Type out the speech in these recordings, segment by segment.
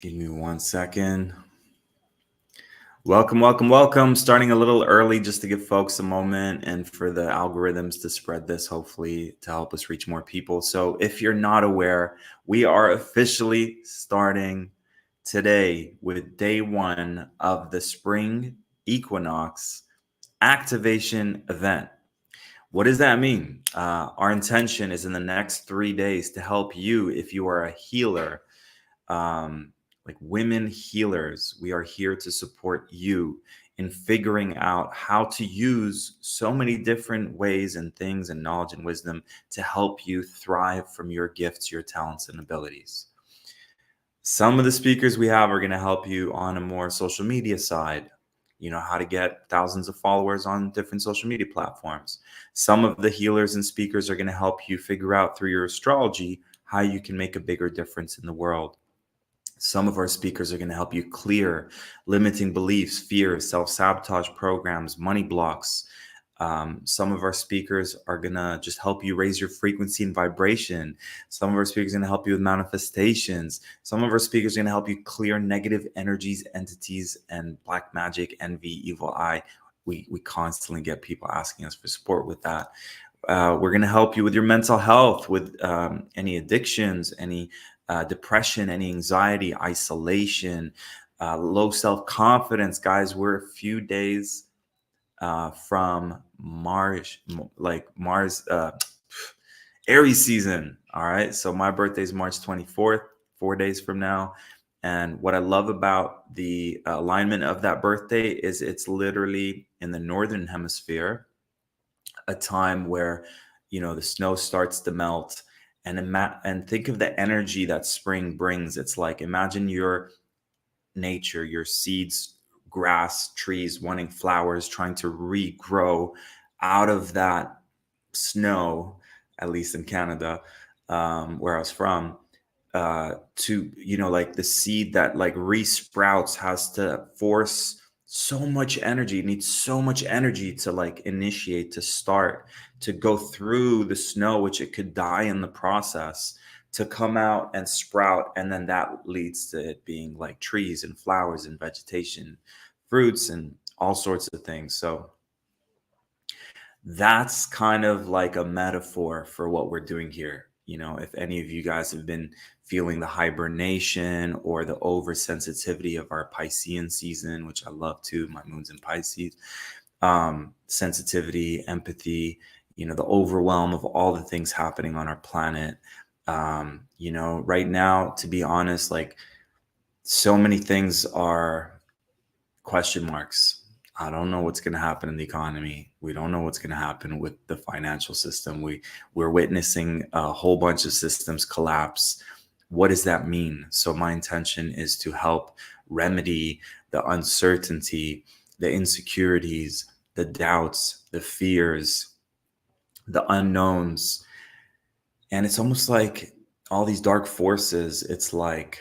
Give me 1 second. Welcome, welcome, welcome. Starting a little early just to give folks a moment and for the algorithms to spread this, hopefully, to help us reach more people. So, if you're not aware, we are officially starting today with day one of the spring equinox activation event. What does that mean? Our intention is in the next 3 days to help you if you are a healer, um, like women healers. We are here to support you in figuring out how to use so many different ways and things and knowledge and wisdom to help you thrive from your gifts, your talents, and abilities. Some of the speakers we have are going to help you on a more social media side, how to get thousands of followers on different social media platforms. Some of the healers and speakers are going to help you figure out through your astrology how you can make a bigger difference in the world. Some of our speakers are going to help you clear limiting beliefs, fears, self-sabotage programs, money blocks. Some of our speakers are going to just help you raise your frequency and vibration. Some of our speakers are going to help you with manifestations. Some of our speakers are going to help you clear negative energies, entities, and black magic, envy, evil eye. We constantly get people asking us for support with that. We're going to help you with your mental health, with any addictions, any depression, any anxiety, isolation, low self-confidence. Guys, we're a few days from Mars, Aries season. All right. So my birthday is March 24th, 4 days from now. And what I love about the alignment of that birthday is it's literally in the northern hemisphere, a time where the snow starts to melt, and think of the energy that spring brings. It's like, imagine your nature, your seeds, grass, trees wanting flowers, trying to regrow out of that snow, at least in Canada, where I was from. To like the seed that like resprouts has to force so much energy. It needs so much energy to like initiate, to start, to go through the snow, which it could die in the process, to come out and sprout, and then that leads to it being like trees and flowers and vegetation, fruits, and all sorts of things. So that's kind of like a metaphor for what we're doing here. If any of you guys have been feeling the hibernation or the oversensitivity of our Piscean season, which I love too, my moon's in Pisces, sensitivity, empathy, the overwhelm of all the things happening on our planet. Right now, to be honest, like, so many things are question marks. I don't know what's going to happen in the economy. We don't know what's going to happen with the financial system. We're witnessing a whole bunch of systems collapse. What does that mean? So my intention is to help remedy the uncertainty, the insecurities, the doubts, the fears, the unknowns. And it's almost like all these dark forces. It's like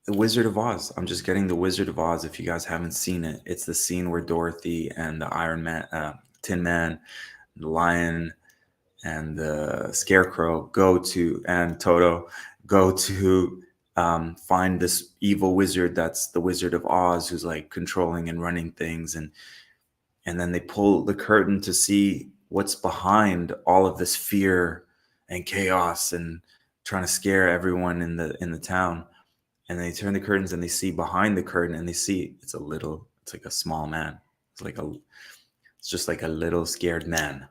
the Wizard of Oz. I'm just getting the Wizard of Oz. If you guys haven't seen it, it's the scene where Dorothy and the Iron Man, Tin Man, the Lion, and the Scarecrow and Toto go to find this evil wizard that's the Wizard of Oz, who's like controlling and running things, and then they pull the curtain to see what's behind all of this fear and chaos and trying to scare everyone in the town. And they turn the curtains and they see behind the curtain, and they see it's like a small man. It's just like a little scared man.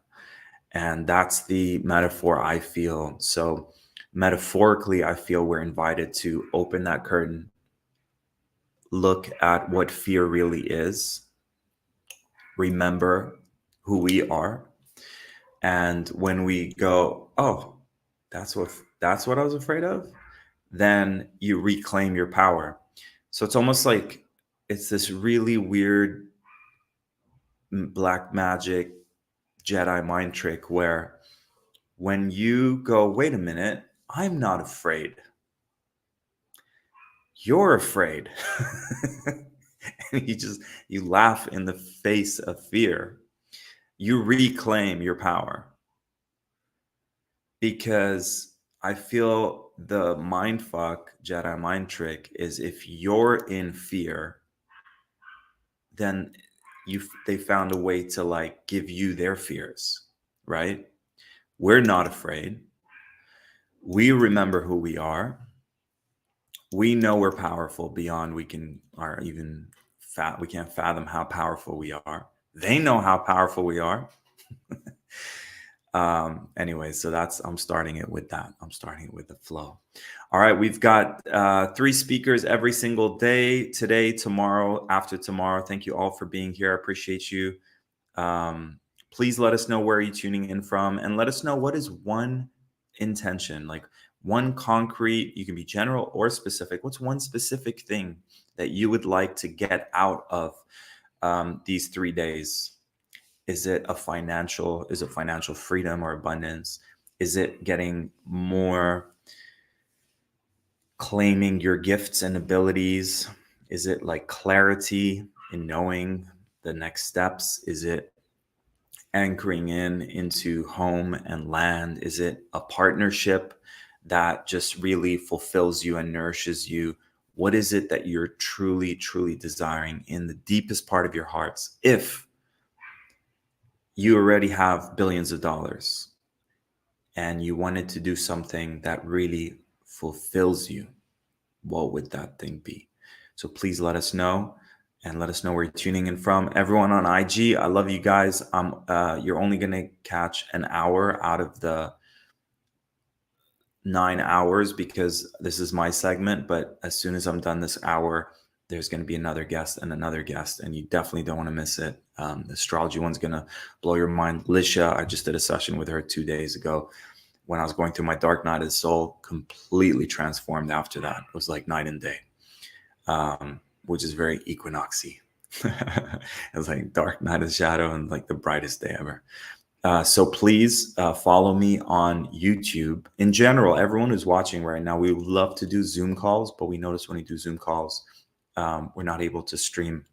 And that's the metaphor I feel. So metaphorically, I feel we're invited to open that curtain, look at what fear really is, remember who we are. And when we go, oh, that's what I was afraid of, then you reclaim your power. So it's almost like it's this really weird black magic Jedi mind trick where when you go, wait a minute, I'm not afraid. You're afraid. And you laugh in the face of fear. You reclaim your power. Because I feel the mind fuck Jedi mind trick is if you're in fear, then they found a way to like give you their fears, right? We're not afraid. We remember who we are. We know we're powerful beyond we can are even we can't fathom how powerful we are. They know how powerful we are. Anyway, so that's I'm starting it with that. I'm starting it with the flow. All right, we've got 3 speakers every single day, today, tomorrow, after tomorrow. Thank you all for being here. I appreciate you. Please let us know where you're tuning in from, and let us know what is one intention, like one concrete, you can be general or specific. What's one specific thing that you would like to get out of these 3 days? Is it financial freedom or abundance? Is it getting more, claiming your gifts and abilities? Is it like clarity in knowing the next steps? Is it anchoring into home and land? Is it a partnership that just really fulfills you and nourishes you? What is it that you're truly, truly desiring in the deepest part of your hearts? If you already have billions of dollars and you wanted to do something that really fulfills you, what would that thing be? So please let us know, and let us know where you're tuning in from. Everyone on IG, I love you guys. You're only going to catch an hour out of the 9 hours because this is my segment. But as soon as I'm done this hour, there's going to be another guest, and you definitely don't want to miss it. The astrology one's going to blow your mind. Lisha, I just did a session with her 2 days ago when I was going through my dark night of the soul, completely transformed after that. It was like night and day, which is very equinoxy. It was like dark night of the shadow and like the brightest day ever. So please follow me on YouTube. In general, everyone who's watching right now, we would love to do Zoom calls, but we notice when we do Zoom calls, we're not able to stream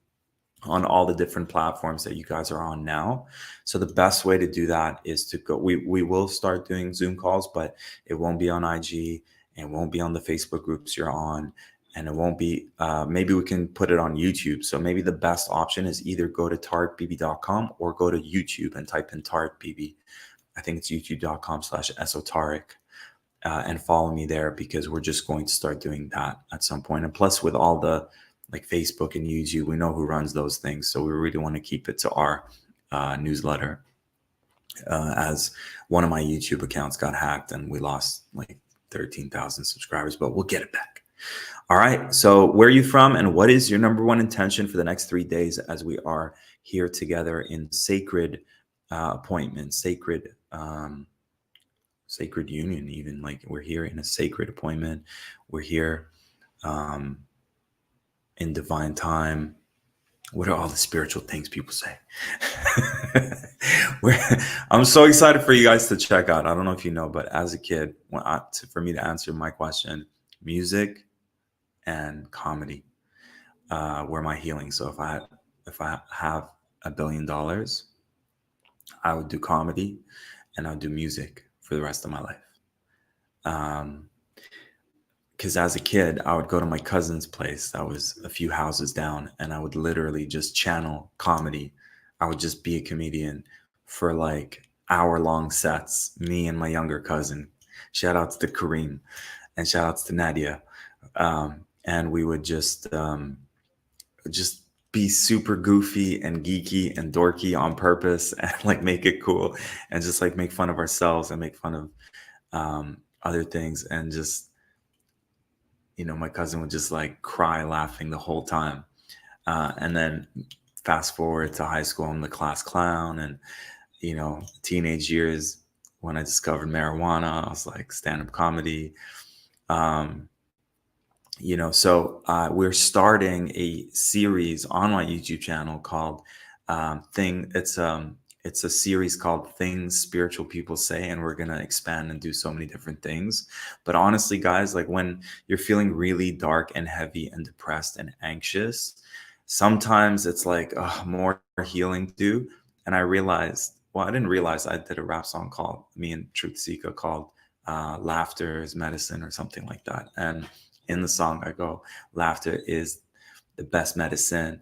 on all the different platforms that you guys are on now. So the best way to do that is to go, we will start doing Zoom calls, but it won't be on IG, and won't be on the Facebook groups you're on, and it won't be, maybe we can put it on YouTube. So maybe the best option is either go to tarikbb.com or go to YouTube and type in tarikbb. I think it's youtube.com/esoteric. And follow me there, because we're just going to start doing that at some point. And plus, with all the like Facebook and YouTube, we know who runs those things. So we really want to keep it to our newsletter, as one of my YouTube accounts got hacked and we lost like 13,000 subscribers, but we'll get it back. All right. So where are you from, and what is your number one intention for the next 3 days as we are here together in sacred appointment, sacred union? Even like we're here in a sacred appointment. We're here in divine time. What are all the spiritual things people say? I'm so excited for you guys to check out. I don't know if you know, but as a kid, for me to answer my question, music and comedy were my healing. So if I have $1 billion, I would do comedy and I would do music for the rest of my life. Because as a kid, I would go to my cousin's place that was a few houses down, and I would literally just channel comedy. I would just be a comedian for like hour-long sets, me and my younger cousin. Shout outs to Kareem and shout outs to Nadia. And we would just be super goofy and geeky and dorky on purpose, and like make it cool, and just like make fun of ourselves and make fun of other things, and just, my cousin would just like cry laughing the whole time. And then fast forward to high school, I'm the class clown, and teenage years when I discovered marijuana, I was like stand-up comedy. So we're starting a series on my YouTube channel called it's a series called Things Spiritual People Say, and we're gonna expand and do so many different things. But honestly, guys, like when you're feeling really dark and heavy and depressed and anxious, sometimes it's like more healing to do. And I realized, well, I didn't realize, I did a rap song called, me and Truth Sika, called laughter is medicine or something like that. And in the song, I go, laughter is the best medicine,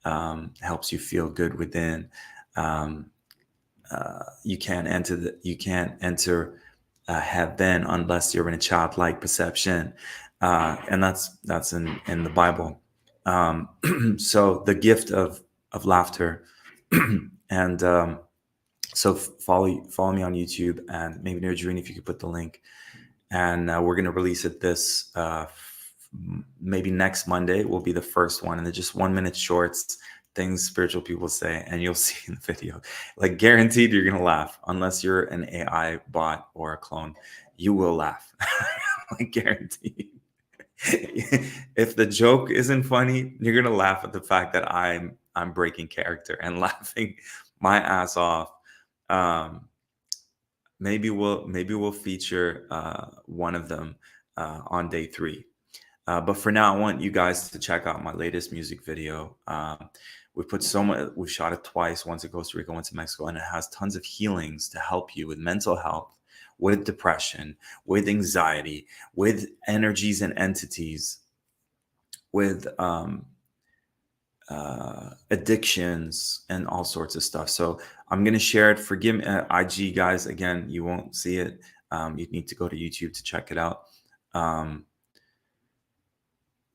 helps you feel good within. Um, you can't enter heaven unless you're in a childlike perception, and that's in the Bible. So the gift of laughter, and so follow me on YouTube, and maybe Nerjurine, if you could put the link, and we're gonna release it this maybe next Monday will be the first one, and they're just 1 minute shorts, things spiritual people say, and you'll see in the video, like guaranteed you're gonna laugh unless you're an AI bot or a clone. You will laugh, like guaranteed. If the joke isn't funny, you're gonna laugh at the fact that I'm breaking character and laughing my ass off. Um, maybe we'll feature one of them on day 3. But for now, I want you guys to check out my latest music video. We put so much. We shot it twice, once in Costa Rica, once in Mexico, and it has tons of healings to help you with mental health, with depression, with anxiety, with energies and entities, with addictions, and all sorts of stuff. So I'm gonna share it. Forgive me, IG guys. Again, you won't see it. You need to go to YouTube to check it out.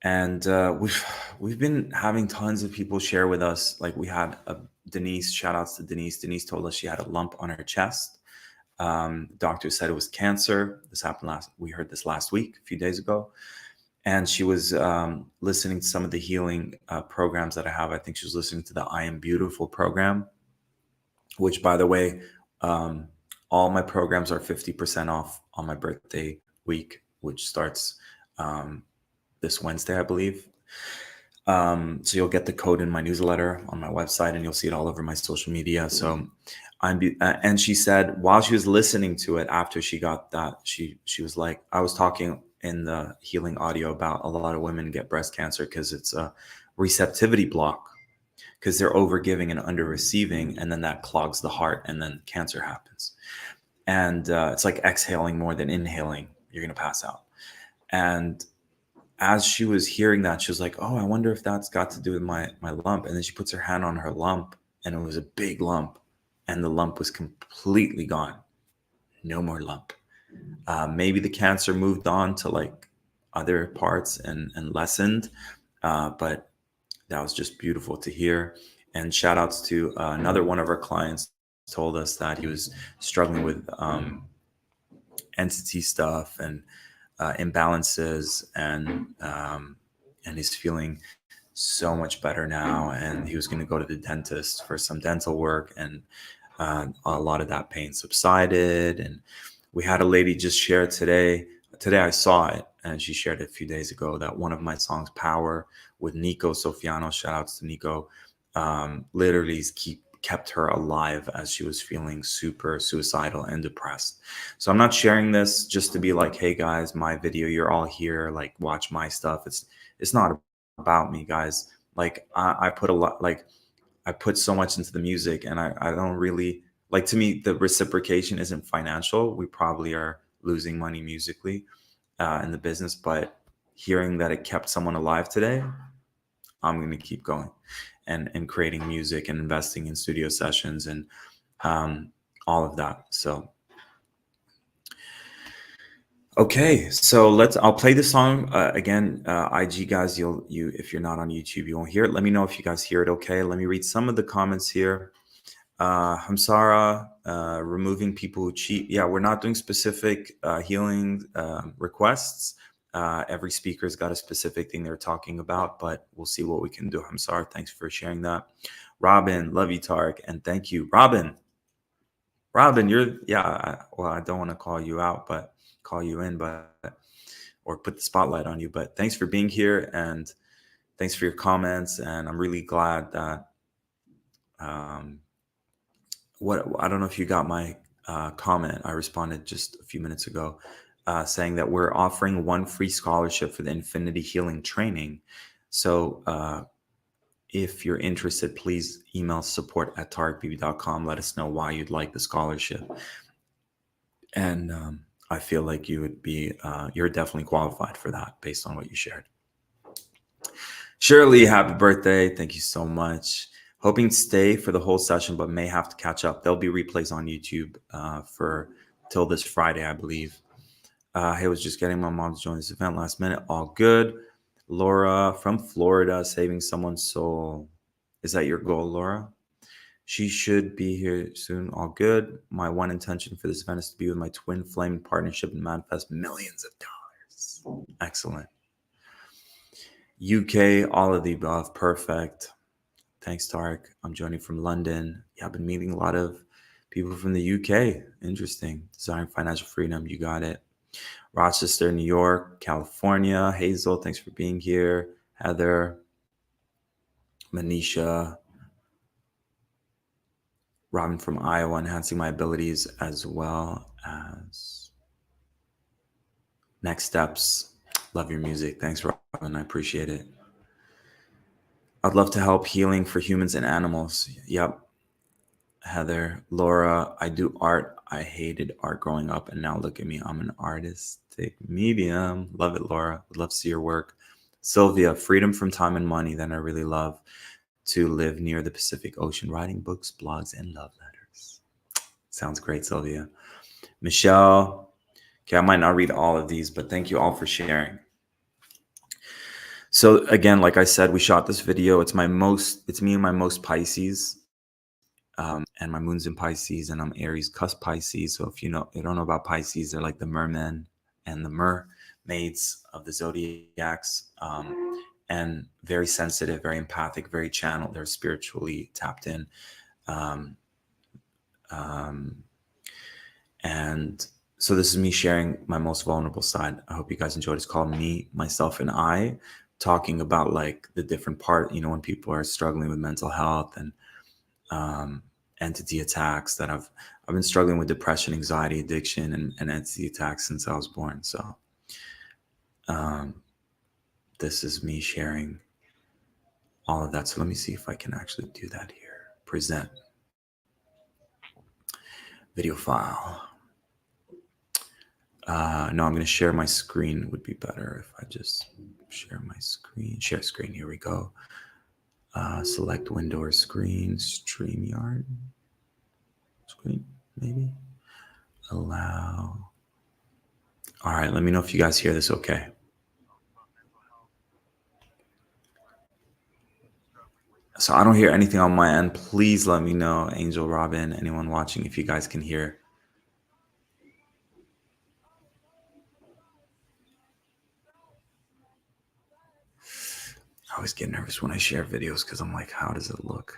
And we've been having tons of people share with us. Like we had Denise. Shout outs to Denise. Denise told us she had a lump on her chest. Doctor said it was cancer. This happened we heard this last week, a few days ago. And she was listening to some of the healing programs that I have. I think she was listening to the I Am Beautiful program, which, by the way, all my programs are 50% off on my birthday week, which starts this Wednesday, I believe. So you'll get the code in my newsletter on my website, and you'll see it all over my social media. So and she said while she was listening to it, after she got that, she was like, I was talking in the healing audio about a lot of women get breast cancer because it's a receptivity block, because they're over giving and under receiving, and then that clogs the heart, and then cancer happens. And it's like exhaling more than inhaling. You're gonna pass out. And as she was hearing that, she was like, oh, I wonder if that's got to do with my lump. And then she puts her hand on her lump, and it was a big lump, and the lump was completely gone. No more lump. Maybe the cancer moved on to like other parts and lessened, but that was just beautiful to hear. And shout outs to another one of our clients told us that he was struggling with entity stuff and imbalances, and he's feeling so much better now, and he was going to go to the dentist for some dental work, and a lot of that pain subsided. And we had a lady just share today I saw it, and she shared it a few days ago, that one of my songs, Power, with Nico Sofiano, shout outs to Nico, literally kept her alive as she was feeling super suicidal and depressed. So I'm not sharing this just to be like, hey guys, my video, you're all here, like watch my stuff. It's not about me, guys. Like I put a lot, like I put so much into the music, and I don't really like, to me, the reciprocation isn't financial. We probably are losing money musically in the business, but hearing that it kept someone alive today, I'm going to keep going and creating music and investing in studio sessions and all of that. So, okay, so I'll play the song again. IG guys, you if you're not on YouTube, you won't hear it. Let me know if you guys hear it. Okay, let me read some of the comments here. Hamsara, removing people who cheat. Yeah, we're not doing specific healing requests. Every speaker's got a specific thing they're talking about, but we'll see what we can do. Hamsara, thanks for sharing that. Robin, love you, Tarek, and thank you. Robin, well, I don't want to call you out, but call you in, or put the spotlight on you, but thanks for being here, and thanks for your comments. And I'm really glad that, I don't know if you got my comment. I responded just a few minutes ago, saying that we're offering one free scholarship for the Infinity Healing Training. So if you're interested, please email support@tarekbb.com. Let us know why you'd like the scholarship. And I feel like you would be, you're definitely qualified for that based on what you shared. Shirley, happy birthday. Thank you so much. Hoping to stay for the whole session, but may have to catch up. There'll be replays on YouTube for till this Friday, I believe. Hey, was just getting my mom to join this event last minute. All good. Laura from Florida, saving someone's soul. Is that your goal, Laura? She should be here soon. All good. My one intention for this event is to be with my twin flame partnership and manifest millions of dollars. Excellent. UK, all of the above. Perfect. Thanks, Tarek. I'm joining from London. Yeah, I've been meeting a lot of people from the UK. Interesting. Desiring financial freedom. You got it. Rochester, New York, California. Hazel, thanks for being here. Heather, Manisha, Robin from Iowa, enhancing my abilities as well as next steps. Love your music. Thanks, Robin. I appreciate it. I'd love to help healing for humans and animals. Yep. Heather, Laura, I do art. I hated art growing up, and now look at me. I'm an artistic medium. Love it, Laura. Would love to see your work. Sylvia, freedom from time and money. Then I really love to live near the Pacific Ocean, writing books, blogs, and love letters. Sounds great, Sylvia. Michelle, okay, I might not read all of these, but thank you all for sharing. So again, like I said, we shot this video. It's me and my most Pisces. And my moon's in Pisces, and I'm Aries cusp Pisces. So if you don't know about Pisces, they're like the mermen and the mermaids of the zodiacs, and very sensitive, very empathic, very channeled. They're spiritually tapped in, and so this is me sharing my most vulnerable side. I hope you guys enjoyed. It's called Me, Myself, and I, talking about like the different part. When people are struggling with mental health and entity attacks, that I've been struggling with depression, anxiety, addiction, and entity attacks since I was born. So this is me sharing all of that. So let me see if I can actually do that here. Present video file. No, I'm going to share my screen. Would be better if I just share my screen. Share screen. Here we go. Select window or screen. StreamYard. Screen, maybe. Allow. All right, let me know if you guys hear this okay. So I don't hear anything on my end. Please let me know, Angel, Robin, anyone watching, if you guys can hear. I always get nervous when I share videos because I'm like, how does it look?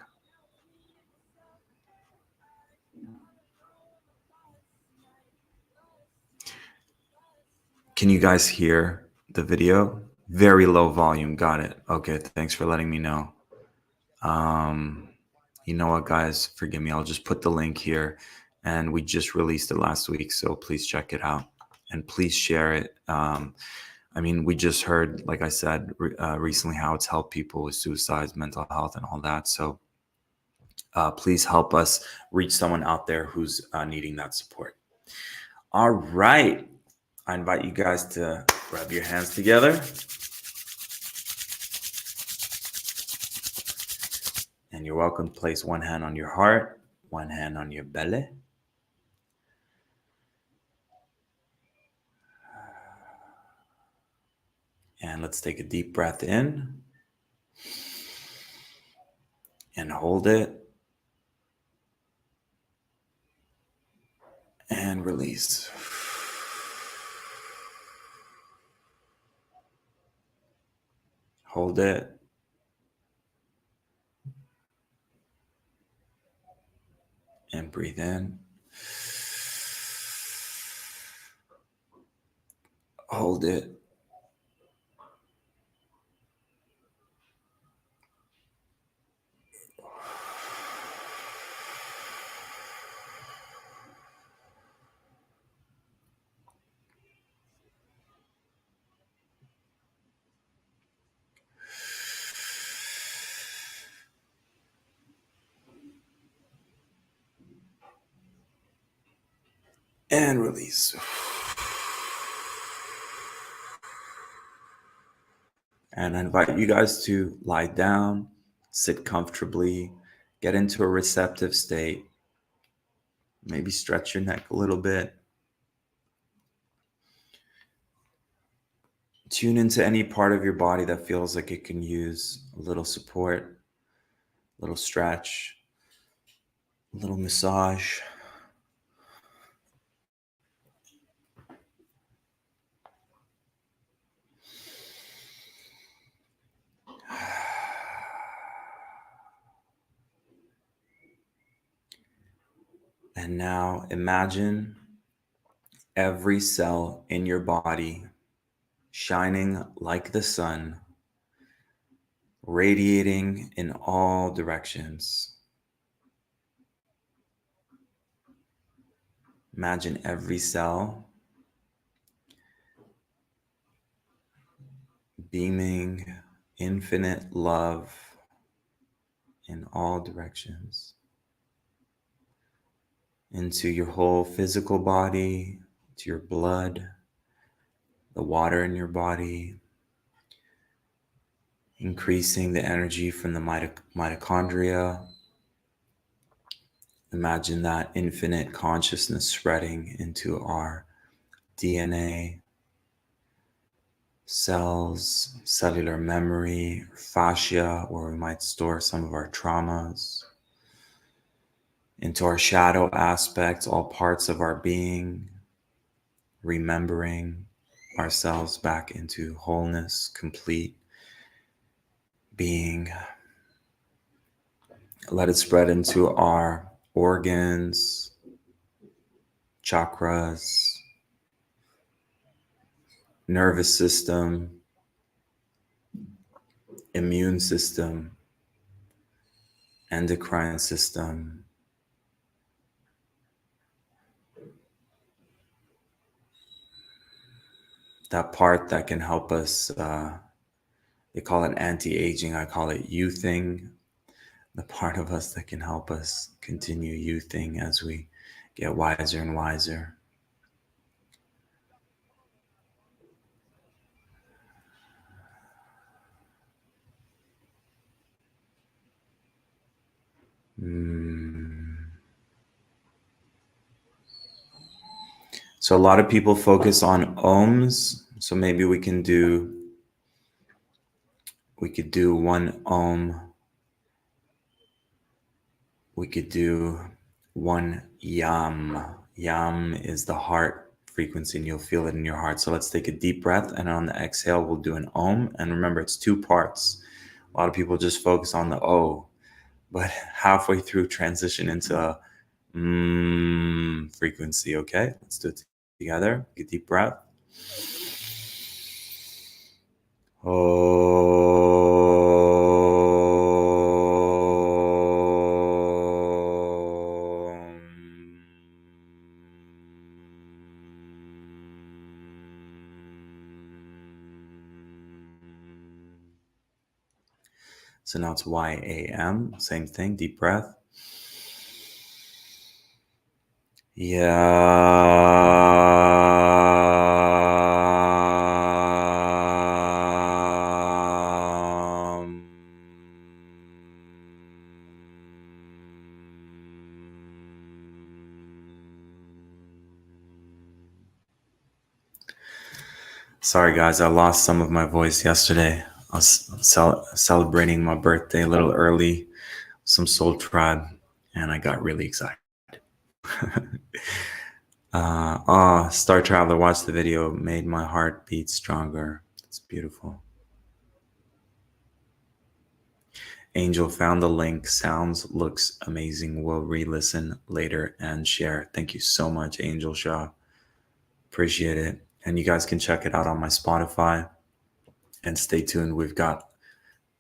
Can you guys hear the video? Very low volume. Got it. Okay, thanks for letting me know. You know what, guys? Forgive me. I'll just put the link here. And we just released it last week, so please check it out. And please share it. We just heard, like I said, recently how it's helped people with suicides, mental health, and all that. So please help us reach someone out there who's needing that support. All right. I invite you guys to rub your hands together. And you're welcome to place one hand on your heart, one hand on your belly. And let's take a deep breath in and hold it and release. Hold it. And breathe in. Hold it. And release. And I invite you guys to lie down, sit comfortably, get into a receptive state. Maybe stretch your neck a little bit. Tune into any part of your body that feels like it can use a little support, a little stretch, a little massage. And now imagine every cell in your body shining like the sun, radiating in all directions. Imagine every cell beaming infinite love in all directions into your whole physical body, to your blood, the water in your body, increasing the energy from the mitochondria. Imagine that infinite consciousness spreading into our DNA, cells, cellular memory, fascia, where we might store some of our traumas, into our shadow aspects, all parts of our being, remembering ourselves back into wholeness, complete being. Let it spread into our organs, chakras, nervous system, immune system, endocrine system, that part that can help us, they call it anti-aging, I call it youthing, the part of us that can help us continue youthing as we get wiser and wiser. So a lot of people focus on ohms. So maybe we could do one ohm. We could do one yam. Yam is the heart frequency, and you'll feel it in your heart. So let's take a deep breath, and on the exhale, we'll do an ohm. And remember, it's two parts. A lot of people just focus on the O, but halfway through transition into a frequency. Okay, let's do it together. Take a deep breath. So now it's YAM, same thing, deep breath. Sorry guys, I lost some of my voice yesterday. I was celebrating my birthday a little early, some Soul Tribe, and I got really excited. Star Traveler, watched the video, made my heart beat stronger. It's beautiful. Angel found the link. Sounds looks amazing. We'll re-listen later and share. Thank you so much, Angel Shaw. Appreciate it. And you guys can check it out on my Spotify. And stay tuned. We've got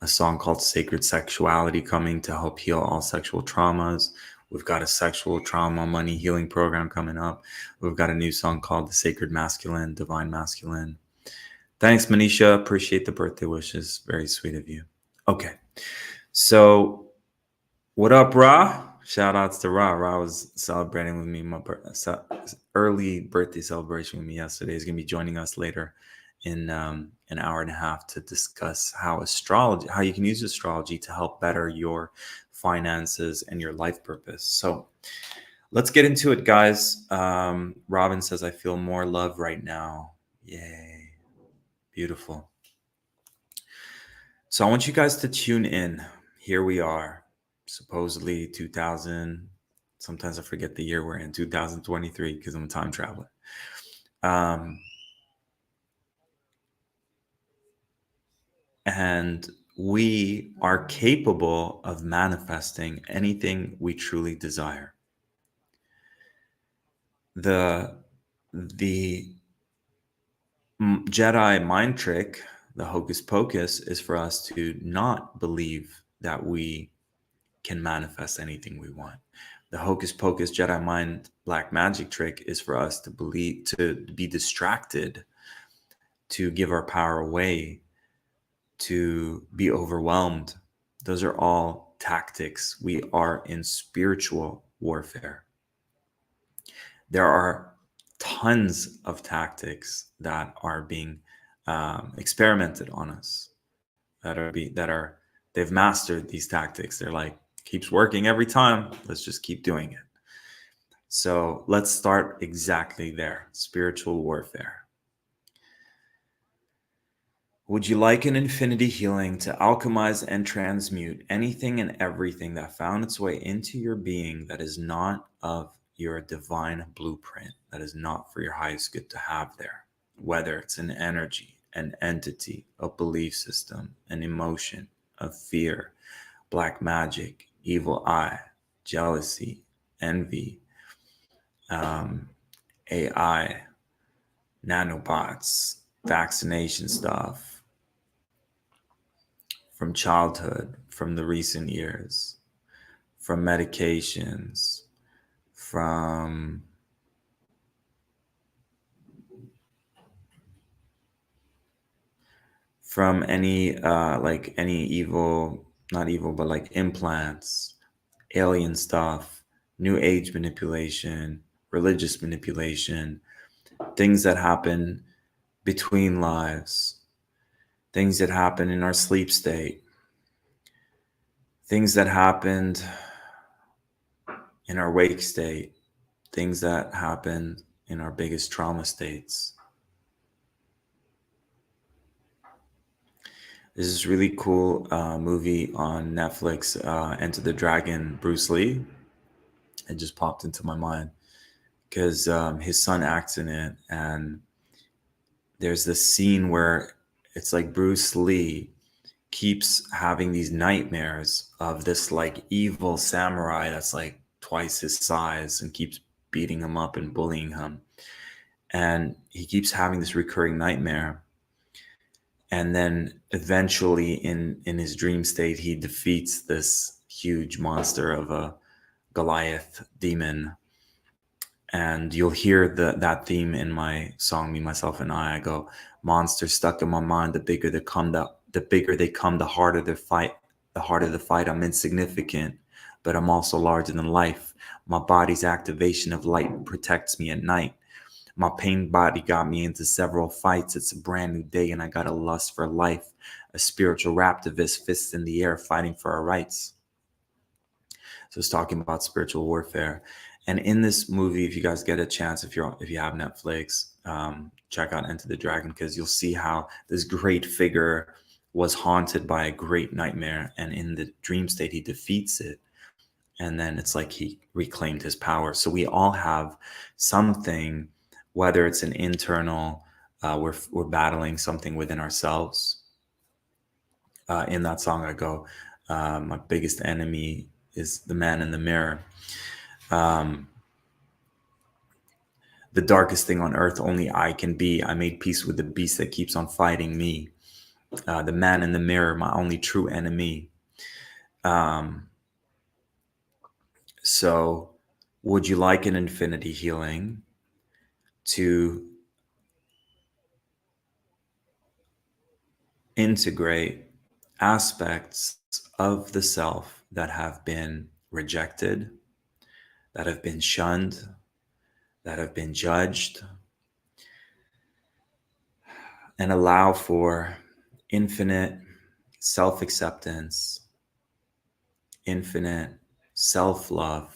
a song called Sacred Sexuality coming to help heal all sexual traumas. We've got a sexual trauma money healing program coming up. We've got a new song called The Sacred Masculine, Divine Masculine. Thanks, Manisha. Appreciate the birthday wishes. Very sweet of you. Okay. So what up, Ra? Shout outs to Ra. Ra was celebrating with me, my early birthday celebration with me yesterday. He's going to be joining us later in an hour and a half to discuss how you can use astrology to help better your finances and your life purpose. So let's get into it, guys. Robin says, I feel more love right now. Yay. Beautiful. So I want you guys to tune in. Here we are, supposedly 2000. Sometimes I forget the year we're in, 2023, because I'm a time traveler. And we are capable of manifesting anything we truly desire. The Jedi mind trick, the hocus pocus, is for us to not believe that we can manifest anything we want. The hocus pocus Jedi mind black magic trick is for us to believe, to be distracted, to give our power away, to be overwhelmed. Those are all tactics. We are in spiritual warfare. There are tons of tactics that are being experimented on us, they've mastered these tactics. They're like, keeps working every time. Let's just keep doing it. So let's start exactly there. Spiritual warfare. Would you like an infinity healing to alchemize and transmute anything and everything that found its way into your being that is not of your divine blueprint, that is not for your highest good to have there? Whether it's an energy, an entity, a belief system, an emotion, a fear, black magic, evil eye, jealousy, envy, AI, nanobots, vaccination stuff, from childhood, from the recent years, from medications, from any like any evil, not evil, but like implants, alien stuff, new age manipulation, religious manipulation, things that happen between lives, things that happen in our sleep state, things that happened in our wake state, things that happened in our biggest trauma states. There's this really cool movie on Netflix, Enter the Dragon, Bruce Lee. It just popped into my mind because his son acts in it. And there's this scene where it's like Bruce Lee keeps having these nightmares of this like evil samurai that's like twice his size and keeps beating him up and bullying him. And he keeps having this recurring nightmare. And then eventually in his dream state, he defeats this huge monster of a Goliath demon. And you'll hear that theme in my song, Me, Myself, and I go, monsters stuck in my mind, the bigger they come, the harder the fight. The harder the fight, I'm insignificant, but I'm also larger than life. My body's activation of light protects me at night. My pain body got me into several fights. It's a brand new day and I got a lust for life. A spiritual raptivist, fists in the air, fighting for our rights. So it's talking about spiritual warfare. And in this movie, if you guys get a chance, if you have Netflix, check out Enter the Dragon, because you'll see how this great figure was haunted by a great nightmare. And in the dream state, he defeats it. And then it's like he reclaimed his power. So we all have something, whether it's an internal, we're battling something within ourselves. In that song, I go, my biggest enemy is the man in the mirror. The darkest thing on earth only I can be. I made peace with the beast that keeps on fighting me. The man in the mirror, my only true enemy. So would you like an infinity healing to integrate aspects of the self that have been rejected, that have been shunned, that have been judged, and allow for infinite self acceptance, infinite self love,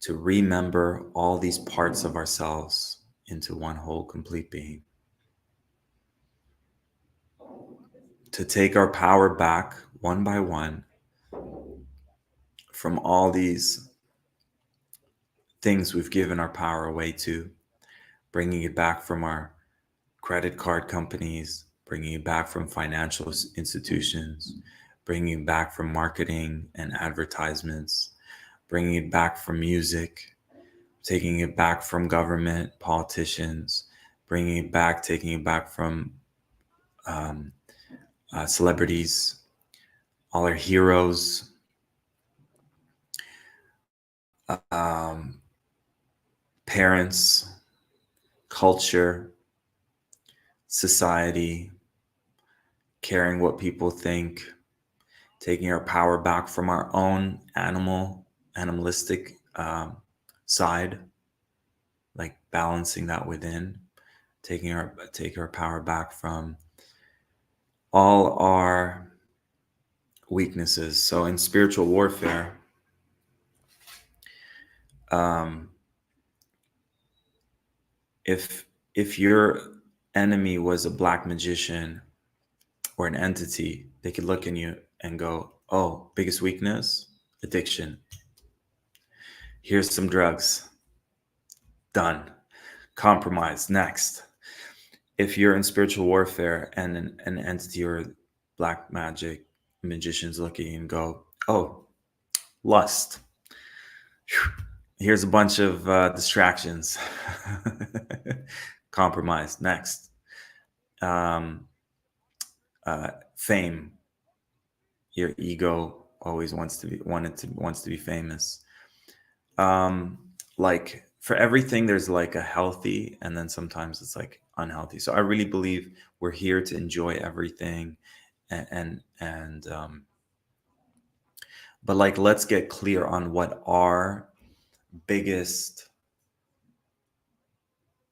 to remember all these parts of ourselves into one whole, complete being. To take our power back one by one from all these things we've given our power away to, bringing it back from our credit card companies, bringing it back from financial institutions, bringing it back from marketing and advertisements, bringing it back from music, taking it back from government, politicians, bringing it back, taking it back from celebrities, all our heroes, um, parents, culture, society, caring what people think, taking our power back from our own animalistic side, like balancing that within, taking our power back from all our weaknesses. So in spiritual warfare, um, if your enemy was a black magician or an entity, they could look in you and go, "Oh, biggest weakness, addiction. Here's some drugs. Done. Compromise. Next." If you're in spiritual warfare and an entity or black magic magician's looking and go, "Oh, lust. Here's a bunch of distractions." Compromise. Next. Fame. Your ego always wants to be famous. Like for everything, there's like a healthy, and then sometimes it's like unhealthy. So I really believe we're here to enjoy everything, and but like let's get clear on what our biggest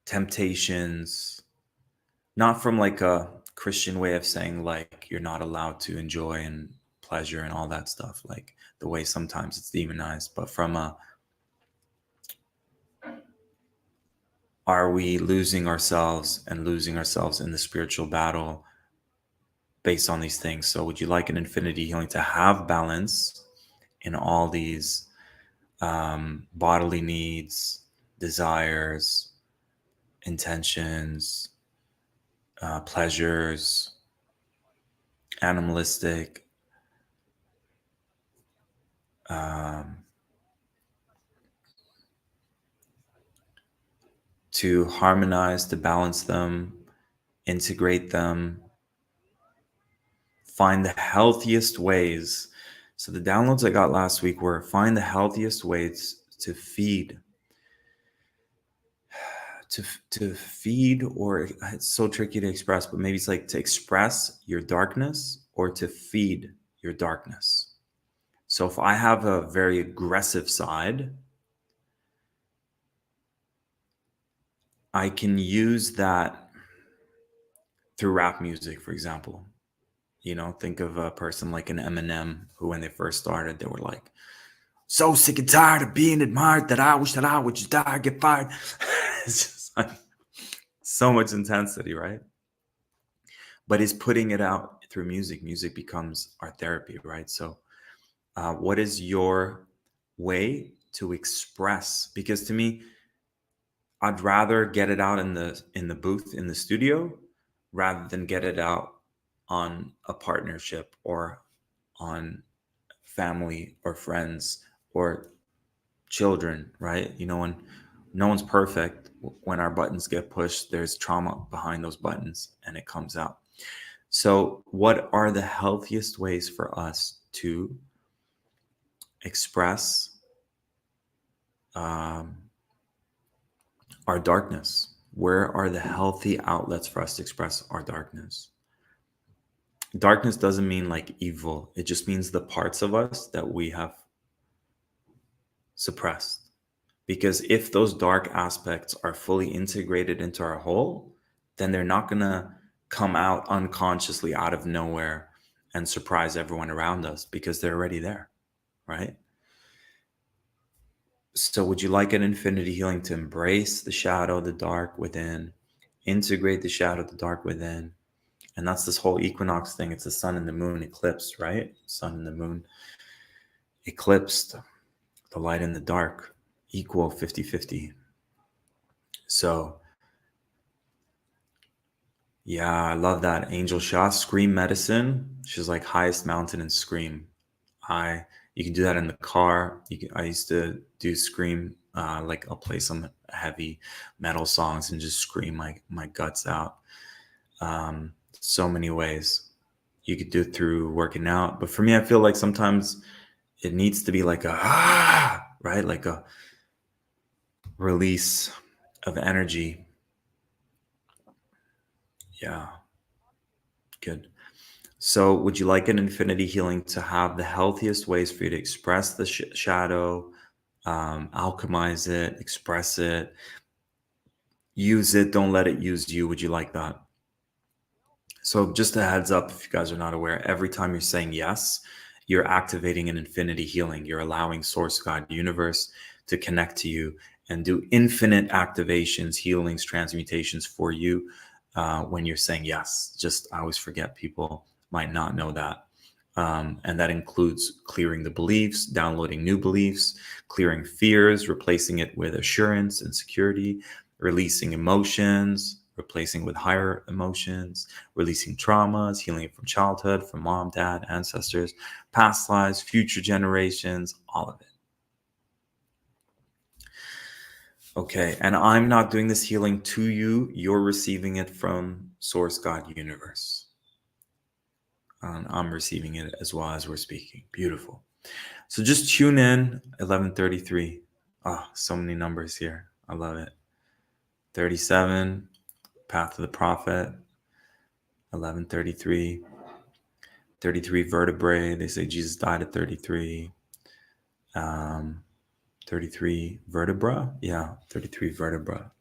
temptations, not from like a Christian way of saying like you're not allowed to enjoy and pleasure and all that stuff, like the way sometimes it's demonized, but from a, are we losing ourselves and losing ourselves in the spiritual battle based on these things? So would you like an infinity healing to have balance in all these bodily needs, desires, intentions, pleasures, animalistic, to harmonize, to balance them, integrate them, find the healthiest ways. So the downloads I got last week were find the healthiest ways to feed, to feed, or it's so tricky to express, but maybe it's like to express your darkness or to feed your darkness. So if I have a very aggressive side, I can use that through rap music, for example. You know, think of a person like an Eminem who, when they first started, they were like, "So sick and tired of being admired that I wish that I would just die, get fired." It's just like so much intensity, right? But he's putting it out through music. Music becomes our therapy, right? So, what is your way to express? Because to me, I'd rather get it out in the booth in the studio rather than get it out on a partnership or on family or friends or children, right? You know, when no one's perfect, when our buttons get pushed, there's trauma behind those buttons and it comes out. So, what are the healthiest ways for us to express um, our darkness? Where are the healthy outlets for us to express our darkness? Darkness doesn't mean like evil, it just means the parts of us that we have suppressed. Because if those dark aspects are fully integrated into our whole, then they're not going to come out unconsciously out of nowhere and surprise everyone around us because they're already there, right? So, would you like an infinity healing to embrace the shadow, the dark within, integrate the shadow, the dark within? And that's this whole equinox thing. It's the sun and the moon eclipse, right? Sun and the moon eclipsed, the light and the dark equal 50-50. So, yeah, I love that. Angel Shah, Scream Medicine. She's like highest mountain and Scream. You can do that in the car. I used to do Scream. Like I'll play some heavy metal songs and just scream my guts out. So many ways. You could do it through working out, but for me, I feel like sometimes it needs to be like right, like a release of energy. Yeah, good. So, would you like an infinity healing to have the healthiest ways for you to express the shadow, alchemize it, express it, use it, don't let it use you? Would you like that? So, just a heads up if you guys are not aware, every time you're saying yes, you're activating an infinity healing. You're allowing Source God Universe to connect to you and do infinite activations, healings, transmutations for you when you're saying yes. Just, I always forget people might not know that. And that includes clearing the beliefs, downloading new beliefs, clearing fears, replacing it with assurance and security, releasing emotions, replacing with higher emotions, releasing traumas, healing it from childhood, from mom, dad, ancestors, past lives, future generations, all of it. Okay, and I'm not doing this healing to you. You're receiving it from Source God Universe. And I'm receiving it as well as we're speaking. Beautiful. So just tune in, 11:33. Oh, so many numbers here. I love it. 37, Path of the Prophet, 11:33. 33 vertebrae. They say Jesus died at 33. 33 vertebra. Yeah, 33 vertebra.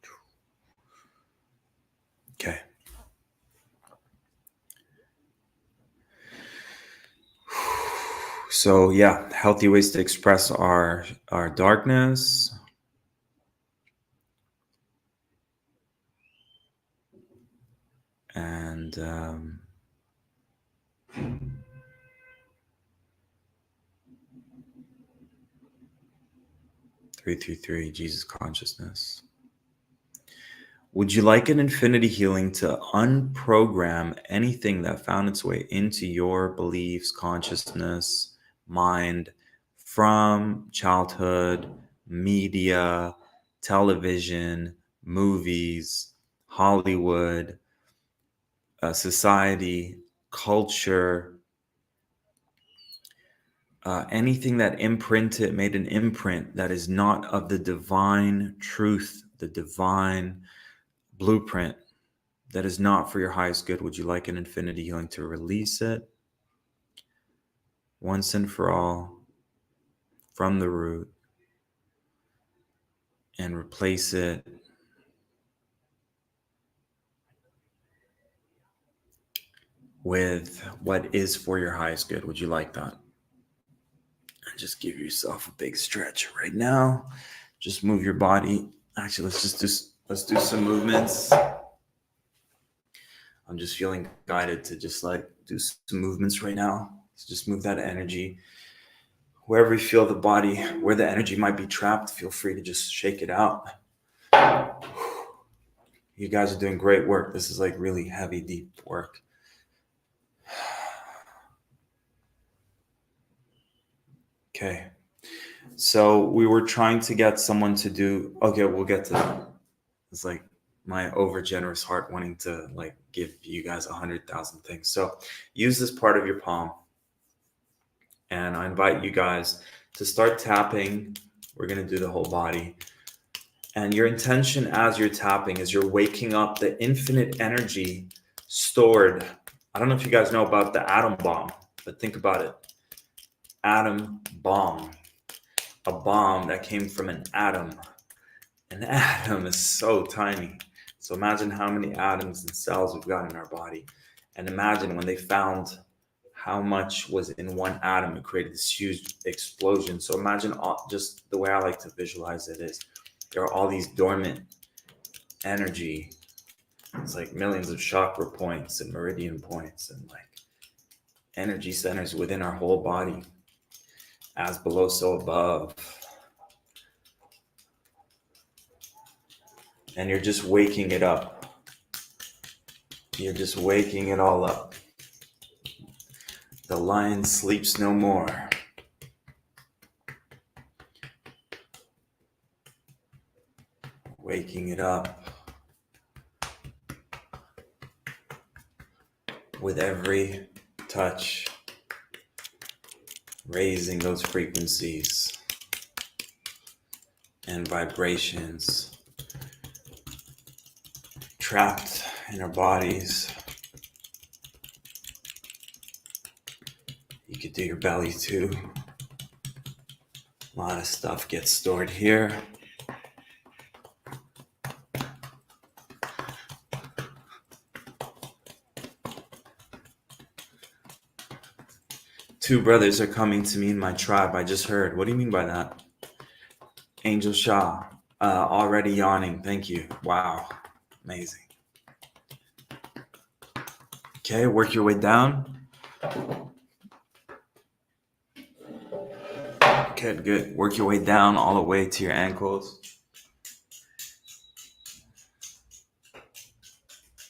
Okay. So yeah, healthy ways to express our darkness. And 333, Jesus consciousness. Would you like an infinity healing to unprogram anything that found its way into your beliefs, consciousness, mind from childhood, media, television, movies, Hollywood, society, culture, anything that made an imprint that is not of the divine truth, the divine blueprint, that is not for your highest good? Would you like an infinity healing to release it once and for all from the root and replace it with what is for your highest good? Would you like that? And just give yourself a big stretch right now. Just move your body. Actually, let's do some movements. I'm just feeling guided to just like do some movements right now. So just move that energy. Wherever you feel the body, where the energy might be trapped, feel free to just shake it out. You guys are doing great work. This is like really heavy, deep work. Okay. So we were trying to get someone to do, okay, we'll get to that. It's like my over generous heart wanting to like give you guys 100,000 things. So use this part of your palm. And I invite you guys to start tapping. We're going to do the whole body. And your intention as you're tapping is you're waking up the infinite energy stored. I don't know if you guys know about the atom bomb, but think about it. Atom bomb. A bomb that came from an atom. An atom is so tiny. So imagine how many atoms and cells we've got in our body. And imagine when they found how much was in one atom, it created this huge explosion. So imagine just the way I like to visualize it is there are all these dormant energy. It's like millions of chakra points and meridian points and like energy centers within our whole body. As below, so above. And you're just waking it up. You're just waking it all up. The lion sleeps no more. Waking it up with every touch, raising those frequencies and vibrations trapped in our bodies. You could do your belly too. A lot of stuff gets stored here. Two brothers are coming to me in my tribe. I just heard. What do you mean by that? Angel Shah, already yawning. Thank you. Wow. Amazing. Okay, work your way down. Okay, good. Work your way down all the way to your ankles.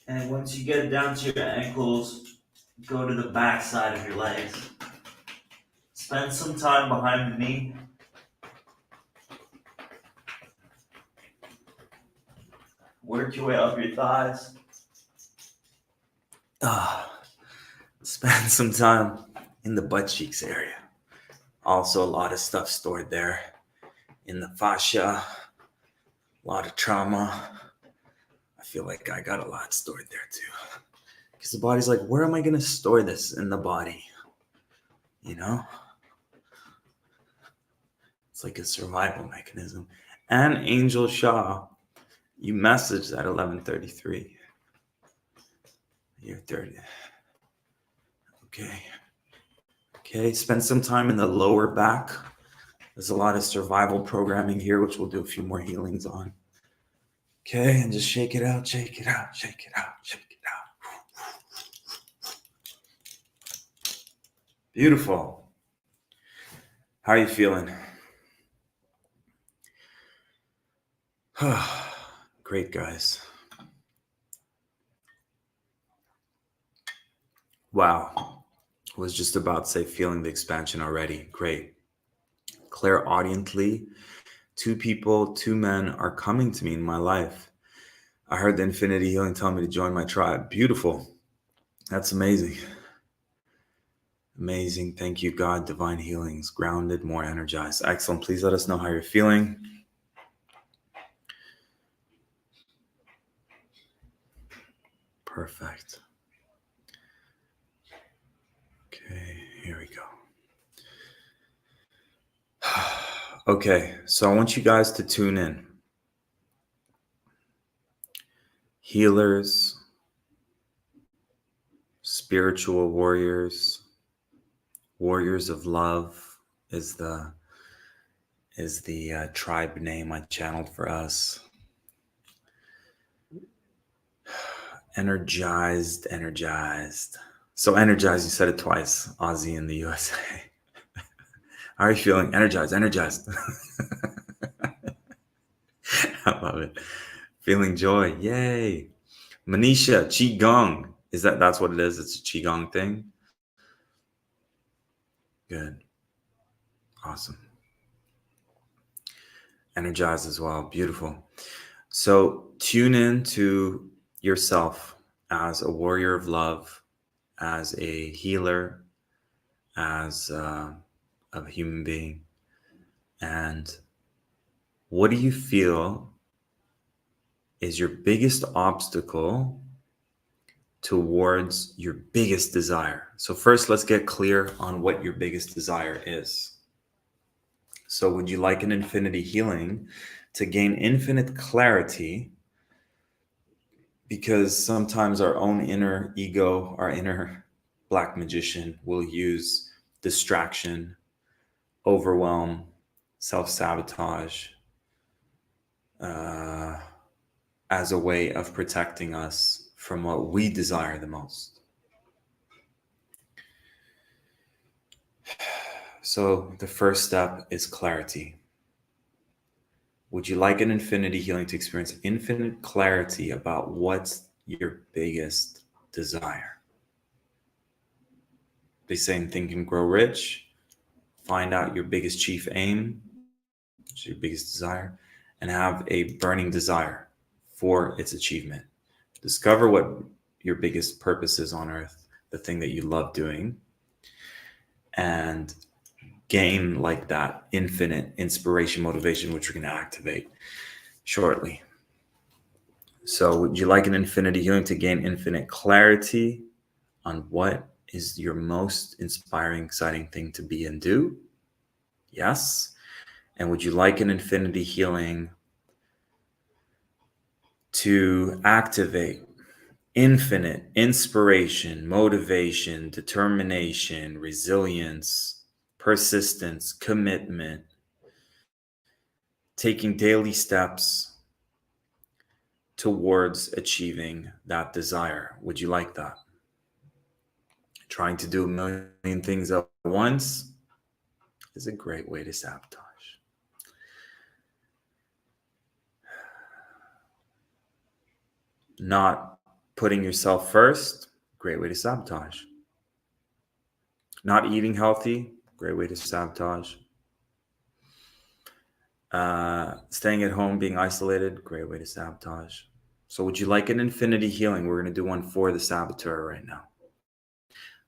And once you get down to your ankles, go to the back side of your legs. Spend some time behind the knee. Work your way up your thighs. Spend some time in the butt cheeks area. Also, a lot of stuff stored there in the fascia. A lot of trauma. I feel like I got a lot stored there too. Because the body's like, where am I going to store this in the body? You know? It's like a survival mechanism. And Angel Shah, you messaged at 11:33. You're 30. Okay, spend some time in the lower back. There's a lot of survival programming here, which we'll do a few more healings on. Okay, and just shake it out, shake it out, shake it out, shake it out. Beautiful. How are you feeling? Great, guys. Wow. I was just about to say feeling the expansion already. Great. Clairaudiently, two men are coming to me in my life. I heard the Infinity Healing tell me to join my tribe. Beautiful. That's amazing. Amazing. Thank you, God. Divine healings. Grounded, more energized. Excellent. Please let us know how you're feeling. Perfect. Okay, here we go. Okay, so I want you guys to tune in. Healers, spiritual warriors, warriors of love is the tribe name I channeled for us. Energized. So energized, you said it twice, Aussie in the USA. How are you feeling? Energized. I love it. Feeling joy. Yay. Manisha, Qigong. That's what it is? It's a Qigong thing? Good. Awesome. Energized as well. Beautiful. So tune in to yourself as a warrior of love, as a healer, as a human being. And what do you feel is your biggest obstacle towards your biggest desire? So first, let's get clear on what your biggest desire is. So would you like an infinity healing to gain infinite clarity because sometimes our own inner ego, our inner black magician, will use distraction, overwhelm, self sabotage uh, as a way of protecting us from what we desire the most. So, the first step is clarity. Would you like an infinity healing to experience infinite clarity about what's your biggest desire? They say in Think and Grow Rich, find out your biggest chief aim, which is your biggest desire, and have a burning desire for its achievement. Discover what your biggest purpose is on earth, the thing that you love doing, and gain like that infinite inspiration, motivation, which we're going to activate shortly. So, would you like an infinity healing to gain infinite clarity on what is your most inspiring, exciting thing to be and do? Yes. And would you like an infinity healing to activate infinite inspiration, motivation, determination, resilience, persistence, commitment, taking daily steps towards achieving that desire? Would you like that? Trying to do a million things at once is a great way to sabotage. Not putting yourself first, great way to sabotage. Not eating healthy, great way to sabotage. Staying at home, being isolated, great way to sabotage. So would you like an infinity healing? We're going to do one for the saboteur right now.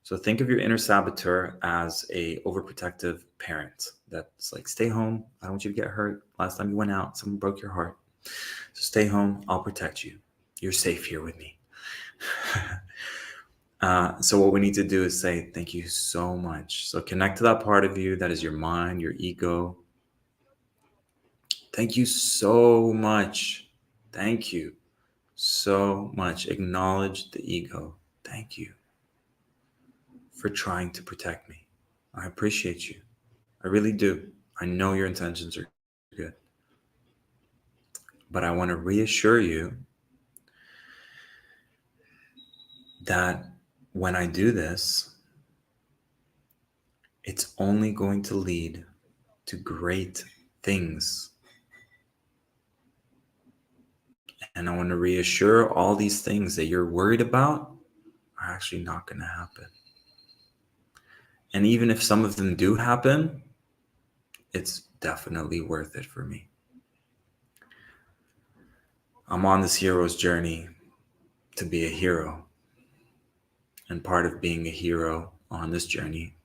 So think of your inner saboteur as a overprotective parent that's like, stay home. I don't want you to get hurt. Last time you went out, someone broke your heart. So stay home. I'll protect you. You're safe here with me. So what we need to do is say, thank you so much. So connect to that part of you that is your mind, your ego. Thank you so much. Thank you so much. Acknowledge the ego. Thank you for trying to protect me. I appreciate you. I really do. I know your intentions are good. But I want to reassure you that when I do this, it's only going to lead to great things. And I want to reassure all these things that you're worried about are actually not going to happen. And even if some of them do happen, it's definitely worth it for me. I'm on this hero's journey to be a hero. And part of being a hero on this journey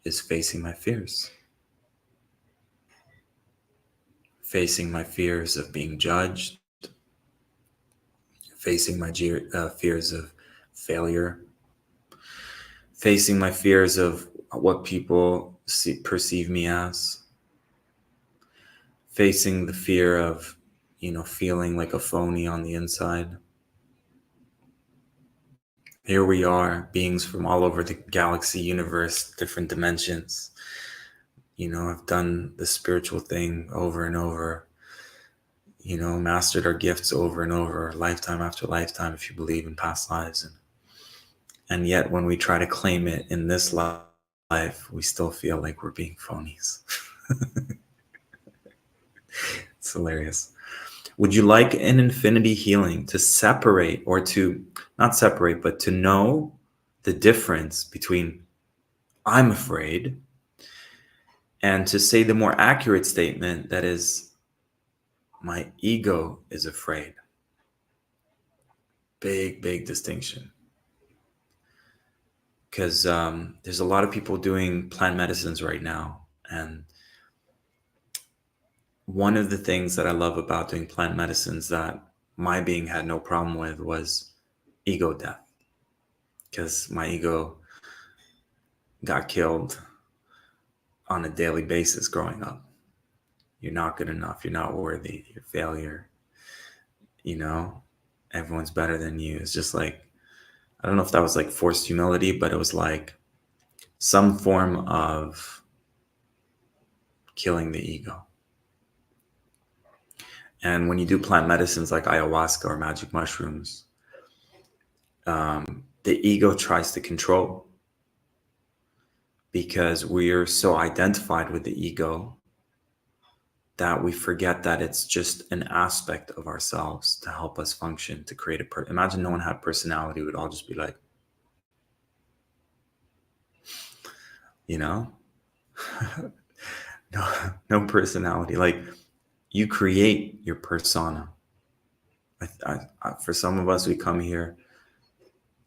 is facing my fears. Facing my fears of being judged, facing my fears of failure, facing my fears of what people perceive me as, facing the fear of, feeling like a phony on the inside. Here we are, beings from all over the galaxy, universe, different dimensions. I've done the spiritual thing over and over, mastered our gifts over and over, lifetime after lifetime, if you believe in past lives. And yet when we try to claim it in this life, we still feel like we're being phonies. It's hilarious. Would you like an infinity healing to separate, or to not separate, but to know the difference between I'm afraid and to say the more accurate statement that is my ego is afraid? Big, big distinction. Because there's a lot of people doing plant medicines right now. And one of the things that I love about doing plant medicines that my being had no problem with was ego death. Because my ego got killed on a daily basis growing up. You're not good enough. You're not worthy. You're a failure. everyone's better than you. It's just like, I don't know if that was like forced humility, but it was like some form of killing the ego. And when you do plant medicines like ayahuasca or magic mushrooms, the ego tries to control, because we're so identified with the ego that we forget that it's just an aspect of ourselves to help us function, to create imagine no one had personality. We'd all just be like, you know, no, no personality. Like, you create your persona. For some of us, we come here,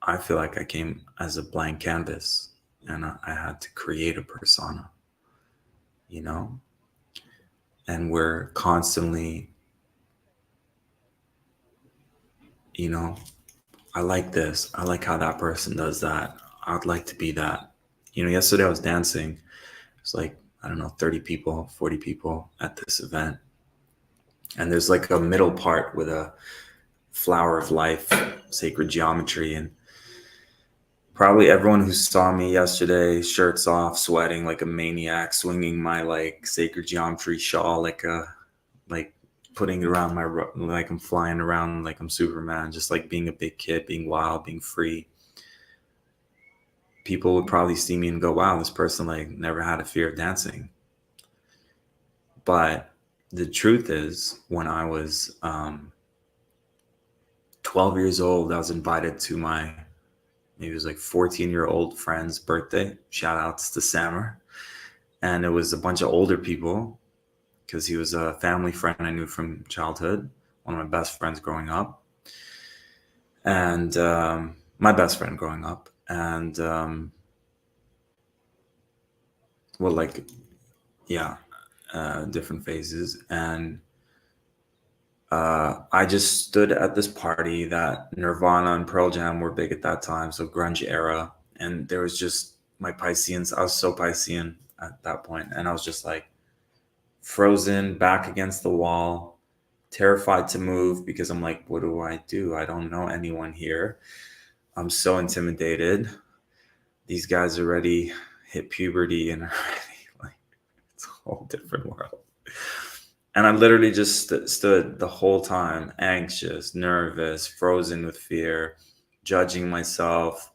I feel like I came as a blank canvas, and I had to create a persona, you know? And we're constantly, you know, I like this. I like how that person does that. I'd like to be that. Yesterday I was dancing. It's like, I don't know, 30 people, 40 people at this event. And there's like a middle part with a flower of life, sacred geometry. And probably everyone who saw me yesterday, shirts off, sweating like a maniac, swinging my like sacred geometry shawl, like putting it around like I'm flying around like I'm Superman, just like being a big kid, being wild, being free. People would probably see me and go, wow, this person like never had a fear of dancing. But the truth is, when I was 12 years old, I was invited to maybe it was like 14-year-old friend's birthday. Shout outs to Sammer. And it was a bunch of older people, because he was a family friend I knew from childhood, one of my best friends growing up. And my best friend growing up. And, well, like, yeah, different phases. And I just stood at this party that Nirvana and Pearl Jam were big at that time, so grunge era. And there was just my Pisceans. I was so Piscean at that point, and I was just like frozen, back against the wall, terrified to move, because I'm like, what do I do? I don't know anyone here. I'm so intimidated. These guys already hit puberty and already like, it's a whole different world. And I literally just stood the whole time, anxious, nervous, frozen with fear, judging myself,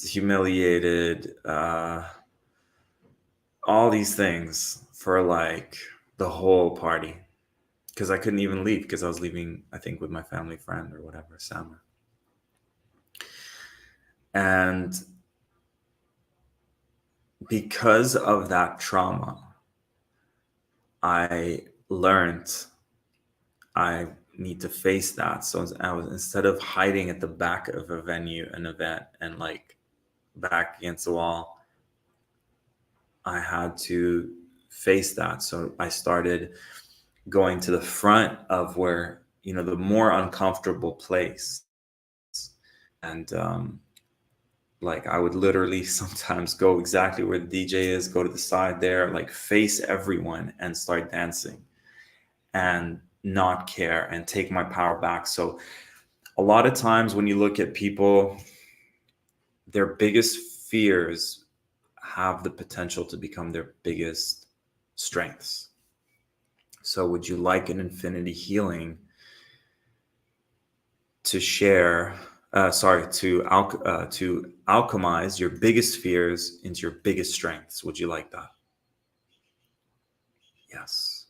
humiliated, all these things for like the whole party. Because I couldn't even leave, because I was leaving, I think, with my family friend or whatever, Summer. And because of that trauma, I learned I need to face that. So instead of hiding at the back of a venue, an event, and like back against the wall, I had to face that. So I started going to the front of where, the more uncomfortable place. And like, I would literally sometimes go exactly where the DJ is, go to the side there, like face everyone and start dancing and not care and take my power back. So a lot of times when you look at people, their biggest fears have the potential to become their biggest strengths. So would you like an infinity healing to share, to alchemize your biggest fears into your biggest strengths? Would you like that? Yes.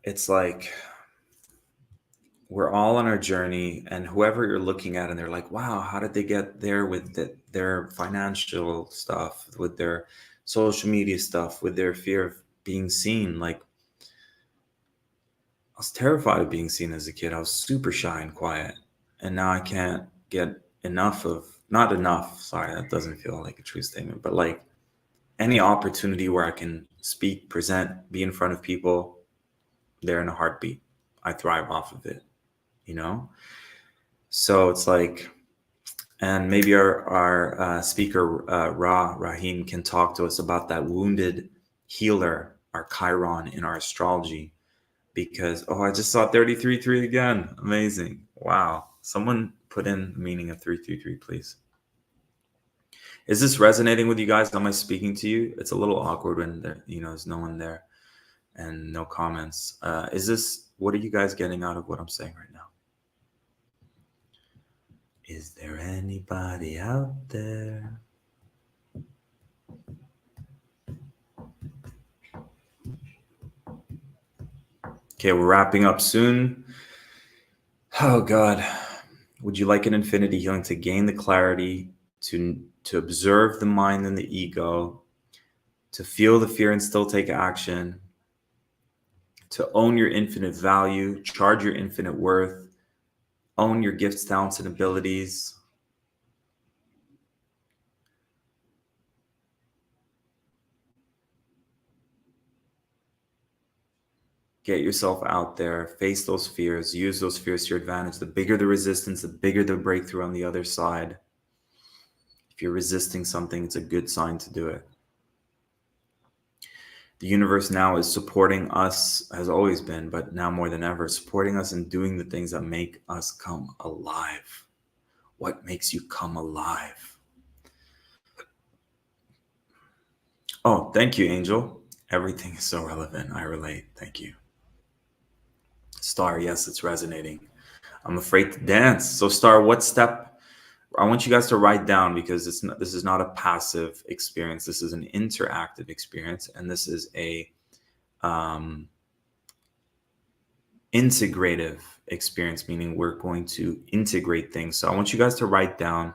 It's like we're all on our journey, and whoever you're looking at and they're like, wow, how did they get there with their financial stuff, with their social media stuff, with their fear of being seen? Like, I was terrified of being seen as a kid. I was super shy and quiet. And now I can't get not enough, sorry, that doesn't feel like a true statement, but like any opportunity where I can speak, present, be in front of people, they're in a heartbeat. I thrive off of it, you know? So it's like, and maybe our speaker, Rahim, can talk to us about that wounded healer, our Chiron in our astrology. because I just saw 33.3 again. Amazing. Wow. Someone put in the meaning of 333, please. Is this resonating with you guys? Am I speaking to you? It's a little awkward when there's no one there and no comments. What are you guys getting out of what I'm saying right now? Is there anybody out there? Okay, we're wrapping up soon. Oh God. Would you like an infinity healing to gain the clarity, to observe the mind and the ego, to feel the fear and still take action, to own your infinite value, charge your infinite worth, own your gifts, talents, and abilities? Get yourself out there, face those fears, use those fears to your advantage. The bigger the resistance, the bigger the breakthrough on the other side. If you're resisting something, it's a good sign to do it. The universe now is supporting us, has always been, but now more than ever, supporting us in doing the things that make us come alive. What makes you come alive? Oh, thank you, Angel. Everything is so relevant. I relate. Thank you. Star, yes, it's resonating. I'm afraid to dance. So, Star, what step? I want you guys to write down, because this is not a passive experience. This is an interactive experience, and this is a integrative experience, meaning we're going to integrate things. So I want you guys to write down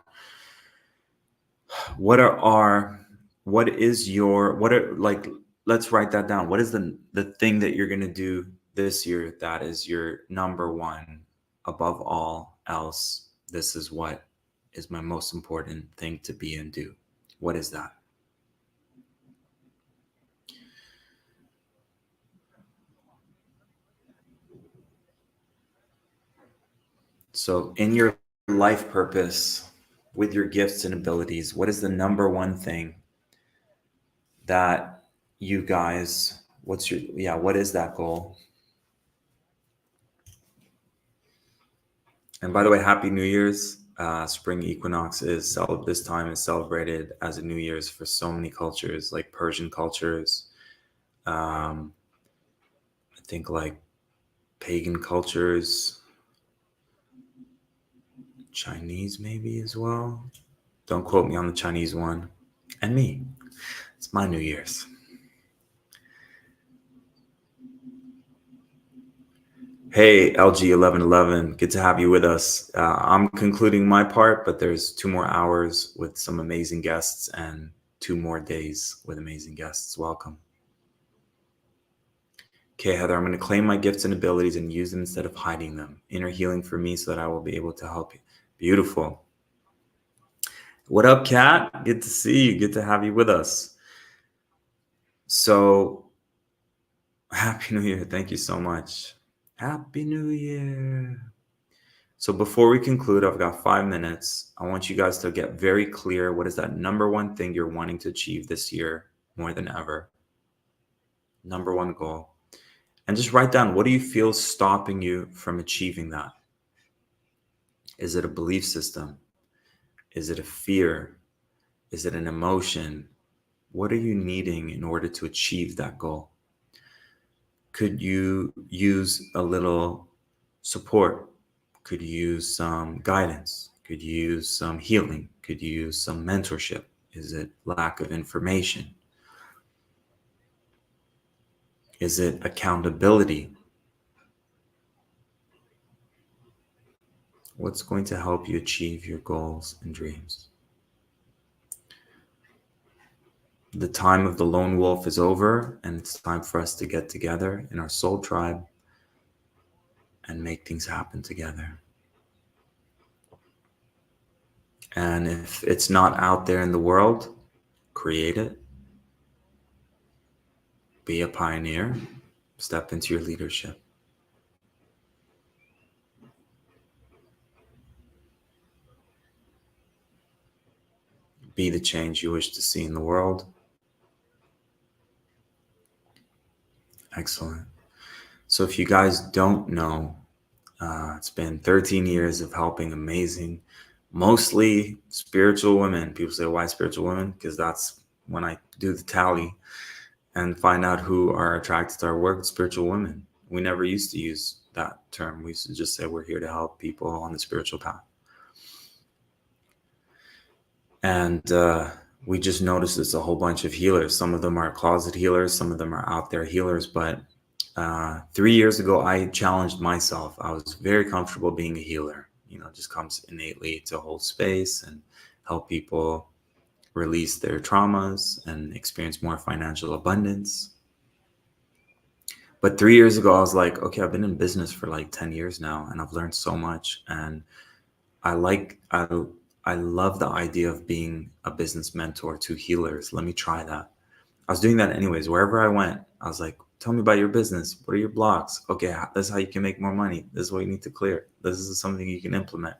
let's write that down. What is the thing that you're going to do this year that is your number one above all else? This is what is my most important thing to be and do. What is that? So in your life purpose, with your gifts and abilities, what is the number one thing that you guys, what is that goal? And by the way, Happy New Year's. Spring equinox this time is celebrated as a New Year's for so many cultures, like Persian cultures. I think like pagan cultures, Chinese maybe as well. Don't quote me on the Chinese one. And me. It's my New Year's. Hey, LG1111, good to have you with us. I'm concluding my part, but there's 2 more hours with some amazing guests and 2 more days with amazing guests. Welcome. Okay, Heather, I'm going to claim my gifts and abilities and use them instead of hiding them. Inner healing for me so that I will be able to help you. Beautiful. What up, Kat? Good to see you. Good to have you with us. So, Happy New Year. Thank you so much. Happy New Year. So before we conclude, I've got 5 minutes. I want you guys to get very clear. What is that number one thing you're wanting to achieve this year more than ever? Number one goal. And just write down, what do you feel stopping you from achieving that? Is it a belief system? Is it a fear? Is it an emotion? What are you needing in order to achieve that goal? Could you use a little support? Could you use some guidance? Could you use some healing? Could you use some mentorship? Is it lack of information? Is it accountability? What's going to help you achieve your goals and dreams? The time of the lone wolf is over, and it's time for us to get together in our soul tribe and make things happen together. And if it's not out there in the world, create it. Be a pioneer. Step into your leadership. Be the change you wish to see in the world. Excellent. So if you guys don't know, it's been 13 years of helping amazing, mostly spiritual women. People say, why spiritual women? Because that's when I do the tally and find out who are attracted to our work, spiritual women. We never used to use that term. We used to just say we're here to help people on the spiritual path. And we just noticed it's a whole bunch of healers. Some of them are closet healers, some of them are out there healers. But 3 years ago, I challenged myself. I was very comfortable being a healer. It just comes innately to hold space and help people release their traumas and experience more financial abundance. But 3 years ago, I was like, okay, I've been in business for like 10 years now, and I've learned so much. And I love the idea of being a business mentor to healers. Let me try that. I was doing that anyways. Wherever I went, I was like, tell me about your business. What are your blocks? Okay, this is how you can make more money. This is what you need to clear. This is something you can implement.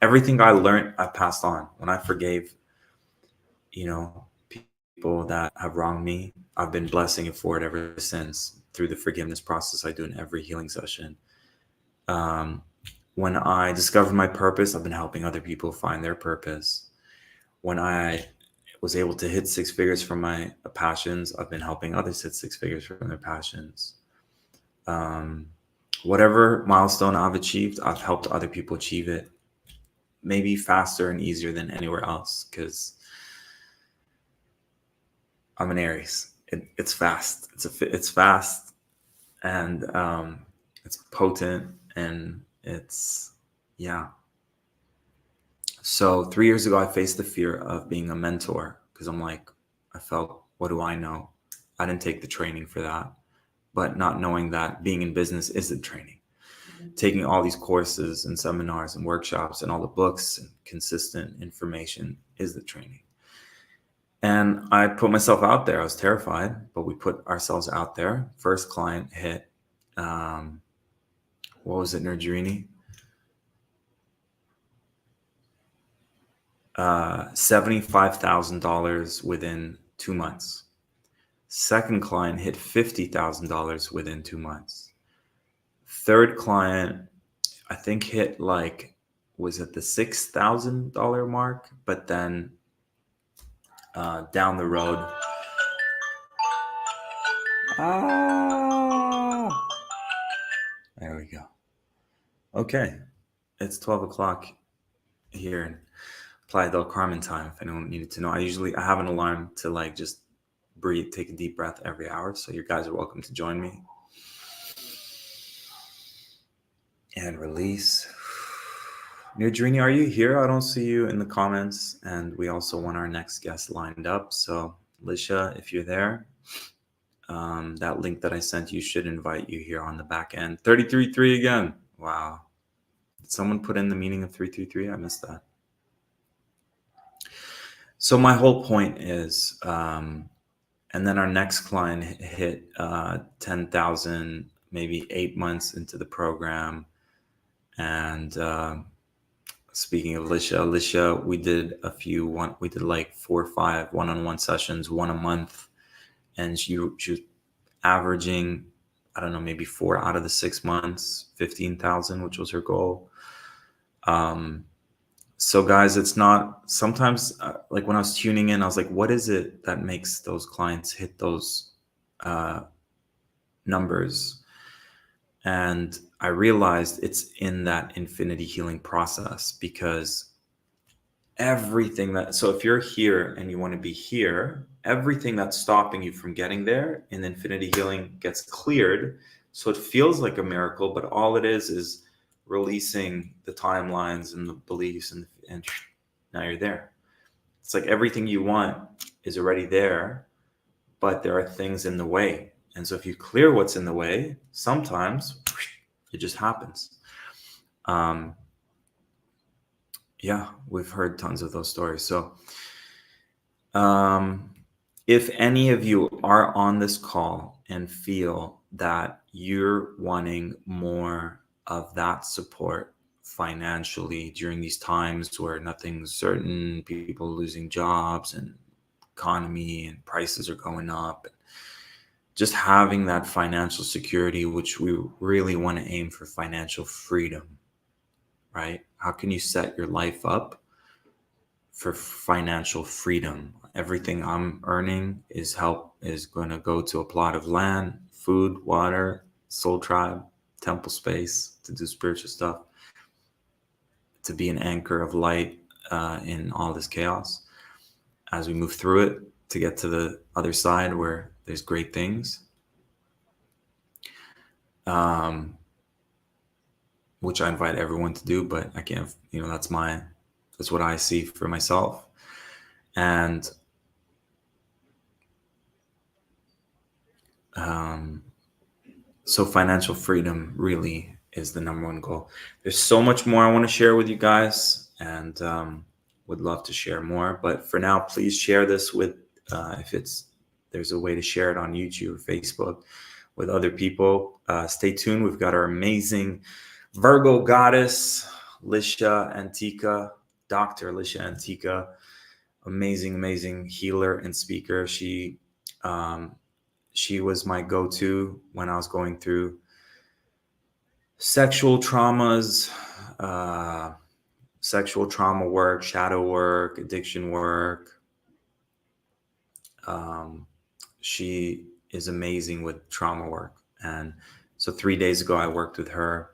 Everything I learned, I passed on. When I forgave, people that have wronged me, I've been blessing it forward ever since through the forgiveness process I do in every healing session. When I discovered my purpose, I've been helping other people find their purpose. When I was able to hit 6 figures from my passions, I've been helping others hit 6 figures from their passions. Whatever milestone I've achieved, I've helped other people achieve it, maybe faster and easier than anywhere else, because I'm an Aries. It's fast. It's fast, and it's potent, and yeah. So 3 years ago, I faced the fear of being a mentor because I felt, what do I know? I didn't take the training for that, but not knowing that being in business isn't training. Taking all these courses and seminars and workshops and all the books and consistent information is the training. And I put myself out there. I was terrified, but we put ourselves out there. First client hit, what was it, Nerjurini? $75,000 within 2 months. Second client hit $50,000 within 2 months. Third client, I think, hit was it the $6,000 mark? But then down the road, there we go. Okay, it's 12 o'clock here in Playa del Carmen time. If anyone needed to know, I have an alarm to just breathe, take a deep breath every hour. So you guys are welcome to join me. And release. Nirjini, are you here? I don't see you in the comments. And we also want our next guest lined up. So Lisha, if you're there, that link that I sent you should invite you here on the back end. 33.3 again. Wow. Did someone put in the meaning of 333? I missed that. So my whole point is, and then our next client hit 10,000, maybe 8 months into the program. And speaking of Lisha, we did like 4 or 5 one-on-one sessions, one a month. And she was averaging, I don't know, maybe 4 out of the 6 months, 15,000, which was her goal. So guys, it's not sometimes like when I was tuning in, I was like, what is it that makes those clients hit those numbers? And I realized it's in that infinity healing process, because so if you're here and you want to be here, everything that's stopping you from getting there in infinity healing gets cleared. So it feels like a miracle, but all it is releasing the timelines and the beliefs, and now you're there. It's like everything you want is already there, but there are things in the way. And so if you clear what's in the way, sometimes it just happens. Yeah, we've heard tons of those stories. So if any of you are on this call and feel that you're wanting more of that support financially during these times where nothing's certain, people losing jobs and economy and prices are going up, just having that financial security, which we really want to aim for financial freedom, right? How can you set your life up for financial freedom? Everything I'm earning is going to go to a plot of land, food, water, soul tribe, temple space to do spiritual stuff, to be an anchor of light in all this chaos as we move through it to get to the other side where there's great things. Which I invite everyone to do, but I can't, that's what I see for myself. And so financial freedom really is the number one goal. There's so much more I want to share with you guys, and would love to share more. But for now, please share this with, there's a way to share it on YouTube or Facebook with other people. Stay tuned. We've got our amazing Virgo goddess, Lisha Antica, Dr. Lisha Antica, amazing healer and speaker. She was my go-to when I was going through sexual traumas, sexual trauma work, shadow work, addiction work. She is amazing with trauma work. And so 3 days ago, I worked with her.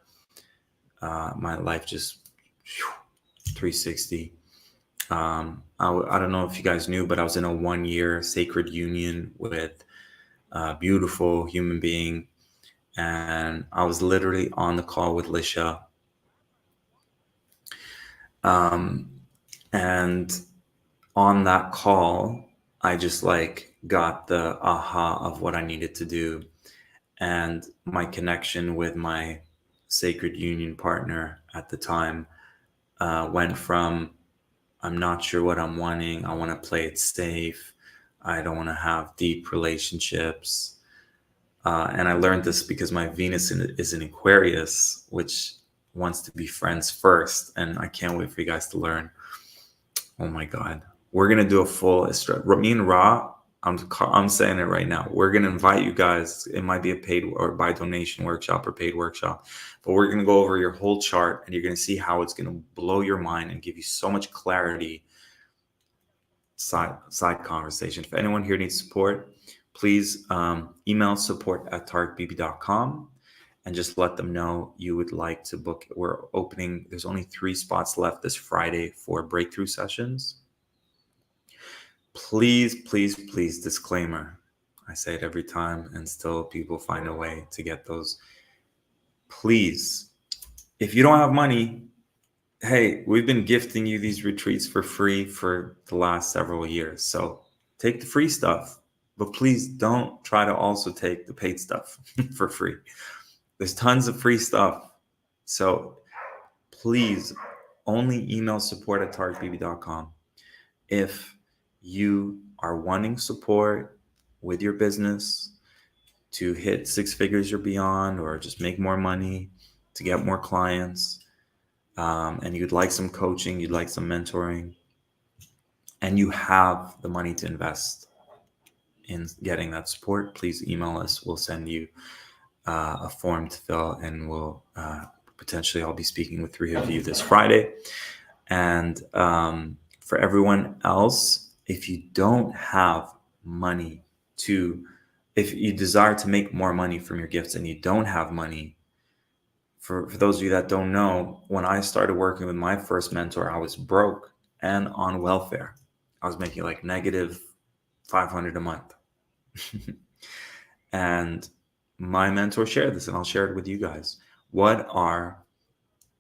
My life just 360. I don't know if you guys knew, but I was in a 1-year sacred union with a beautiful human being. And I was literally on the call with Lisha. And on that call, I just got the aha of what I needed to do. And my connection with my sacred union partner at the time went from, I'm not sure what I'm wanting. I want to play it safe. I don't want to have deep relationships. And I learned this because my Venus is in Aquarius, which wants to be friends first. And I can't wait for you guys to learn. Oh my God. We're going to do a full, me and Ra, I'm saying it right now. We're going to invite you guys. It might be a paid or by donation workshop or paid workshop, but we're going to go over your whole chart and you're going to see how it's going to blow your mind and give you so much clarity. Side conversation. If anyone here needs support, please email support@tarikbb.com and just let them know you would like to book. We're opening, there's only 3 spots left this Friday for breakthrough sessions. Please, disclaimer. I say it every time and still people find a way to get those. Please, if you don't have money, hey, we've been gifting you these retreats for free for the last several years. So take the free stuff, but please don't try to also take the paid stuff for free. There's tons of free stuff. So please only email support@tarikbb.com. If you are wanting support with your business to hit 6 figures or beyond, or just make more money, to get more clients, and you'd like some coaching, you'd like some mentoring, and you have the money to invest in getting that support, please email us. We'll send you a form to fill, and we'll potentially, I'll be speaking with 3 of you this Friday. And for everyone else, if you don't have money if you desire to make more money from your gifts and you don't have money, for those of you that don't know, when I started working with my first mentor, I was broke and on welfare. I was making negative $500 a month. And my mentor shared this, and I'll share it with you guys. What are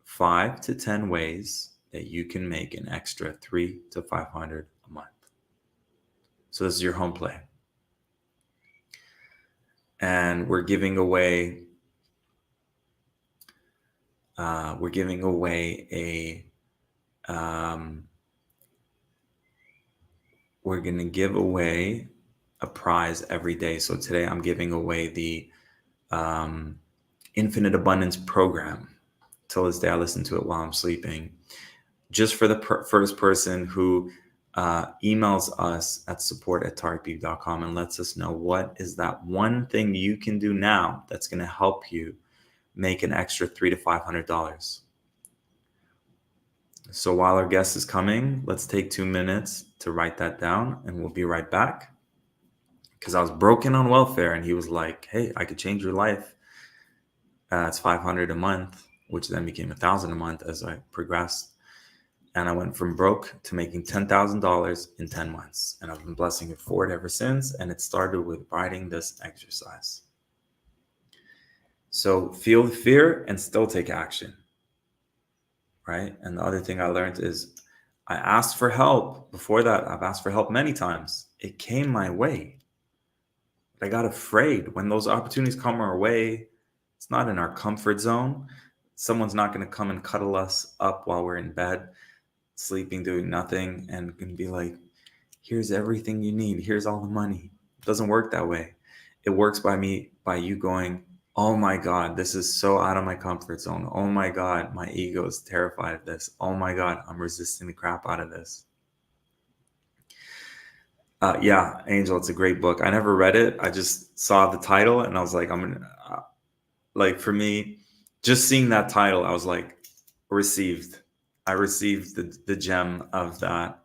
5 to 10 ways that you can make an extra $300 to $500 a month? So this is your home play. And we're giving away we're going to give away a prize every day. So today I'm giving away the Infinite Abundance program. Till this day, I listen to it while I'm sleeping. Just for the first person who emails us at support@targetbeauty.com and lets us know what is that one thing you can do now that's going to help you make an extra $300 to $500. So while our guest is coming, let's take 2 minutes to write that down, and we'll be right back. Because I was broken on welfare, and he was like, "Hey, I could change your life. It's $500 a month," which then became $1,000 a month as I progressed. And I went from broke to making $10,000 in 10 months. And I've been blessing it forward ever since. And it started with writing this exercise. So feel the fear and still take action. Right? And the other thing I learned is I asked for help. Before that, I've asked for help many times. It came my way. But I got afraid when those opportunities come our way. It's not in our comfort zone. Someone's not going to come and cuddle us up while we're in bed, sleeping, doing nothing, and can be like, here's everything you need. Here's all the money. It doesn't work that way. It works by you going, oh my God, this is so out of my comfort zone. Oh my God, my ego is terrified of this. Oh my God, I'm resisting the crap out of this. Yeah, Angel, it's a great book. I never read it. I just saw the title and I was like, like for me, just seeing that title, I was like, received. I received the gem of that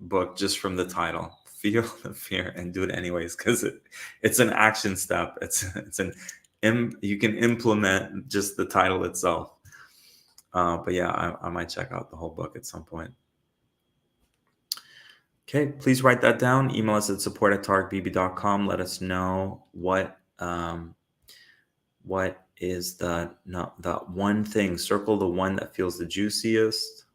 book just from the title. Feel the fear and do it anyways, because it's an action step. You can implement just the title itself. But yeah, I might check out the whole book at some point. Okay, please write that down. Email us at support@targetbb.com. Let us know what is the one thing. Circle the one that feels the juiciest.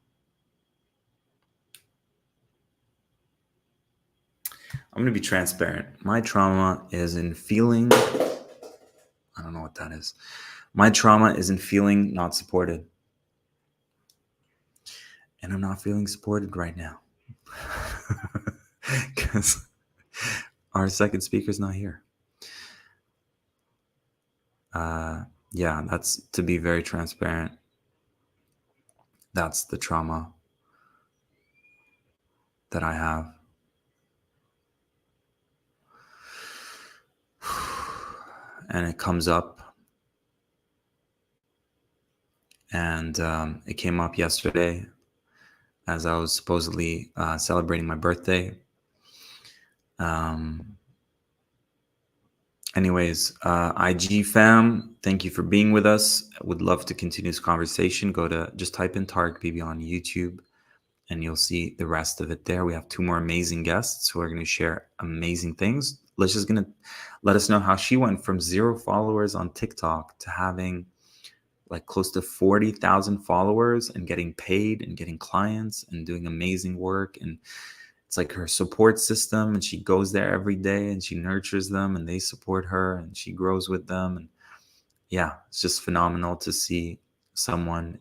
I'm going to be transparent. My trauma is in feeling, I don't know what that is. My trauma is in feeling not supported. And I'm not feeling supported right now. Because our second speaker's not here. Yeah, that's to be very transparent. That's the trauma that I have. And it comes up. And it came up yesterday as I was supposedly celebrating my birthday. Anyways, IG fam, thank you for being with us. I would love to continue this conversation. Just type in Tarek Bibi on YouTube and you'll see the rest of it there. We have 2 more amazing guests who are going to share amazing things. Lisha's going to let us know how she went from 0 followers on TikTok to having like close to 40,000 followers and getting paid and getting clients and doing amazing work. And it's like her support system, and she goes there every day and she nurtures them and they support her and she grows with them. And yeah, it's just phenomenal to see someone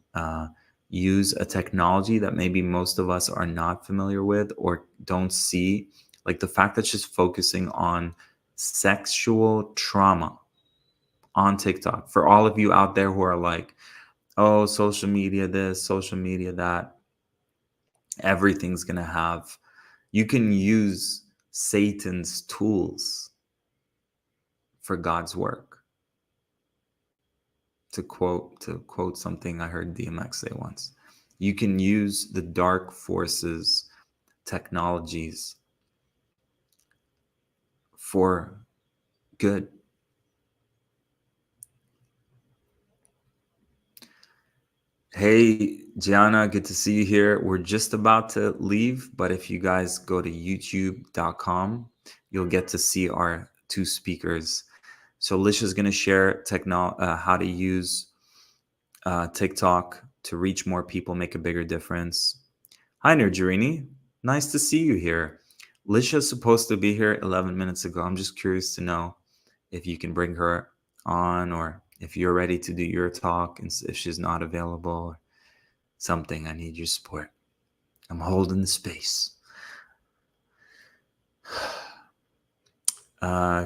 use a technology that maybe most of us are not familiar with or don't see. Like the fact that she's focusing on sexual trauma on TikTok. For all of you out there who are like, oh, social media this, social media that, everything's going to have, you can use Satan's tools for God's work. To quote something I heard DMX say once, you can use the dark forces, technologies for good. Hey, Gianna, good to see you here. We're just about to leave, but if you guys go to youtube.com, you'll get to see our 2 speakers. So Lisha's going to share how to use TikTok to reach more people, make a bigger difference. Hi, Nurjarini. Nice to see you here. Lisha's supposed to be here 11 minutes ago. I'm just curious to know if you can bring her on or if you're ready to do your talk and if she's not available or something. I need your support. I'm holding the space. LG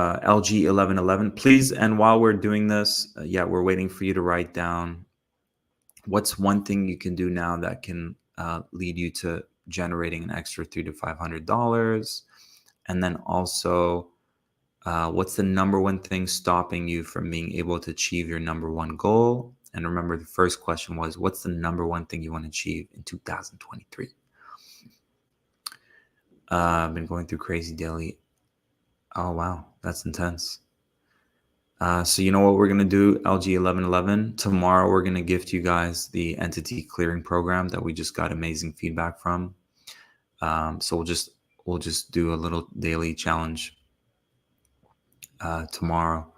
1111, please. And while we're doing this, we're waiting for you to write down what's one thing you can do now that can lead you to generating an extra $300 to $500? And then also, what's the number one thing stopping you from being able to achieve your number one goal? And remember, the first question was, what's the number one thing you want to achieve in 2023? I've been going through crazy daily. Oh, wow. That's intense. So you know what we're going to do, LG 1111? Tomorrow we're going to gift you guys the entity clearing program that we just got amazing feedback from. So we'll just do a little daily challenge tomorrow.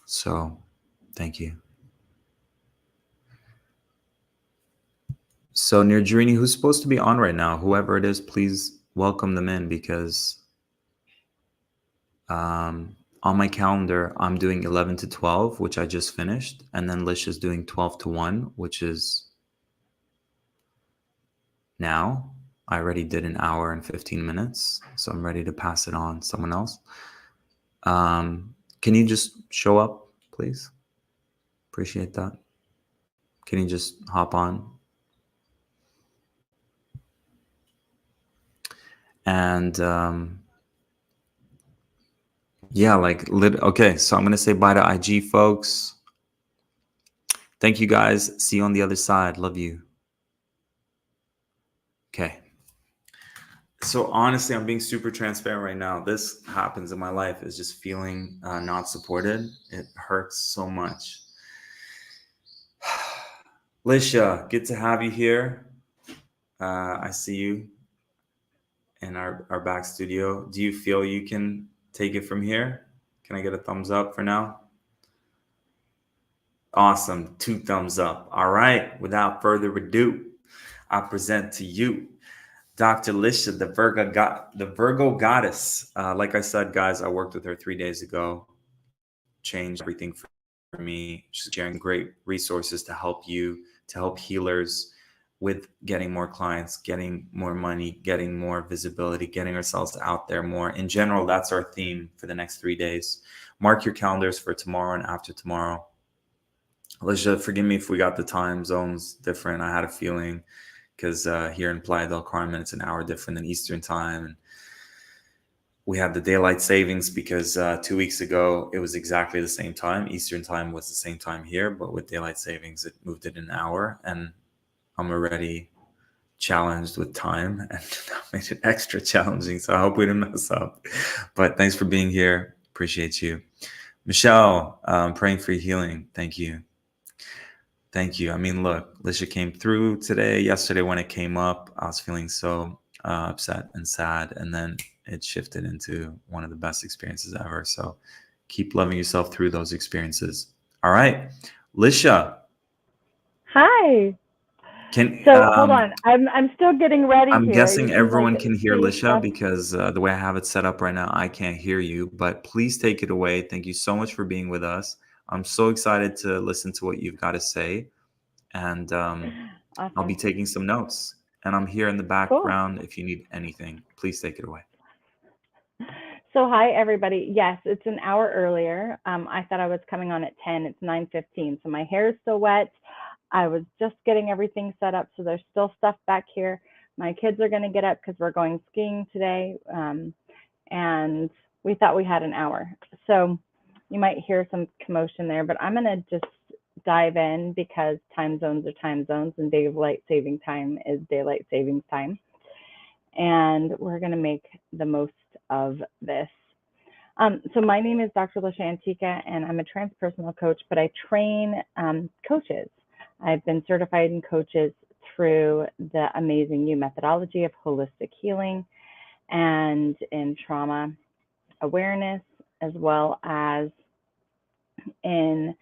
So thank you. So Nirjarini, who's supposed to be on right now, whoever it is, please welcome them in, because on my calendar, I'm doing 11 to 12, which I just finished. And then Lish is doing 12 to 1, which is now. I already did an hour and 15 minutes. So I'm ready to pass it on to someone else. Can you just show up, please? Appreciate that. Can you just hop on? And yeah, okay, so I'm going to say bye to IG, folks. Thank you, guys. See you on the other side. Love you. Okay. So honestly, I'm being super transparent right now. This happens in my life, is just feeling not supported. It hurts so much. Lisha, good to have you here. I see you in our back studio. Do you feel you can take it from here? Can I get a thumbs up for now? Awesome. 2 thumbs up. All right. Without further ado, I present to you Dr. Lisha, the Virgo goddess. Like I said, guys, I worked with her 3 days ago. Changed everything for me. She's sharing great resources to help you, to help healers with getting more clients, getting more money, getting more visibility, getting ourselves out there more. In general, that's our theme for the next 3 days. Mark your calendars for tomorrow and after tomorrow. Lisha, forgive me if we got the time zones different. I had a feeling, because here in Playa del Carmen, it's an hour different than Eastern time. And we have the daylight savings because 2 weeks ago, it was exactly the same time. Eastern time was the same time here, but with daylight savings, it moved it an hour. And I'm already challenged with time, and that made it extra challenging. So I hope we didn't mess up. But thanks for being here. Appreciate you. Michelle, praying for your healing. Thank you. Thank you. I mean, look, Lisha came through today. Yesterday, when it came up, I was feeling so upset and sad. And then it shifted into one of the best experiences ever. So keep loving yourself through those experiences. All right. Lisha. Hi. Hold on. I'm still getting ready I'm here. guessing You can everyone can hear see Lisha, stuff. because the way I have it set up right now, I can't hear you. But please take it away. Thank you so much for being with us. I'm so excited to listen to what you've got to say. And I'll be Awesome. taking some notes. And I'm here in the Cool. background if you need anything. Please take it away. So hi everybody. Yes, it's an hour earlier. I thought I was coming on at 10. It's 9:15. So my hair is still wet. I was just getting everything set up. So there's still stuff back here. My kids are going to get up because we're going skiing today. And we thought we had an hour. So you might hear some commotion there, but I'm going to just dive in because time zones are time zones and daylight saving time is daylight savings time. And we're going to make the most of this. So my name is Dr. Lisha Antica, and I'm a transpersonal coach, but I train coaches. I've been certified in coaches through the Amazing You methodology of holistic healing and in trauma awareness, as well as in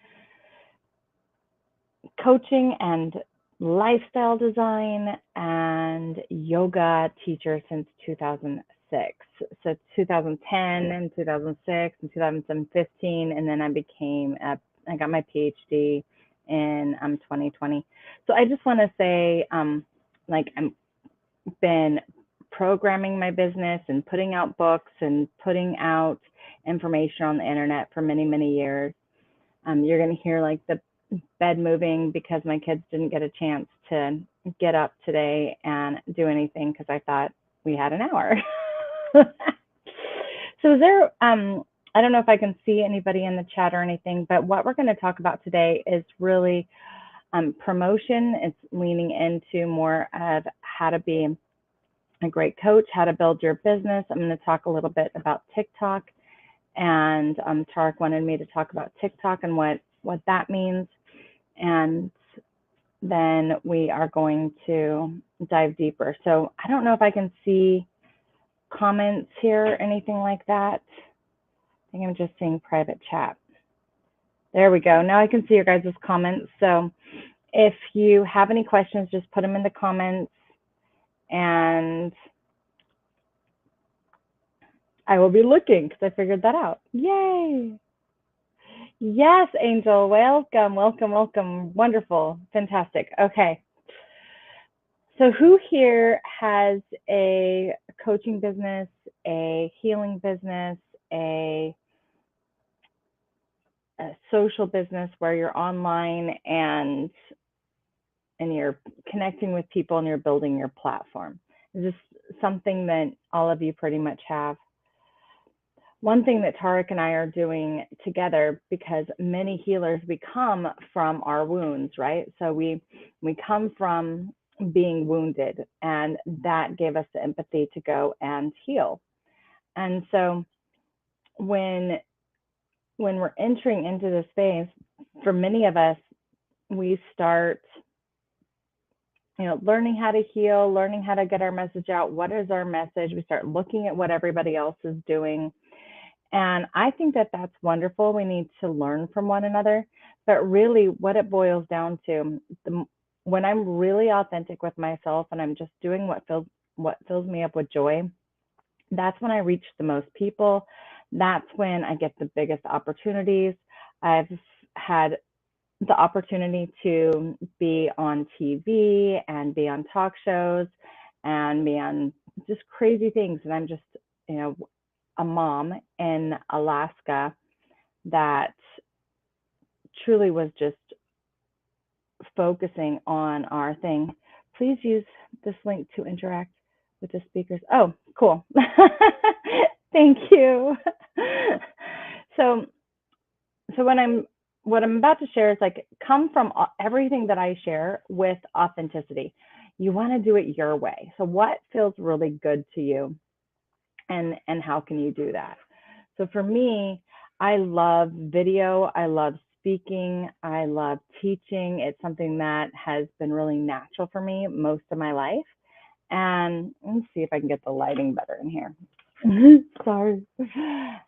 coaching and lifestyle design and yoga teacher since 2006. So 2010 and 2006 and 2015, and then I got my PhD in 2020. So I just want to say, like, I'm been programming my business and putting out books and putting out information on the internet for many, many years. You're going to hear like the bed moving because my kids didn't get a chance to get up today and do anything because I thought we had an hour. So is there, I don't know if I can see anybody in the chat or anything, but what we're going to talk about today is really promotion. It's leaning into more of how to be a great coach, how to build your business. I'm going to talk a little bit about TikTok, and Tarek wanted me to talk about TikTok and what that means. And then we are going to dive deeper. So I don't know if I can see comments here or anything like that. I think I'm just seeing private chat. There we go. Now I can see your guys' comments. So if you have any questions, just put them in the comments and I will be looking because I figured that out. Yay. Yes, Angel, welcome, welcome, welcome. Wonderful, fantastic. Okay. So who here has a coaching business, a healing business, a social business where you're online and you're connecting with people and you're building your platform? Is this something that all of you pretty much have? One thing that Tarek and I are doing together, because many healers, we come from our wounds, right? So we come from being wounded, and that gave us the empathy to go and heal. And so when we're entering into this phase, for many of us, we start learning how to heal, learning how to get our message out. What is our message? We start looking at what everybody else is doing. And I think that that's wonderful. We need to learn from one another. But really, what it boils down to, when I'm really authentic with myself and I'm just doing what fills me up with joy, that's when I reach the most people. That's when I get the biggest opportunities. I've had the opportunity to be on TV and be on talk shows and be on just crazy things. And I'm just, a mom in Alaska that truly was just focusing on our thing. Please use this link to interact with the speakers. Oh, cool. Thank you. So what I'm about to share is come from everything that I share with authenticity. You want to do it your way. So what feels really good to you? And how can you do that? So for me, I love video. I love speaking. I love teaching. It's something that has been really natural for me most of my life. And let me see if I can get the lighting better in here. Sorry. And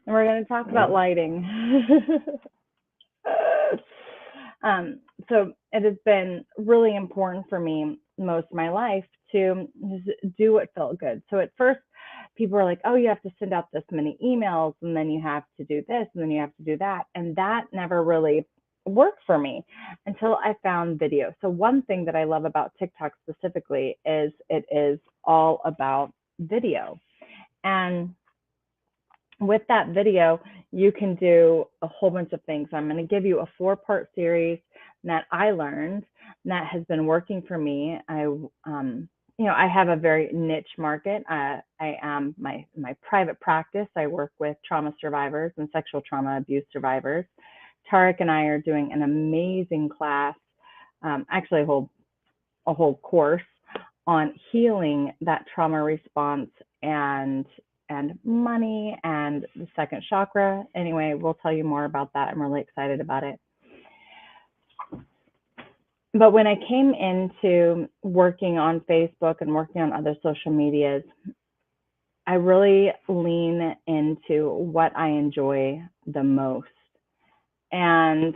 we're going to talk about lighting. So it has been really important for me most of my life to do what felt good. So at first, people were like, oh, you have to send out this many emails, and then you have to do this, and then you have to do that. And that never really worked for me until I found video. So one thing that I love about TikTok specifically is it is all about video. And with that video, you can do a whole bunch of things. I'm going to give you a 4-part series that I learned that has been working for me. I have a very niche market. I am my private practice. I work with trauma survivors and sexual trauma abuse survivors. Tarek and I are doing an amazing class, actually a whole course on healing that trauma response and money and the second chakra. Anyway, we'll tell you more about that. I'm really excited about it. But when I came into working on Facebook and working on other social medias, I really lean into what I enjoy the most. And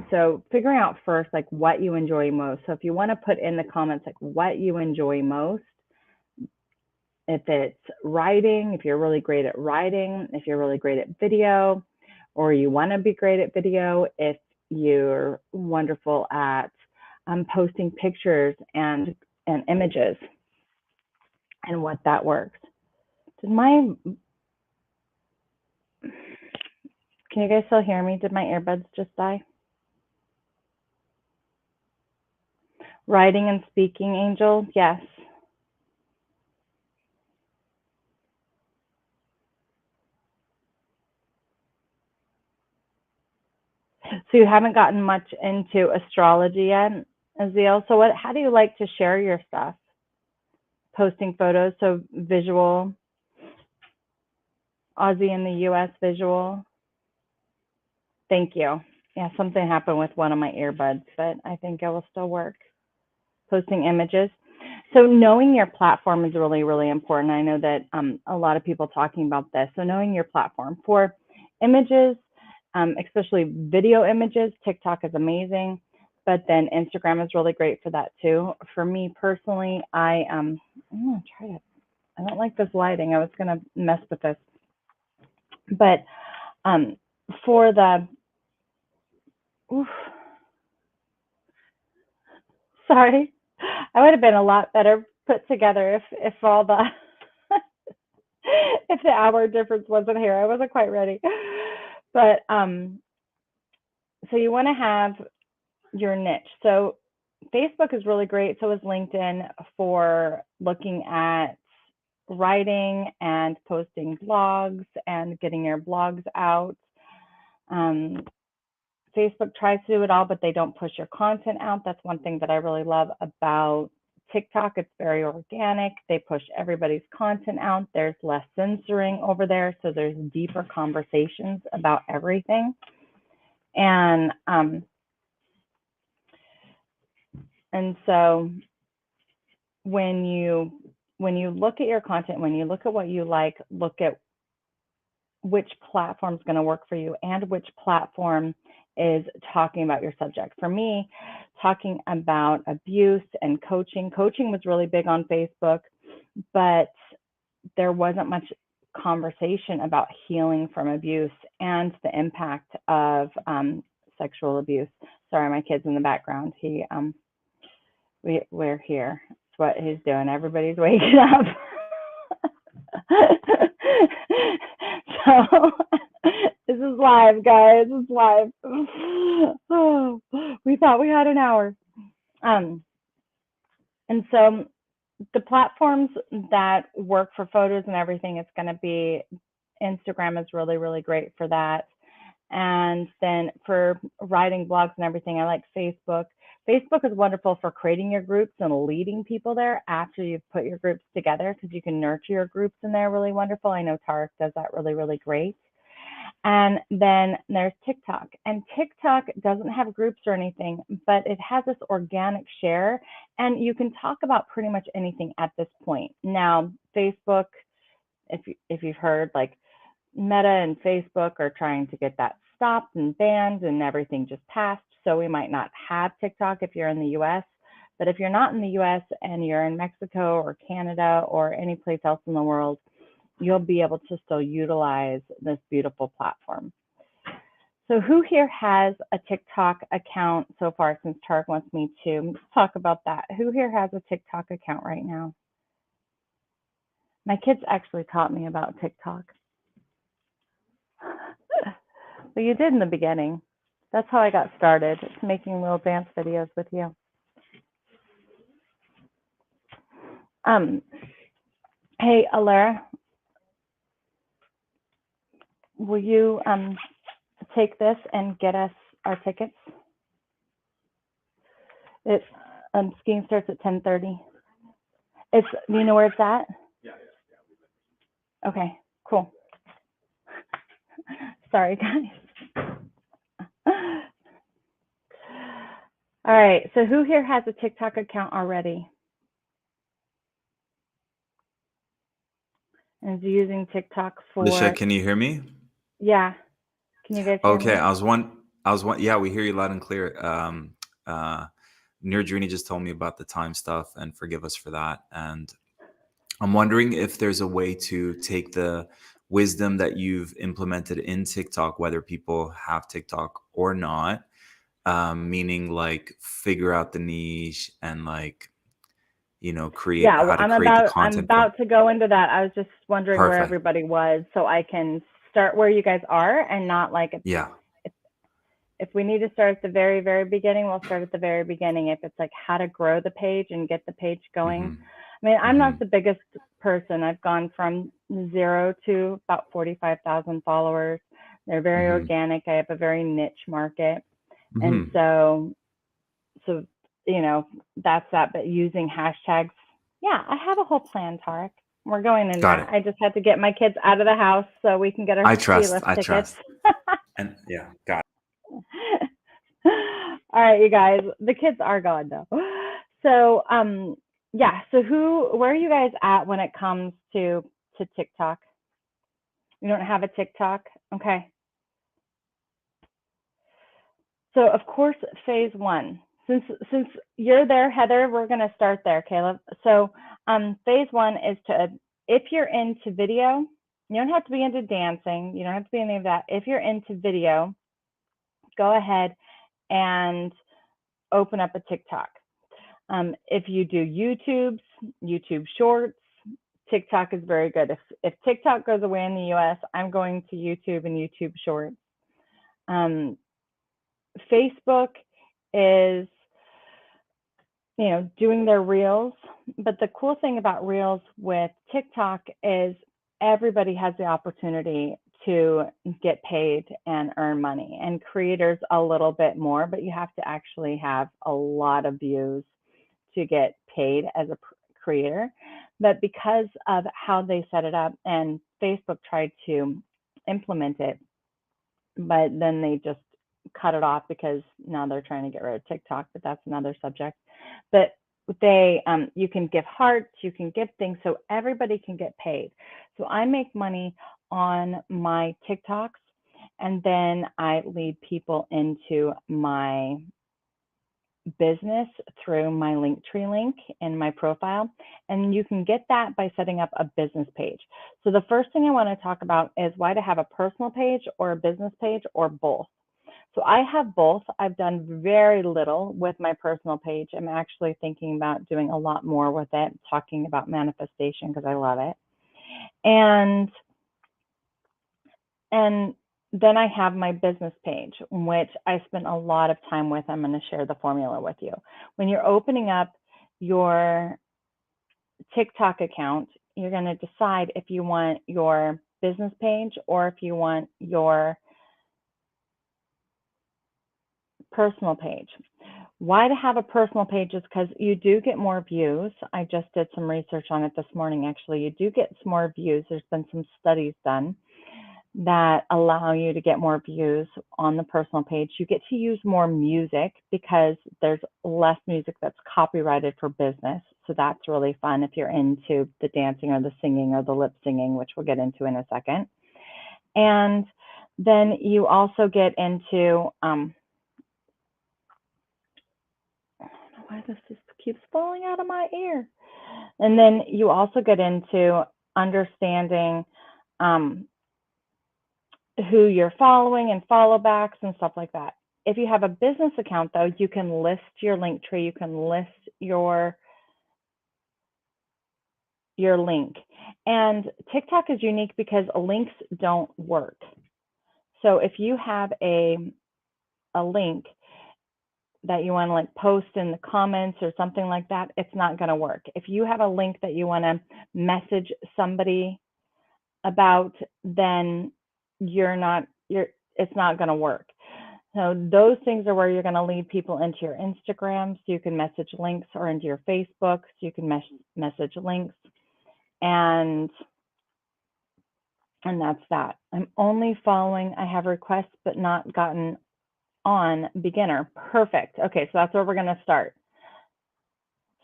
so figuring out first, what you enjoy most. So if you want to put in the comments, what you enjoy most, if it's writing, if you're really great at writing, if you're really great at video, or you want to be great at video, if you're wonderful at posting pictures and images, and what that works. Can you guys still hear me? Did my earbuds just die? Writing and speaking, Angel, yes. So you haven't gotten much into astrology yet, Aziel. So how do you like to share your stuff? Posting photos, so visual, Aussie in the US visual. Thank you. Yeah, something happened with one of my earbuds, but I think it will still work. Posting images. So knowing your platform is really, really important. I know that a lot of people talking about this. So knowing your platform for images, especially video images, TikTok is amazing, but then Instagram is really great for that too. For me personally, I'm gonna try to. I don't like this lighting. I was gonna mess with this, but for the oof, sorry, I would have been a lot better put together if all the if the hour difference wasn't here. I wasn't quite ready. But so you want to have your niche. So Facebook is really great. So is LinkedIn for looking at writing and posting blogs and getting your blogs out. Facebook tries to do it all, but they don't push your content out. That's one thing that I really love about TikTok. It's very organic. They push everybody's content out. There's less censoring over there, so there's deeper conversations about everything. And so when you look at your content, when you look at what you like, look at which platform is going to work for you and which platform is talking about your subject. For me, talking about abuse and coaching was really big on Facebook, but there wasn't much conversation about healing from abuse and the impact of sexual abuse. Sorry, my kid's in the background. We're here. That's what he's doing. Everybody's waking up. So this is live, guys. This is live. Oh, we thought we had an hour. And so the platforms that work for photos and everything, it's going to be Instagram is really, really great for that. And then for writing blogs and everything, I like Facebook. Facebook is wonderful for creating your groups and leading people there after you've put your groups together, because you can nurture your groups in there really wonderful. I know Tarek does that really, really great. And then there's TikTok. And TikTok doesn't have groups or anything, but it has this organic share, and you can talk about pretty much anything at this point. Now, Facebook, if you've heard, like Meta and Facebook are trying to get that stopped and banned, and everything just passed. So we might not have TikTok if you're in the US. But if you're not in the US and you're in Mexico or Canada or any place else in the world, you'll be able to still utilize this beautiful platform. So who here has a TikTok account so far, since Tarek wants me to talk about that? Who here has a TikTok account right now? My kids actually taught me about TikTok. Well, you did in the beginning. That's how I got started, making little dance videos with you. Hey, Alara, will you take this and get us our tickets? It skiing starts at 10:30. Do you know where it's at? Yeah. Okay, cool. Sorry, guys. All right, so who here has a TikTok account already and is using TikTok for? Lisha, can you hear me? Yeah. Can you guys hear Okay, me? I was one. Yeah, we hear you loud and clear. Nirdrini just told me about the time stuff, and forgive us for that. And I'm wondering if there's a way to take the wisdom that you've implemented in TikTok, whether people have TikTok or not, meaning like figure out the niche and like, create Yeah, how to I'm create the content. about to go into that. I was just wondering where Perfect. everybody was, so I can start where you guys are and not like Yeah. if we need to start at the very, very beginning, we'll start at the very beginning. If it's like how to grow the page and get the page going. I mean, I'm not the biggest person. I've gone from 0 to about 45,000 followers. They're very organic. I have a very niche market. And so, that's that. But using hashtags, yeah, I have a whole plan, Tarek. We're going in Got that. it. I just had to get my kids out of the house so we can get our I ski trust. lift I tickets. trust. And yeah, got All right, you guys, the kids are gone though. So, yeah. So, where are you guys at when it comes to TikTok? You don't have a TikTok, okay? So, of course, phase one. Since you're there, Heather, we're going to start there, Caleb. So, phase one is if you're into video, you don't have to be into dancing. You don't have to be any of that. If you're into video, go ahead and open up a TikTok. If you do YouTube Shorts, TikTok is very good. If TikTok goes away in the US, I'm going to YouTube and YouTube Shorts. Facebook is, doing their reels. But the cool thing about reels with TikTok is everybody has the opportunity to get paid and earn money, and creators a little bit more, but you have to actually have a lot of views to get paid as a creator. But because of how they set it up, and Facebook tried to implement it, but then they just cut it off because now they're trying to get rid of TikTok, but that's another subject. But you can give hearts, you can give things, so everybody can get paid. So I make money on my TikToks, and then I lead people into my business through my Linktree link in my profile. And you can get that by setting up a business page. So the first thing I want to talk about is why to have a personal page or a business page or both. So I have both. I've done very little with my personal page. I'm actually thinking about doing a lot more with it, talking about manifestation because I love it. And then I have my business page, which I spent a lot of time with. I'm going to share the formula with you. When you're opening up your TikTok account, you're going to decide if you want your business page or if you want your personal page. Why to have a personal page is because you do get more views. I just did some research on it this morning, actually. You do get some more views. There's been some studies done that allow you to get more views on the personal page. You get to use more music because there's less music that's copyrighted for business. So that's really fun if you're into the dancing or the singing or the lip singing, which we'll get into in a second. And then you also get into, I don't know why this just keeps falling out of my ear. And then you also get into understanding who you're following and follow backs and stuff like that. If you have a business account, though, you can list your Linktree, you can list your link. And TikTok is unique because links don't work. So if you have a link that you want to like post in the comments or something like that, it's not going to work. If you have a link that you want to message somebody about, then it's not going to work. So those things are where you're going to lead people into your Instagram, so you can message links, or into your Facebook, so you can message links, and that's that. I'm only following. I have requests but not gotten on beginner. Perfect. Okay, so that's where we're going to start.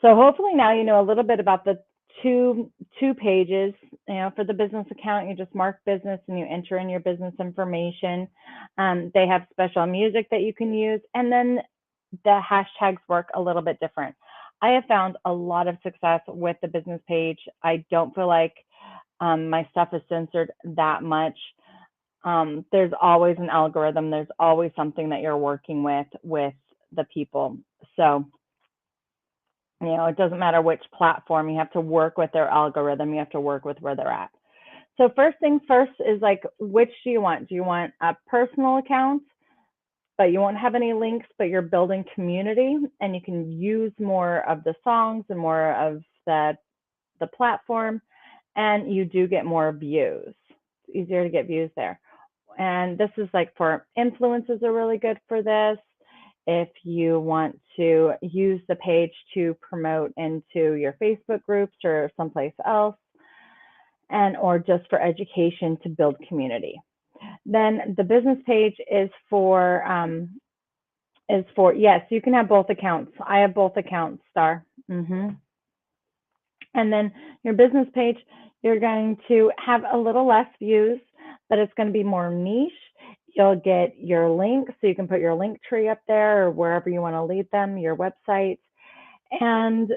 So hopefully now you know a little bit about the two pages. For the business account, you just mark business and you enter in your business information. They have special music that you can use, and then the hashtags work a little bit different. I have found a lot of success with the business page. I don't feel like my stuff is censored that much. There's always an algorithm. There's always something that you're working with the people. So it doesn't matter which platform, you have to work with their algorithm. You have to work with where they're at. So first things first is like, which do you want? Do you want a personal account but you won't have any links, but you're building community and you can use more of the songs and more of the platform, and you do get more views. It's easier to get views there. And this is like for influencers are really good for this. If you want to use the page to promote into your Facebook groups or someplace else, and or just for education to build community. Then the business page is for yes, you can have both accounts. I have both accounts, Star. And then your business page, you're going to have a little less views, but it's going to be more niche. You'll get your links, so you can put your link tree up there or wherever you want to lead them, your website. And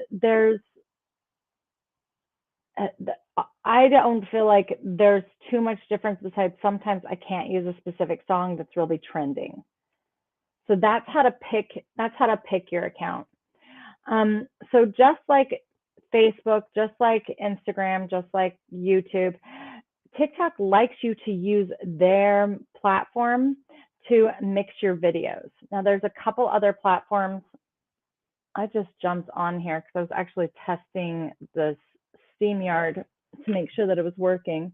I don't feel like there's too much difference besides sometimes I can't use a specific song that's really trending. So that's how to pick your account. So just like Facebook, just like Instagram, just like YouTube, TikTok likes you to use their platform to mix your videos. Now there's a couple other platforms. I just jumped on here because I was actually testing the StreamYard to make sure that it was working.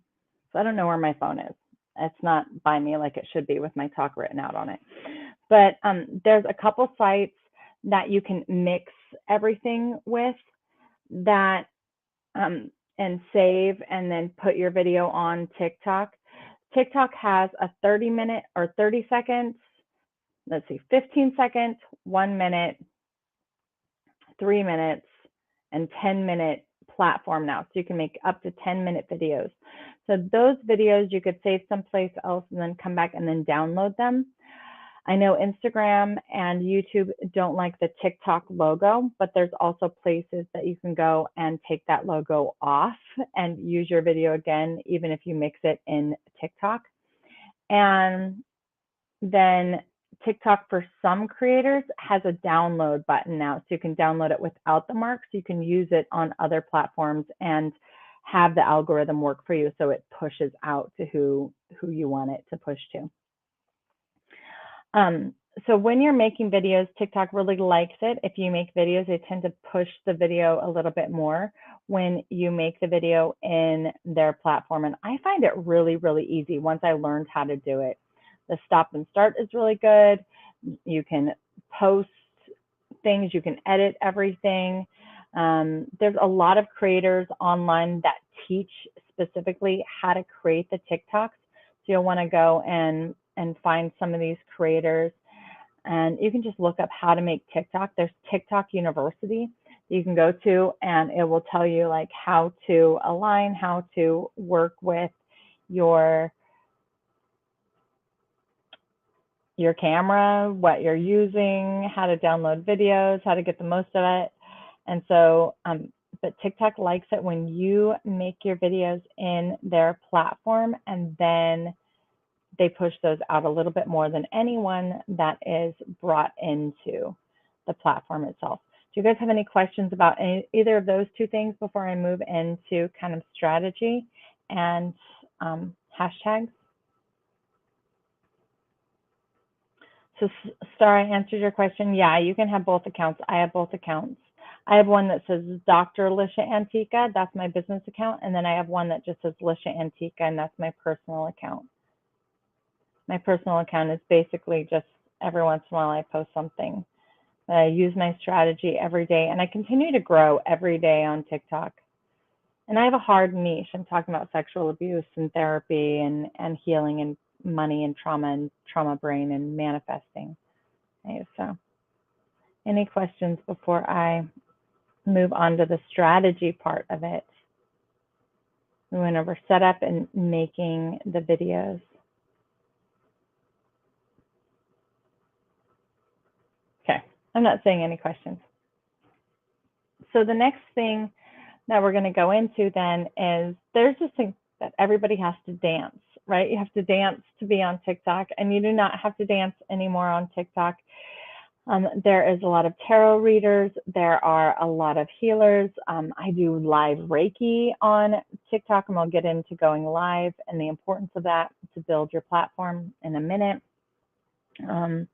So I don't know where my phone is. It's not by me like it should be with my talk written out on it. But there's a couple sites that you can mix everything with that and save and then put your video on TikTok. TikTok has a 30-minute or 30 seconds, let's see, 15 seconds, 1 minute, 3 minutes, and 10-minute platform now. So you can make up to 10-minute videos. So those videos you could save someplace else and then come back and then download them. I know Instagram and YouTube don't like the TikTok logo, but there's also places that you can go and take that logo off and use your video again, even if you mix it in TikTok. And then TikTok, for some creators, has a download button now. So you can download it without the marks. You can use it on other platforms and have the algorithm work for you so it pushes out to who you want it to push to. So when you're making videos, TikTok really likes it. If you make videos, they tend to push the video a little bit more when you make the video in their platform. And I find it really, really easy once I learned how to do it. The stop and start is really good. You can post things, you can edit everything. There's a lot of creators online that teach specifically how to create the TikToks. So you'll want to go and find some of these creators, and you can just look up how to make TikTok. There's TikTok University you can go to, and it will tell you like how to align, how to work with your camera, what you're using, how to download videos, how to get the most of it. And so, but TikTok likes it when you make your videos in their platform, and then they push those out a little bit more than anyone that is brought into the platform itself. Do you guys have any questions about either of those two things before I move into kind of strategy and hashtags? So Star, I answered your question. Yeah, you can have both accounts. I have both accounts. I have one that says Dr. Lisha Antica. That's my business account. And then I have one that just says Lisha Antica, and that's my personal account. My personal account is basically just every once in a while I post something. I use my strategy every day, and I continue to grow every day on TikTok. And I have a hard niche. I'm talking about sexual abuse and therapy and healing and money and trauma brain and manifesting. Okay, so any questions before I move on to the strategy part of it? We went over setup and making the videos. Okay, I'm not saying any questions. So the next thing that we're going to go into then is there's this thing that everybody has to dance, right? You have to dance to be on TikTok, and you do not have to dance anymore on TikTok. There is a lot of tarot readers. There are a lot of healers. I do live Reiki on TikTok, and we'll get into going live and the importance of that to build your platform in a minute. Um,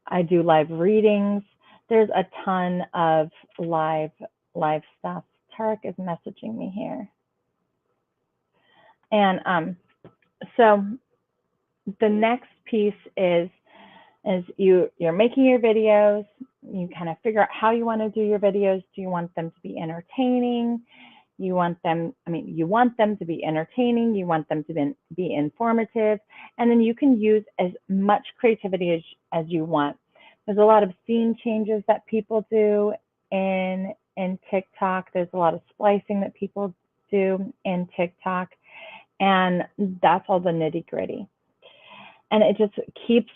I do live readings. There's a ton of live stuff. Tarek is messaging me here. And so the next piece is you're making your videos. You kind of figure out how you want to do your videos. Do you want them to be entertaining? You want them to be entertaining. You want them to be informative. And then you can use as much creativity as you want. There's a lot of scene changes that people do in TikTok. There's a lot of splicing that people do in TikTok. And that's all the nitty gritty. And it just keeps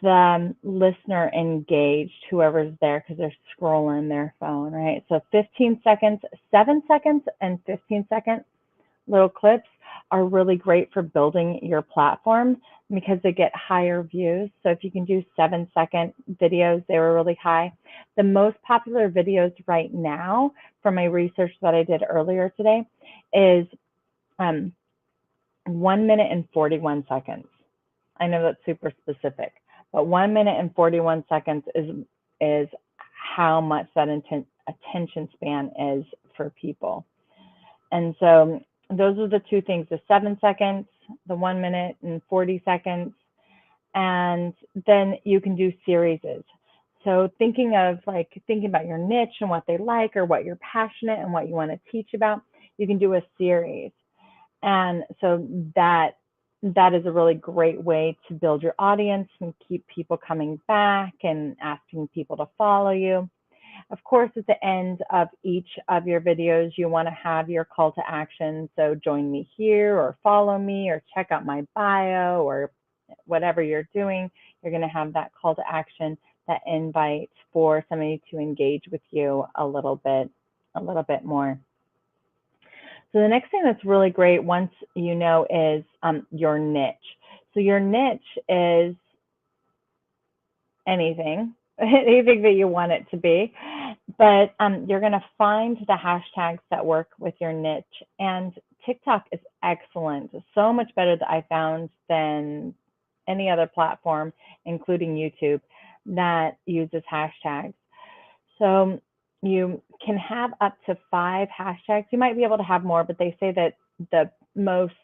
the listener engaged, whoever's there, because they're scrolling their phone, right? So 15 seconds, 7 seconds, and 15-second little clips are really great for building your platform because they get higher views. So if you can do 7-second videos, they were really high. The most popular videos right now, from my research that I did earlier today, is 1 minute and 41 seconds. I know that's super specific, but 1 minute and 41 seconds is how much that attention span is for people. And so those are the two things, the 7 seconds, the 1 minute and 40 seconds, and then you can do series. So thinking about your niche and what they like or what you're passionate and what you want to teach about, you can do a series. And so that is a really great way to build your audience and keep people coming back and asking people to follow you. Of course, at the end of each of your videos, you want to have your call to action. So join me here or follow me or check out my bio or whatever you're doing. You're going to have that call to action, that invite for somebody to engage with you a little bit more. So the next thing that's really great once you know is your niche. So your niche is anything, anything that you want it to be, but you're going to find the hashtags that work with your niche. And TikTok is excellent, so much better that I found than any other platform, including YouTube, that uses hashtags. So you can have up to 5 hashtags. You might be able to have more, but they say that the most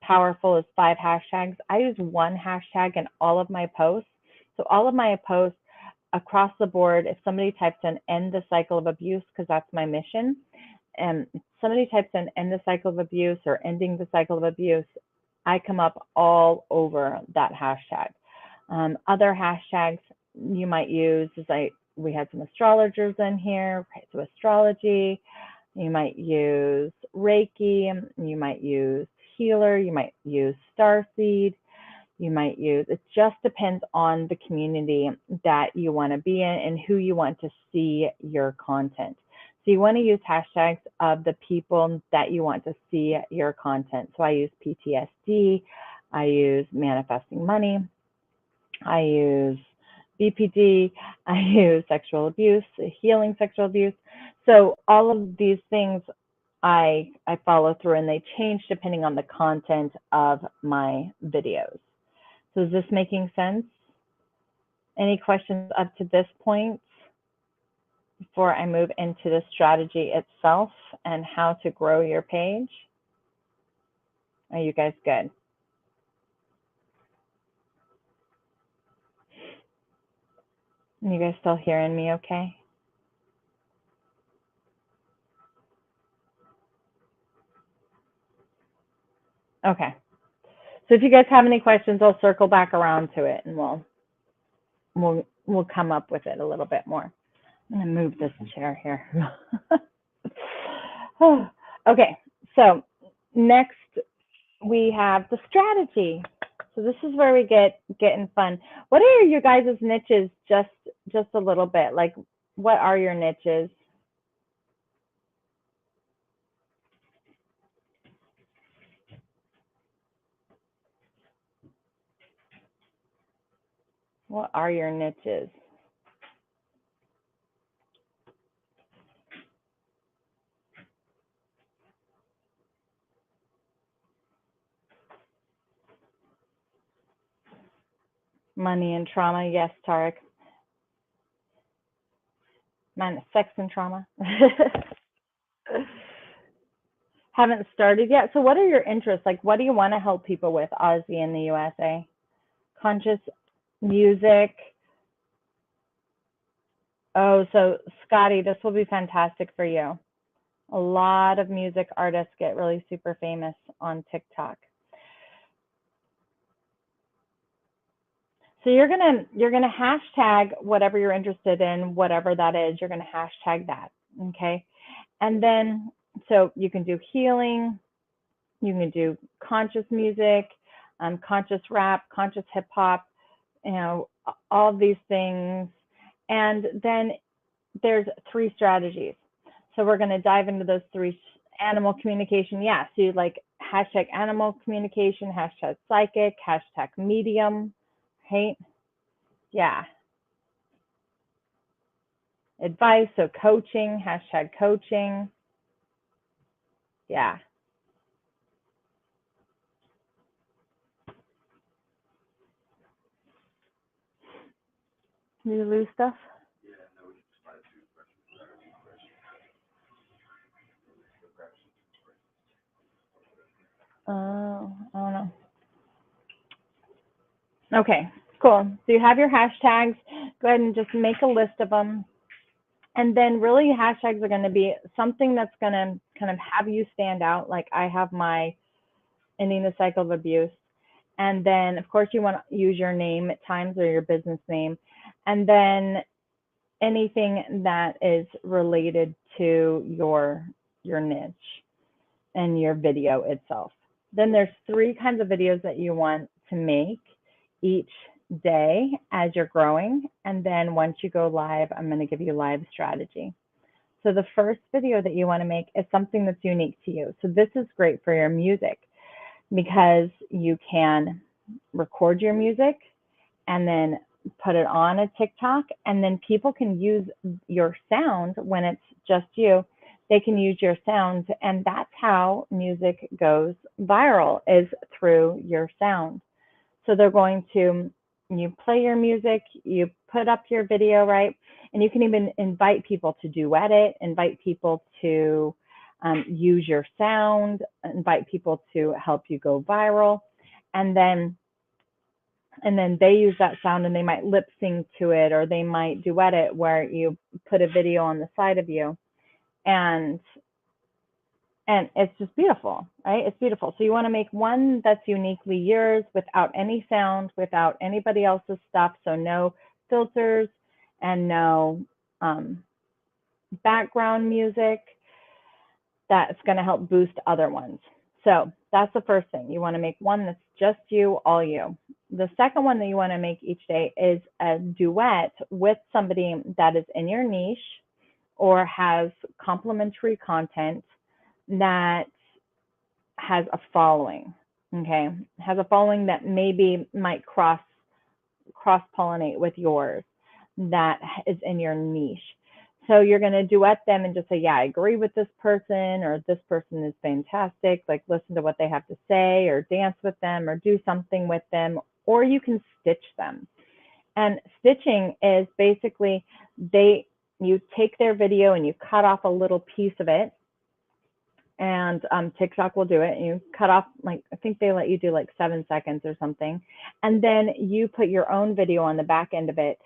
powerful is 5 hashtags. I use 1 hashtag in all of my posts. So all of my posts across the board, if somebody types in end the cycle of abuse, because that's my mission, and somebody types in end the cycle of abuse or ending the cycle of abuse, I come up all over that hashtag. Other hashtags you might use is we had some astrologers in here, so astrology. You might use Reiki, you might use healer, you might use starseed, you might use, it just depends on the community that you want to be in and who you want to see your content. So you want to use hashtags of the people that you want to see your content. So I use PTSD, I use manifesting money, I use BPD, I use sexual abuse, healing sexual abuse. So all of these things I follow through, and they change depending on the content of my videos. So is this making sense? Any questions up to this point before I move into the strategy itself and how to grow your page? Are you guys good? You guys still hearing me okay? Okay. So if you guys have any questions, I'll circle back around to it and we'll come up with it a little bit more. I'm gonna move this chair here. Okay, so next we have the strategy. So this is where we getting fun. What are your guys' niches? Just a little bit. Like, what are your niches? What are your niches? Money and trauma. Yes, Tarek. Man, sex and trauma. Haven't started yet. So what are your interests? Like, what do you want to help people with, Ozzy in the USA? Conscious music. Oh, so Scotty, this will be fantastic for you. A lot of music artists get really super famous on TikTok. So you're gonna hashtag whatever you're interested in, whatever that is. You're gonna hashtag that, okay? And then so you can do healing, you can do conscious music, conscious rap, conscious hip hop, you know, all of these things. And then there's 3 strategies. So we're going to dive into those 3. Animal communication. Yeah. So you like hashtag animal communication, hashtag psychic, hashtag medium, right? Yeah. Advice. So coaching, hashtag coaching. Yeah. You lose stuff? Oh, I don't know. Okay, cool. So you have your hashtags. Go ahead and just make a list of them. And then really hashtags are going to be something that's going to kind of have you stand out. Like I have my ending the cycle of abuse. And then of course you want to use your name at times or your business name. And then anything that is related to your niche and your video itself. Then there's 3 kinds of videos that you want to make each day as you're growing. And then once you go live, I'm going to give you live strategy. So the first video that you want to make is something that's unique to you. So this is great for your music because you can record your music and then put it on a TikTok, and then people can use your sound when it's just you. They can use your sound, and that's how music goes viral, is through your sound. So they're going to, you play your music, you put up your video, right? And you can even invite people to duet it, invite people to use your sound, invite people to help you go viral. And then they use that sound and they might lip sync to it, or they might duet it where you put a video on the side of you, and it's just beautiful, right? It's beautiful. So you want to make one that's uniquely yours, without any sound, without anybody else's stuff. So no filters and no background music. That's going to help boost other ones. So that's the first thing. You want to make one that's just you, all you. The second one that you want to make each day is a duet with somebody that is in your niche or has complementary content that has a following, okay? Has a following that maybe might cross pollinate with yours, that is in your niche. So you're going to duet them and just say, yeah, I agree with this person, or this person is fantastic. Like, listen to what they have to say, or dance with them, or do something with them, or you can stitch them. And stitching is basically you take their video and you cut off a little piece of it, and TikTok will do it. And you cut off, like, I think they let you do like 7 seconds or something. And then you put your own video on the back end of it,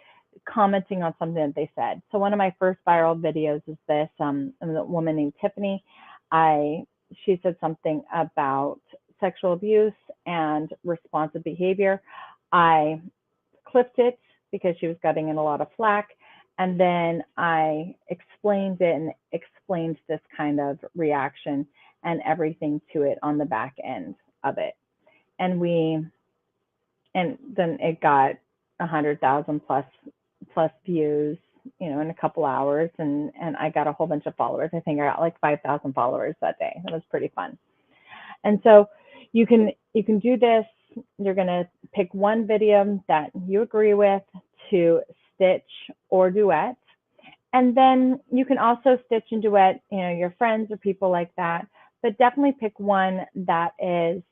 commenting on something that they said. So one of my first viral videos is this, a woman named Tiffany. She said something about sexual abuse and responsive behavior. I clipped it because she was getting in a lot of flack. And then I explained it and explained this kind of reaction and everything to it on the back end of it. And then it got 100,000 plus views, in a couple hours, and I got a whole bunch of followers. I think I got like 5,000 followers that day. It was pretty fun. And so you can do this. You're going to pick one video that you agree with to stitch or duet. And then you can also stitch and duet, your friends or people like that, but definitely pick one that is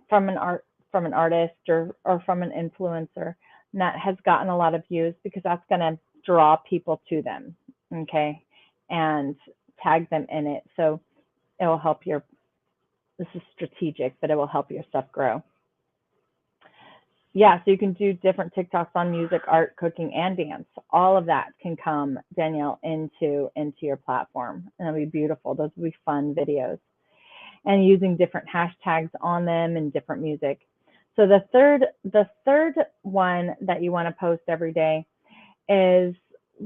from from an artist or from an influencer that has gotten a lot of views, because that's going to draw people to them, okay, and tag them in it. So it will help your, this is strategic, but it will help your stuff grow. Yeah, so you can do different TikToks on music, art, cooking, and dance. All of that can come, Danielle, into your platform, and it'll be beautiful. Those will be fun videos, and using different hashtags on them and different music. So the third one that you want to post every day is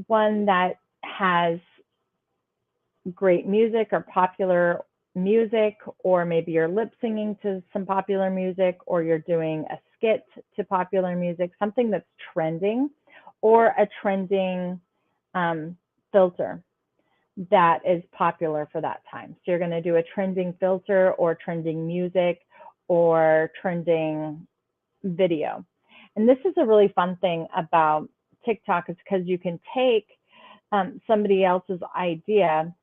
one that has great music or popular music, or maybe you're lip singing to some popular music, or you're doing a skit to popular music, something that's trending, or a trending filter that is popular for that time. So you're going to do a trending filter or trending music or trending video. And this is a really fun thing about TikTok, is because you can take somebody else's idea,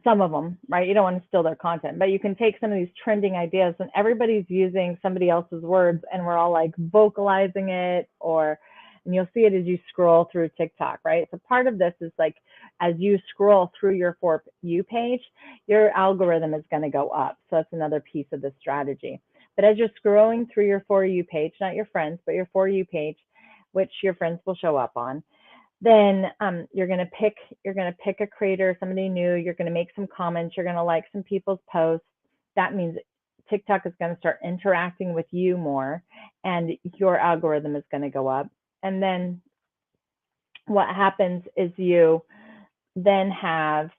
some of them, right? You don't want to steal their content, but you can take some of these trending ideas and everybody's using somebody else's words, and we're all like vocalizing it, and you'll see it as you scroll through TikTok, right? So part of this is like, as you scroll through your For You page, your algorithm is going to go up. So that's another piece of the strategy. But as you're scrolling through your For You page, not your friends, but your For You page, which your friends will show up on, then you're going to pick a creator, somebody new. You're going to make some comments. You're going to like some people's posts. That means TikTok is going to start interacting with you more, and your algorithm is going to go up. And then what happens is you then have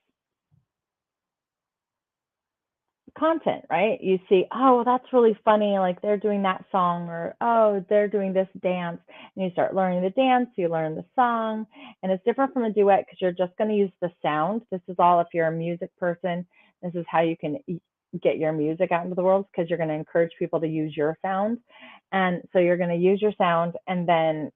content, right? You see, oh, that's really funny, like they're doing that song, or oh, they're doing this dance, and you start learning the dance, you learn the song. And it's different from a duet because you're just going to use the sound. This is all, if you're a music person, this is how you can get your music out into the world, because you're going to encourage people to use your sound. And so you're going to use your sound, and then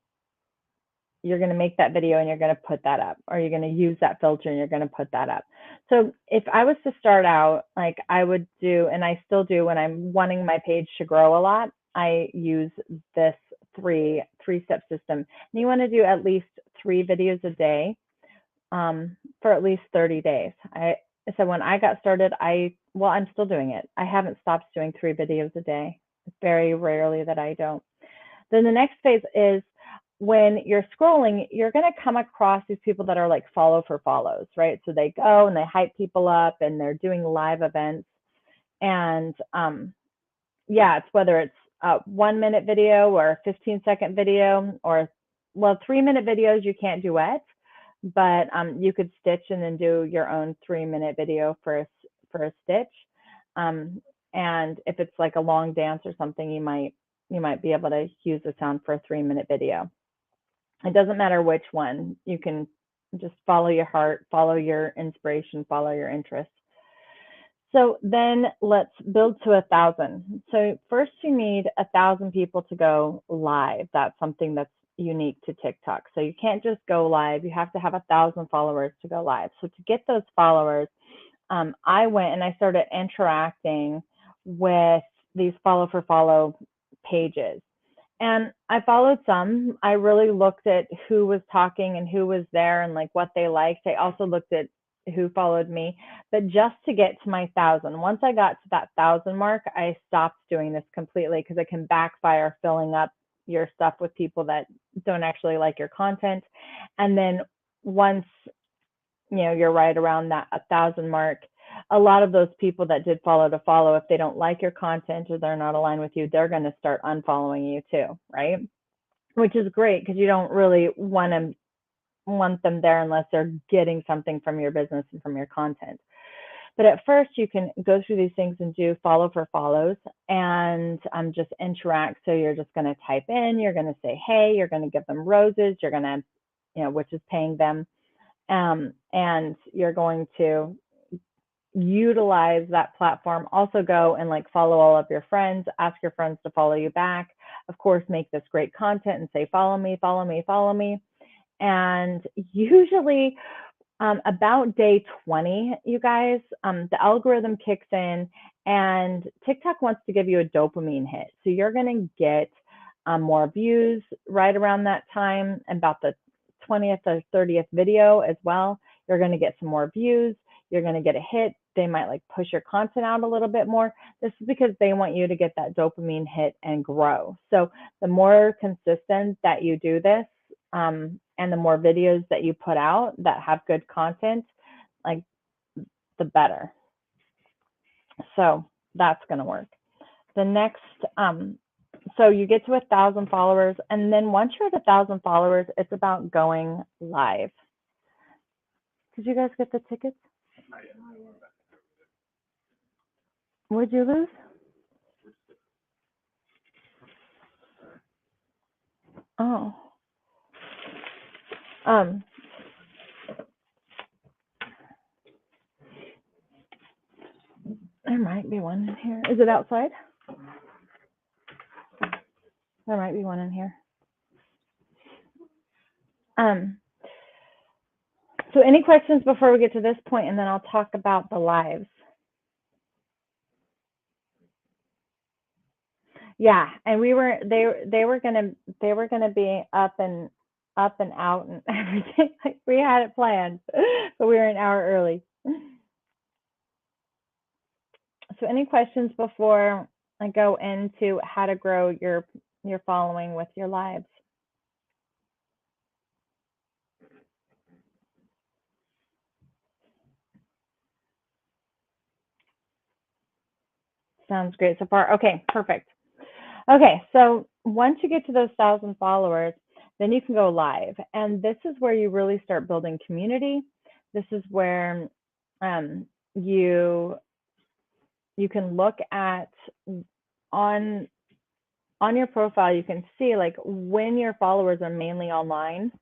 you're going to make that video and you're going to put that up, or you're going to use that filter and you're going to put that up. So if I was to start out, like I would do, and I still do when I'm wanting my page to grow a lot, I use this three-step system. And you want to do at least 3 videos a day for at least 30 days. So when I got started, well, I'm still doing it. I haven't stopped doing 3 videos a day. It's very rarely that I don't. Then the next phase is, when you're scrolling, you're going to come across these people that are like follow for follows, right? So they go and they hype people up, and they're doing live events. And yeah, it's whether it's a 1-minute video or a 15-second video, or, well, 3-minute videos you can't duet, but you could stitch and then do your own 3-minute video for a stitch. And if it's like a long dance or something, you might be able to use the sound for a 3-minute video. It doesn't matter which one. You can just follow your heart, follow your inspiration, follow your interests. So then let's build to 1,000. So first you need 1,000 people to go live. That's something that's unique to TikTok. So you can't just go live. You have to have 1,000 followers to go live. So to get those followers, I went and I started interacting with these follow for follow pages. And I followed some. I really looked at who was talking and who was there and like what they liked. I also looked at who followed me. But just to get to my 1,000, once I got to that 1,000 mark, I stopped doing this completely, because it can backfire filling up your stuff with people that don't actually like your content. And then once you're right around that 1,000 mark, a lot of those people that did follow to follow, if they don't like your content or they're not aligned with you, they're going to start unfollowing you too, right? Which is great, because you don't really want them there unless they're getting something from your business and from your content. But at first, you can go through these things and do follow for follows, and just interact. So you're just going to type in, you're going to say, hey, you're going to give them roses, you're going to, which is paying them. And you're going to utilize that platform. Also go and like follow all of your friends, ask your friends to follow you back. Of course, make this great content and say, follow me, follow me, follow me. And usually about day 20, you guys, the algorithm kicks in And TikTok wants to give you a dopamine hit. So you're going to get more views right around that time, about the 20th or 30th video as well. You're going to get some more views. You're going to get a hit. They might like push your content out a little bit more. This is because they want you to get that dopamine hit and grow. So the more consistent that you do this, and the more videos that you put out that have good content, like the better. So that's going to work. The next, so you get to 1,000 followers, and then once you're at 1,000 followers, it's about going live. Did you guys get the tickets? What'd you lose? Oh. There might be one in here. Is it outside? There might be one in here. So any questions before we get to this point, and then I'll talk about the lives. Yeah, and they were gonna be up and out and everything. Like we had it planned, but we were an hour early. So any questions before I go into how to grow your following with your lives? Sounds great so far. Okay, perfect. Okay, so once you get to those 1,000 followers, then you can go live. And this is where you really start building community. This is where you can look at on your profile, you can see like when your followers are mainly online.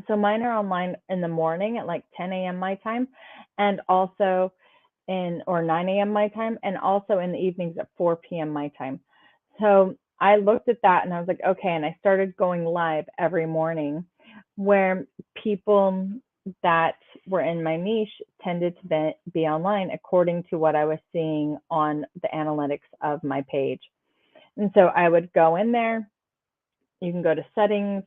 So mine are online in the morning at like 10 a.m. my time, and also or 9 a.m. my time, and also in the evenings at 4 p.m. my time. So I looked at that and I was like, okay, and I started going live every morning, where people that were in my niche tended to be online according to what I was seeing on the analytics of my page. And so I would go in there. You can go to settings,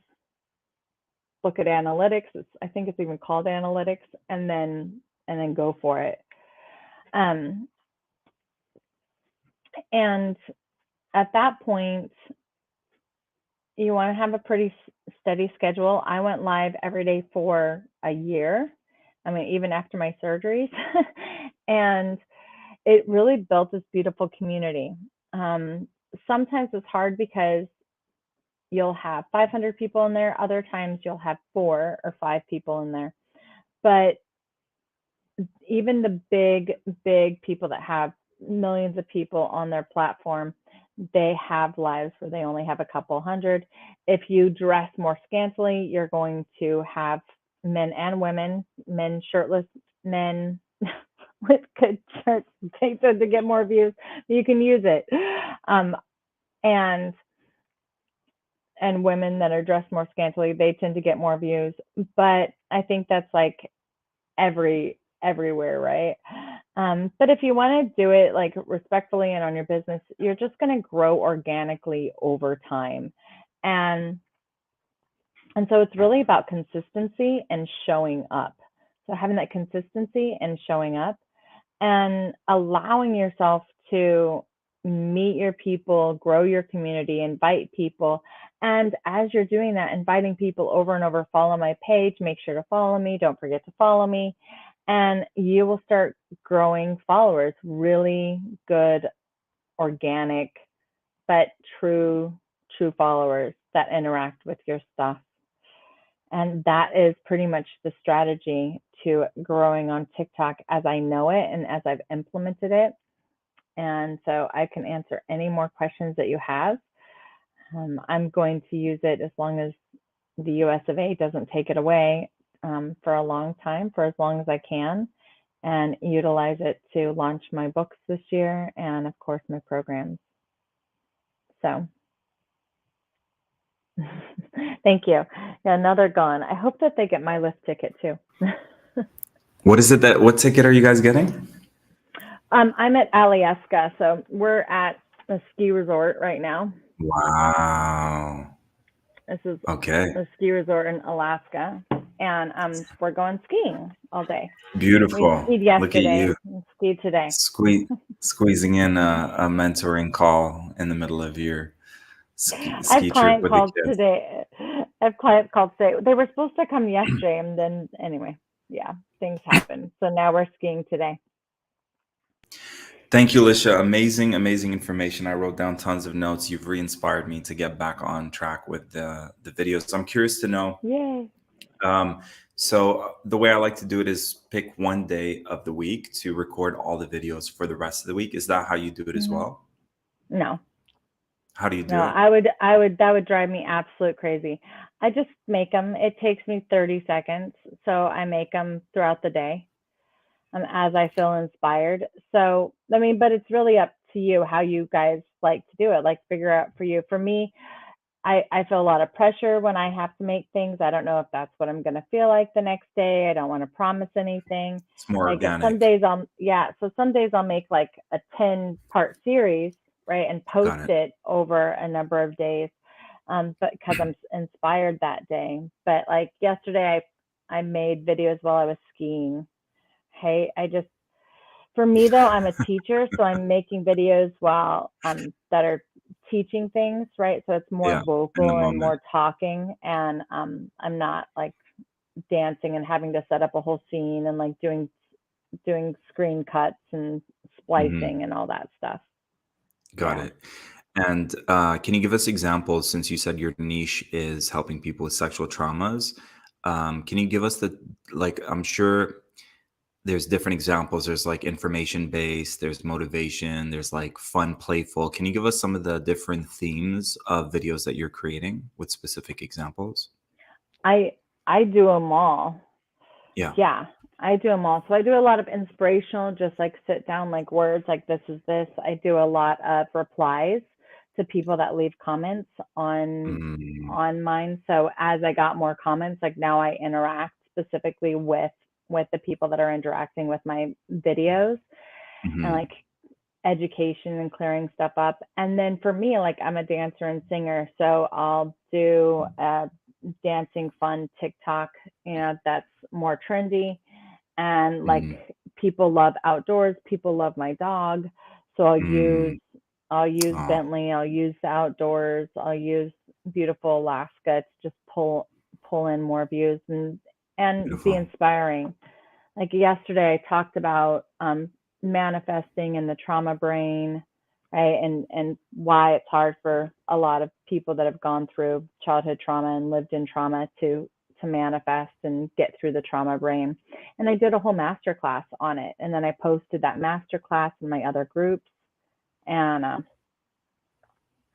look at analytics. I think it's even called analytics, and then go for it. And at that point, you want to have a pretty steady schedule. I went live every day for a year. I mean, even after my surgeries. And it really built this beautiful community. Sometimes it's hard because you'll have 500 people in there. Other times you'll have 4 or 5 people in there. But even the big people that have millions of people on their platform, they have lives where they only have a couple hundred. If you dress more scantily, you're going to have men and women, men shirtless, men with good shirts. They tend to get more views. You can use it. And women that are dressed more scantily, they tend to get more views. But I think that's like everywhere, right? But if you want to do it like respectfully and on your business, you're just going to grow organically over time. And so it's really about consistency and showing up. So having that consistency and showing up and allowing yourself to meet your people, grow your community, invite people. And as you're doing that, inviting people over and over, follow my page, make sure to follow me, don't forget to follow me. And you will start growing followers, really good, organic, but true followers that interact with your stuff. And that is pretty much the strategy to growing on TikTok as I know it and as I've implemented it. And so I can answer any more questions that you have. I'm going to use it as long as the US of A doesn't take it away for a long time, for as long as I can, and utilize it to launch my books this year and, of course, my programs. So thank you. Yeah, now they're gone. I hope that they get my lift ticket too. What ticket are you guys getting? I'm at Alyeska, so we're at a ski resort right now. Wow. This is Okay. a ski resort in Alaska, and we're going skiing all day. We Beautiful. skied Look at yesterday you and skied today. squeezing in a mentoring call in the middle of your I have ski trip client with the calls kids. today. I have clients called today. They were supposed to come yesterday, and then anyway, yeah, things happen. So now we're skiing today. Thank you, Lisha. Amazing, amazing information. I wrote down tons of notes. You've re-inspired me to get back on track with the videos. I'm curious to know. Yay! Um, so the way I like to do it is pick one day of the week to record all the videos for the rest of the week. Is that how you do it as Hmm. well? No, How do you no, do it? that would drive me absolute crazy. I just make them. It takes me 30 seconds, so I make them throughout the day, as I feel inspired. So, I mean, but it's really up to you how you guys like to do it. Like, figure out for you. For me, I feel a lot of pressure when I have to make things. I don't know if that's what I'm going to feel like the next day. I don't want to promise anything. It's more Like some organic. days so some days I'll make like a 10-part series, right, and post Got it. it over a number of days. But because I'm inspired that day. But like yesterday, I made videos while I was skiing. Hey, I just for me though, I'm a teacher, so I'm making videos while that are teaching things, right? So it's more Yeah, in the vocal and moment. more talking, and I'm not like dancing and having to set up a whole scene and like doing screen cuts and Hmm. splicing and all that stuff. Got Yeah. it. And can you give us examples since you said your niche is helping people with sexual traumas? Can you give us like, I'm sure there's different examples. There's like information based, there's motivation, there's like fun, playful. Can you give us some of the different themes of videos that you're creating with specific examples? I I do them all. Yeah. Yeah, I do them all. So I do a lot of inspirational, just like sit down, like words like this is this. I do a lot of replies to people that leave comments Mm-hmm. on mine. So as I got more comments, like now I interact specifically with the people that are interacting with my videos and like education and clearing stuff up. And then for me, like I'm a dancer and singer, so I'll do a dancing fun TikTok, that's more trendy. And like Mm-hmm. people love outdoors, people love my dog. So Mm. I'll use Oh, Bentley, I'll use the outdoors, I'll use beautiful Alaska to just pull in more views and be beautiful. inspiring. Like yesterday I talked about manifesting in the trauma brain, right, and why it's hard for a lot of people that have gone through childhood trauma and lived in trauma to manifest and get through the trauma brain. And I did a whole master class on it, and then I posted that master class in my other groups, and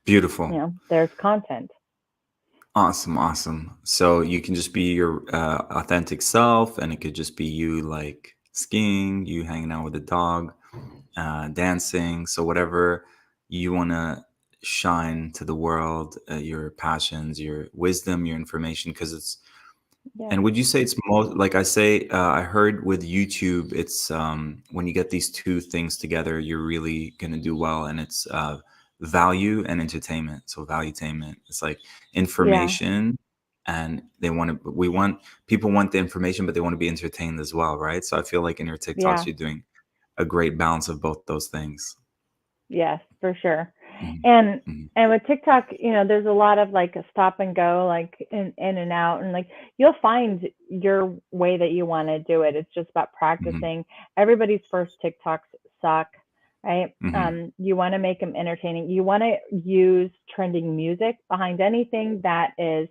Beautiful. there's content. Awesome, awesome. So you can just be your authentic self, and it could just be you like skiing, you hanging out with the dog, dancing. So whatever you want to shine to the world, your passions, your wisdom, your information, because it's. Yeah, And would you say it's most like I say? I heard with YouTube, it's when you get these two things together, you're really gonna do well, and it's value and entertainment. So valuetainment, it's like yeah, information, and they want to. We want people want the information, but they want to be entertained as well, right? So I feel like in your TikToks, yeah. you're doing a great balance of both those things. Yes, for sure. Mhm, And mhm, and with TikTok, there's a lot of like a stop and go, like in and out, and like you'll find your way that you want to do it. It's just about mhm, practicing. Everybody's first TikToks suck, right? mhm, You want to make them entertaining. You want to use trending music behind anything that is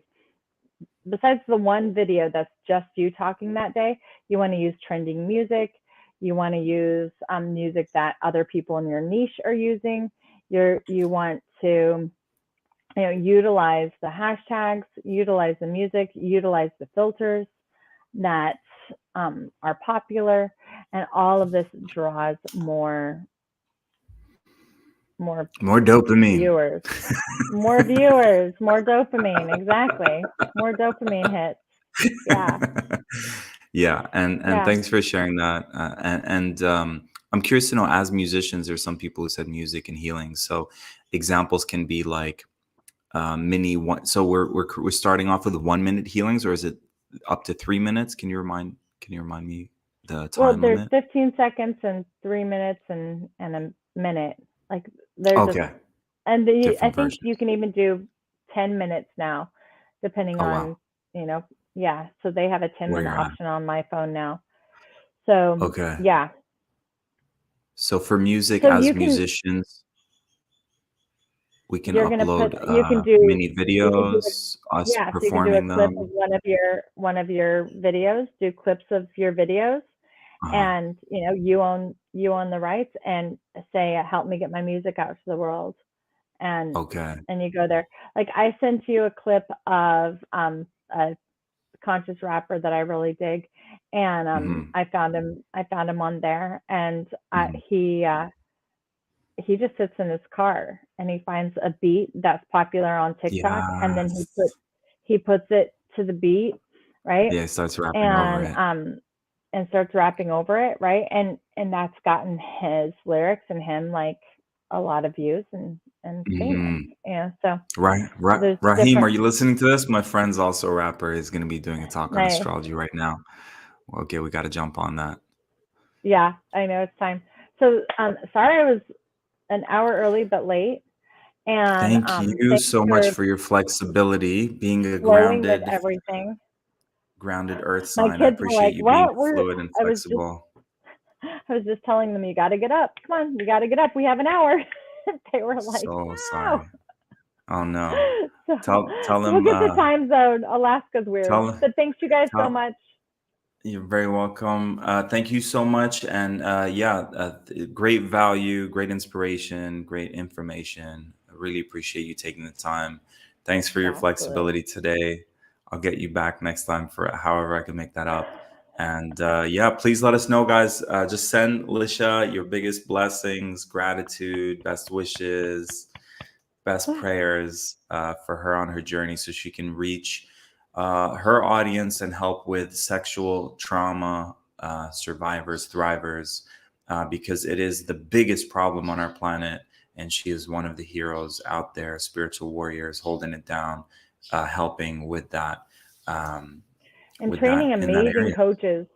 besides the one video that's just you talking that day. You want to use trending music. You want to use music that other people in your niche are using. You want to utilize the hashtags, utilize the music, utilize the filters that are popular, and all of this draws more more dopamine. viewers, more viewers, more dopamine. Exactly, more dopamine hits. Yeah, Yeah, and yeah. thanks for sharing that. And I'm curious to know, as musicians, there's some people who said music and healing. So examples can be like mini one. So we're starting off with 1 minute healings, or is it up to 3 minutes? Can you remind me the Well, time there's limit? 15 seconds and 3 minutes and a minute. Like there's a, Okay, and I different think versions. you can even do 10 minutes now, depending Oh wow, on, you know, yeah. So they have a 10-minute where you're at. option on my phone now. So Okay, yeah. so for music, So as musicians, we can you're gonna put upload mini you can do videos, us yeah, so you can do a performing clip of them. one of your videos, do clips of your videos, Uh-huh. and you own the rights, and say, help me get my music out to the world, and Okay. you go there. Like I sent you a clip of a conscious rapper that I really dig, and Hmm. I found him on there, and Hmm. he just sits in his car and he finds a beat that's popular on TikTok, and then he Yes. puts he puts it to the beat, right? Yeah, it starts rapping over And it. starts rapping over it, right? And that's gotten his lyrics and him like a lot of views and famous. Hmm. Yeah, so Right. there's Rahim, are different you listening to this? My friend's also a rapper. He's going to be doing a talk on nice. astrology right now. Well, okay, we got to jump on that. Yeah, I know it's time. So sorry I was an hour early but late, and Thank you thanks so much for for your flexibility, being a flowing with grounded, everything. grounded earth My sign. I kids were appreciate like, you being "Well, we're." fluid and I was just, flexible. I was just telling them, "You got to get up. Come on, you got to get up. We have an hour." They were like, So "No." sorry. Oh no. So Tell we'll them get the time zone. Alaska's weird, tell but thanks you guys so tell much. You're very welcome. Thank you so much. And yeah, great value, great inspiration, great information. I really appreciate you taking the time. Thanks for your Yeah, absolutely. flexibility today. I'll get you back next time for however I can make that up. And yeah, please let us know, guys. Just send Lisha your biggest blessings, gratitude, best wishes, best prayers for her on her journey so she can reach her audience and help with sexual trauma survivors, thrivers, because it is the biggest problem on our planet. And she is one of the heroes out there, spiritual warriors holding it down, helping um, And with training that in that amazing area. coaches.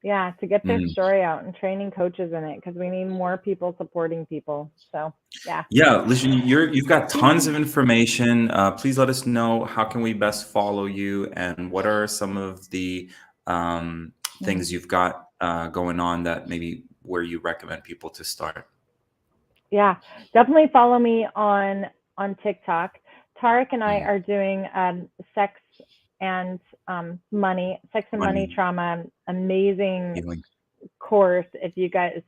Yeah, to get their Mm. story out and training coaches in it because we need more people supporting people. So, yeah. Yeah, listen, you've got tons of information. Please let us know, how can we best follow you, and what are some of the things you've got going on that maybe where you recommend people to start. Yeah, definitely follow me on TikTok. Tarek and I Mm. are doing and sex and money Money trauma, amazing healing. course. If you guys,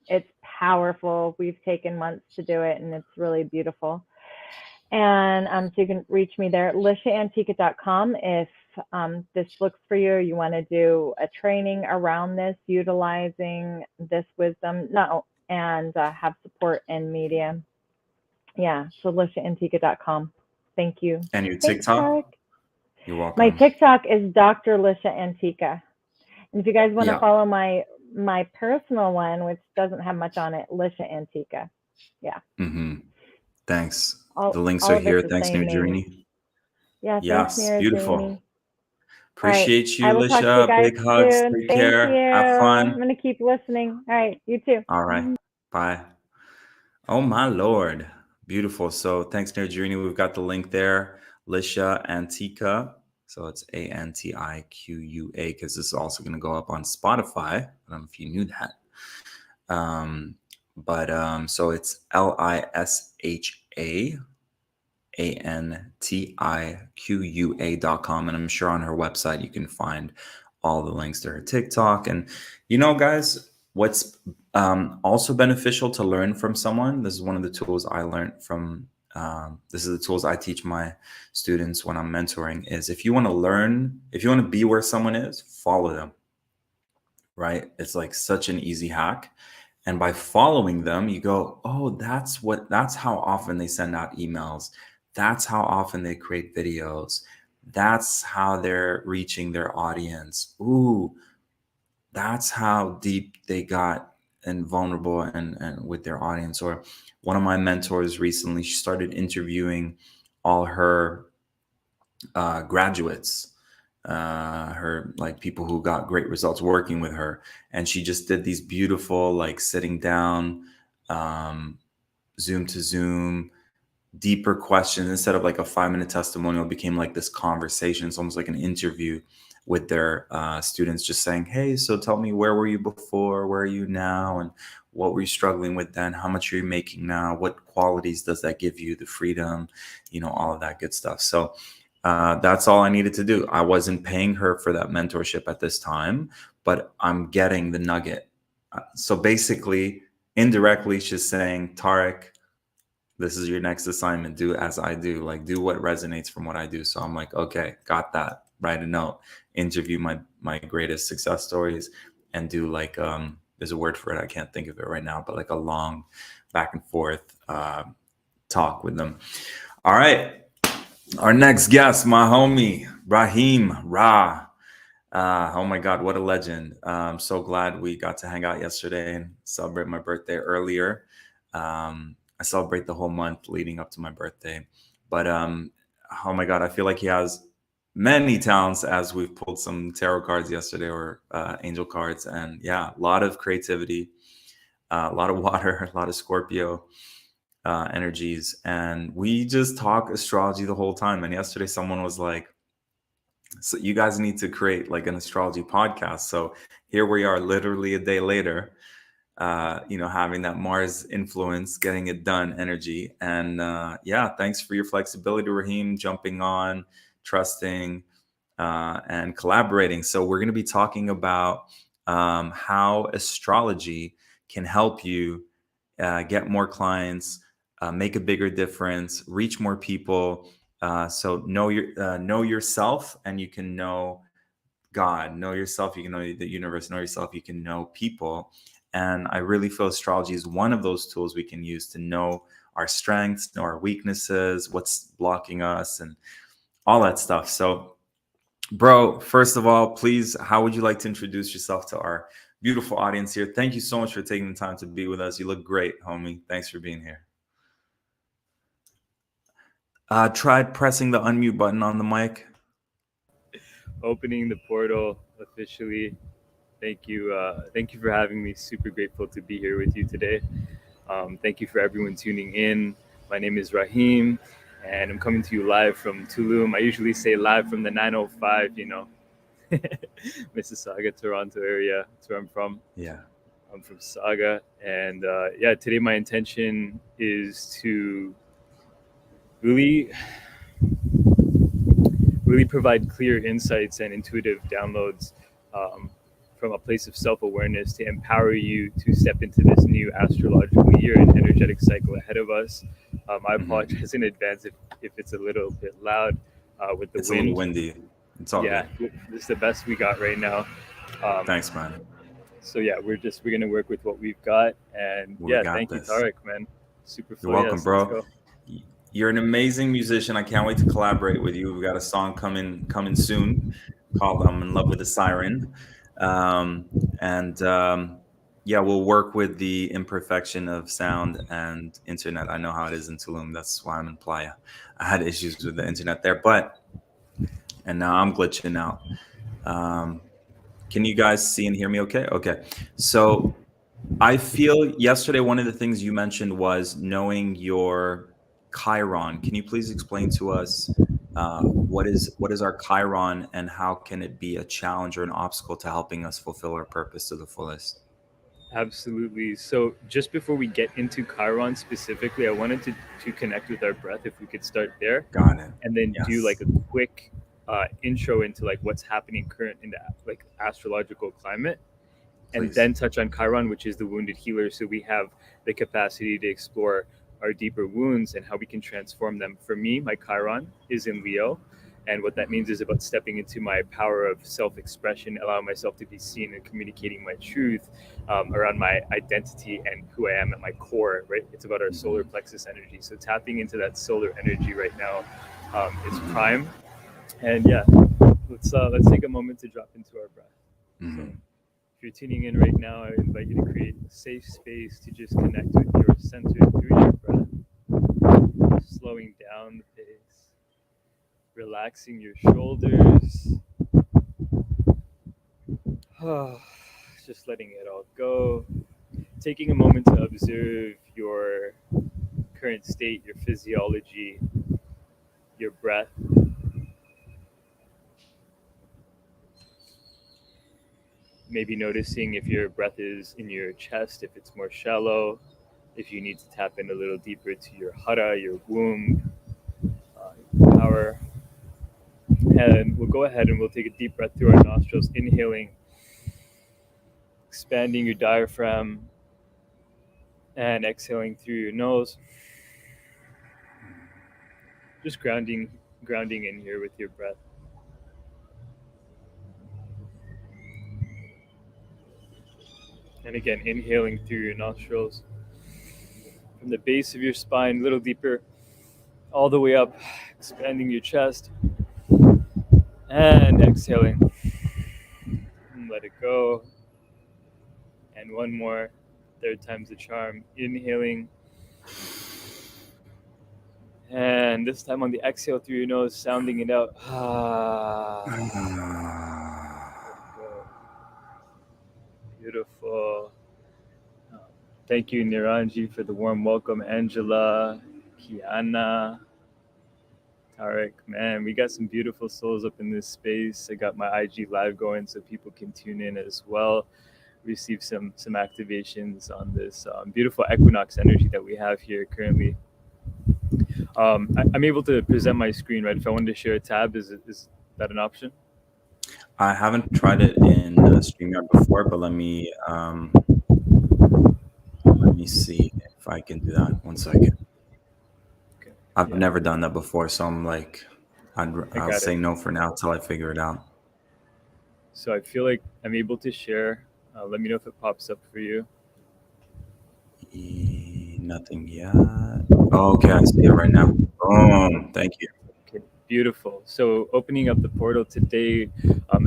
it's powerful. We've taken months to do it, and it's really beautiful. And so you can reach me there at lishaantica.com if this looks for you. You want to do a training around this, utilizing this wisdom, no, and have support in media. Yeah, so lishaantica.com. Thank you. And your Thanks, TikTok? Tarek. You're My welcome. TikTok is Dr. Lisha Antica. And if you guys want to Yeah. follow my personal one, which doesn't have much on it, Lisha Antica. Yeah, Hmm. Thanks. The links all are of it's here. the Thanks, same name. Nirjarini. Yeah, thanks, Yes, Mira beautiful. Jeannie. All right. Appreciate I you, will talk to you Lisha. guys Big hugs. soon. Take Thank you. care. Have I'm fun. going to keep listening. All right. You too. All right. Bye. Oh my lord, beautiful. So thanks, Nirjarini. We've got the link there, Lisha Antica. So it's Antiqua because this is also going to go up on Spotify. I don't know if you knew that. But so it's LISHAANTIQUA.com. And I'm sure on her website you can find all the links to her TikTok. And guys, what's also beneficial to learn from someone, this is one of the tools I learned from, this is the tools I teach my students when I'm mentoring, is if you want to learn, if you want to be where someone is, follow them, right? It's like such an easy hack. And by following them, you go, oh, that's how often they send out emails. That's how often they create videos. That's how they're reaching their audience. Ooh, that's how deep they got and vulnerable and with their audience. Or one of my mentors recently, she started interviewing all her graduates, her like people who got great results working with her, and she just did these beautiful like sitting down, um, Zoom to Zoom, deeper questions instead of like a 5 minute testimonial. It became like this conversation. It's almost like an interview with their students, just saying, "Hey, so tell me, where were you before? Where are you now? And what were you struggling with then? How much are you making now? What qualities does that give you? The freedom, all of that good stuff." So that's all I needed to do. I wasn't paying her for that mentorship at this time, but I'm getting the nugget. So basically, indirectly, she's saying, Tarek, this is your next assignment. Do as I do. Like, do what resonates from what I do. So I'm like, okay, got that. Write a note, interview my greatest success stories, and do like there's a word for it. I can't think of it right now, but like a long back and forth talk with them. All right. Our next guest, my homie, Rahim Ra. Oh my God, what a legend. I'm so glad we got to hang out yesterday and celebrate my birthday earlier. I celebrate the whole month leading up to my birthday. But oh my God, I feel like he has many talents, as we've pulled some tarot cards yesterday, or angel cards. And yeah, a lot of creativity, a lot of water, a lot of Scorpio energies. And we just talk astrology the whole time. And yesterday someone was like, so you guys need to create like an astrology podcast. So here we are, literally a day later, having that Mars influence, getting it done energy. And yeah, thanks for your flexibility, Raheem, jumping on, trusting, and collaborating. So we're going to be talking about how astrology can help you get more clients, make a bigger difference, reach more people. So know yourself, and you can know God. Know yourself, you can know the universe. Know yourself, you can know people. And I really feel astrology is one of those tools we can use to know our strengths, know our weaknesses, what's blocking us, and all that stuff. So, bro, first of all, please, how would you like to introduce yourself to our beautiful audience here? Thank you so much for taking the time to be with us. You look great, homie. Thanks for being here. Try pressing the unmute button on the mic. Opening the portal officially. Thank you. Thank you for having me. Super grateful to be here with you today. Thank you for everyone tuning in. My name is Rahim, and I'm coming to you live from Tulum. I usually say live from the 905, Mississauga, Toronto area. That's where I'm from. Yeah. I'm from Saga. And yeah, today my intention is to really provide clear insights and intuitive downloads from a place of self-awareness to empower you to step into this new astrological year and energetic cycle ahead of us. I apologize in advance if it's a little bit loud with the It's wind. a little windy. It's all good. This is the best we got right now. Thanks, man. So yeah, we're gonna work with what we've got, and thank you, Tarek, man. Super. You're welcome, bro. You're an amazing musician. I can't wait to collaborate with you. We've got a song coming soon called "I'm in Love with a Siren," yeah, we'll work with the imperfection of sound and internet. I know how it is in Tulum. That's why I'm in Playa. I had issues with the internet there, and now I'm glitching out. Can you guys see and hear me okay? Okay. So I feel yesterday one of the things you mentioned was knowing your Chiron. Can you please explain to us what is our Chiron, and how can it be a challenge or an obstacle to helping us fulfill our purpose to the fullest? Absolutely. So just before we get into Chiron specifically, I wanted to connect with our breath, if we could start there. Got it. And then do like a quick intro into like what's happening current in the like astrological climate. Please. And then touch on Chiron, which is the wounded healer. So we have the capacity to explore our deeper wounds and how we can transform them. For me, my Chiron is in Leo. And what that means is about stepping into my power of self-expression, allowing myself to be seen and communicating my truth around my identity and who I am at my core, right? It's about our solar plexus energy. So tapping into that solar energy right now is prime. And yeah, let's take a moment to drop into our breath. So if you're tuning in right now, I invite you to create a safe space to just connect with your center through your breath, slowing down the pace, relaxing your shoulders, just letting it all go, taking a moment to observe your current state, your physiology, your breath. Maybe noticing if your breath is in your chest, if it's more shallow, if you need to tap in a little deeper to your hara, your womb, power. And we'll go ahead and we'll take a deep breath through our nostrils, inhaling, expanding your diaphragm, and exhaling through your nose. Just grounding in here with your breath. And again, inhaling through your nostrils from the base of your spine, a little deeper, all the way up, expanding your chest, and exhaling. And let it go. And one more, third time's the charm. Inhaling. And this time on the exhale through your nose, sounding it out. Beautiful. Thank you, Niranji, for the warm welcome. Angela, Kiana, Tarek. Man, we got some beautiful souls up in this space. I got my IG live going so people can tune in as well. Receive some activations on this beautiful equinox energy that we have here currently. I'm able to present my screen, right? If I wanted to share a tab, is that an option? I haven't tried it in StreamYard before, but let me see if I can do that. 1 second. Okay. I've never done that before, so I'm like, I'll say no for now till I figure it out. So I feel like I'm able to share. Let me know if it pops up for you. Nothing yet. Oh, okay, I see it right now. Boom. Thank you. Okay, beautiful. So opening up the portal today,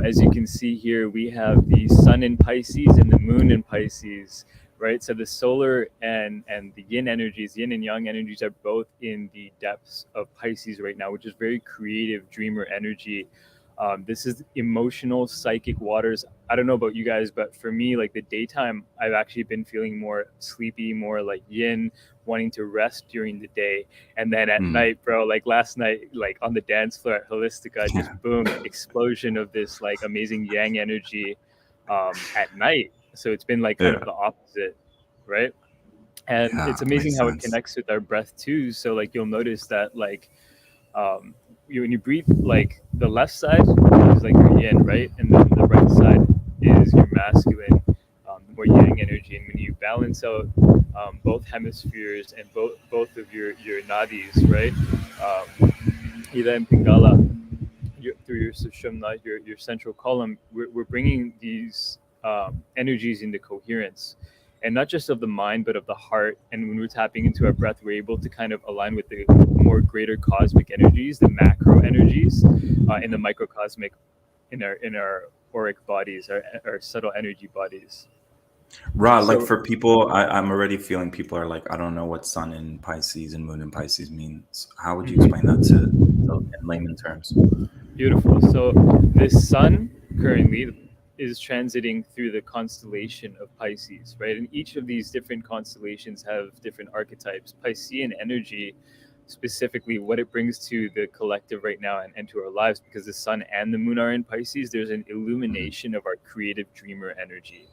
as you can see here, we have the sun in Pisces and the moon in Pisces, right? So the solar and the yin energies, yin and yang energies are both in the depths of Pisces right now, which is very creative, dreamer energy. This is emotional, psychic waters. I don't know about you guys, but for me, like the daytime, I've actually been feeling more sleepy, more like yin, wanting to rest during the day. And then at night, bro, like last night, like on the dance floor at Holistica, just boom, explosion of this like amazing yang energy at night. So it's been like kind of the opposite, right? And it's amazing how it connects with our breath too. So like you'll notice that like when you breathe, like the left side is like your yin, right? And then the right side is your masculine, more yang energy. And when you balance out both hemispheres and both of your nadis, right? Ida and Pingala, through your sushumna, your central column, we're bringing these energies into coherence. And not just of the mind, but of the heart. And when we're tapping into our breath, we're able to kind of align with the more greater cosmic energies, the macro energies, and the microcosmic in our auric bodies, our subtle energy bodies. Right, like for people, I'm already feeling people are like, I don't know what sun in Pisces and moon in Pisces means. How would you explain that to in layman terms? Beautiful. So this sun currently is transiting through the constellation of Pisces, right? And each of these different constellations have different archetypes. Piscean energy, specifically what it brings to the collective right now and to our lives, because the sun and the moon are in Pisces, there's an illumination of our creative dreamer energy.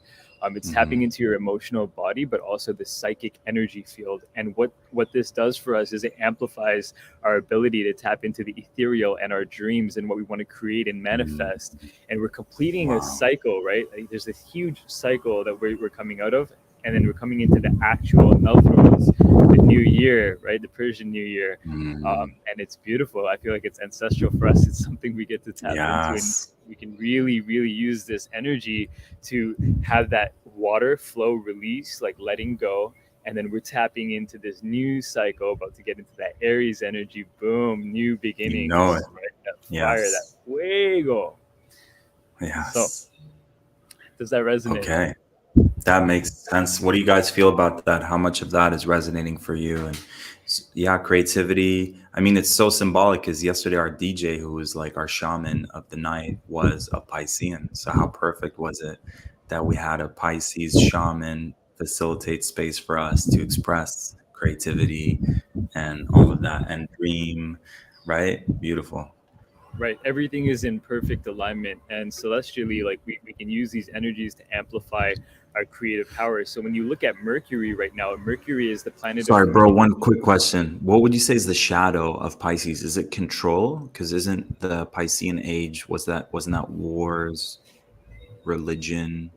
It's tapping into your emotional body, but also the psychic energy field. And what this does for us is it amplifies our ability to tap into the ethereal and our dreams and what we want to create and manifest. And we're completing a cycle, right? Like there's this huge cycle that we're coming out of. And then we're coming into the actual Navroz, the new year, right? The Persian New Year. And it's beautiful. I feel like it's ancestral for us. It's something we get to tap into. And we can really, really use this energy to have that water flow release, like letting go. And then we're tapping into this new cycle, about to get into that Aries energy. Boom, new beginnings. You know it. Right? That fire, that fuego. Yes. So Does that resonate? Okay. That makes sense. What do you guys feel about that? How much of that is resonating for you? And yeah, creativity. I mean, it's so symbolic because yesterday our DJ, who was like our shaman of the night, was a Piscean. So how perfect was it that we had a Pisces shaman facilitate space for us to express creativity and all of that and dream, right? Beautiful. Right, everything is in perfect alignment, and celestially, like we can use these energies to amplify our creative power. So when you look at Mercury right now, Mercury is the planet of Sorry, bro. communication. One quick question. What would you say is the shadow of Pisces? Is it control? Because isn't the Piscean age wasn't that wars, religion,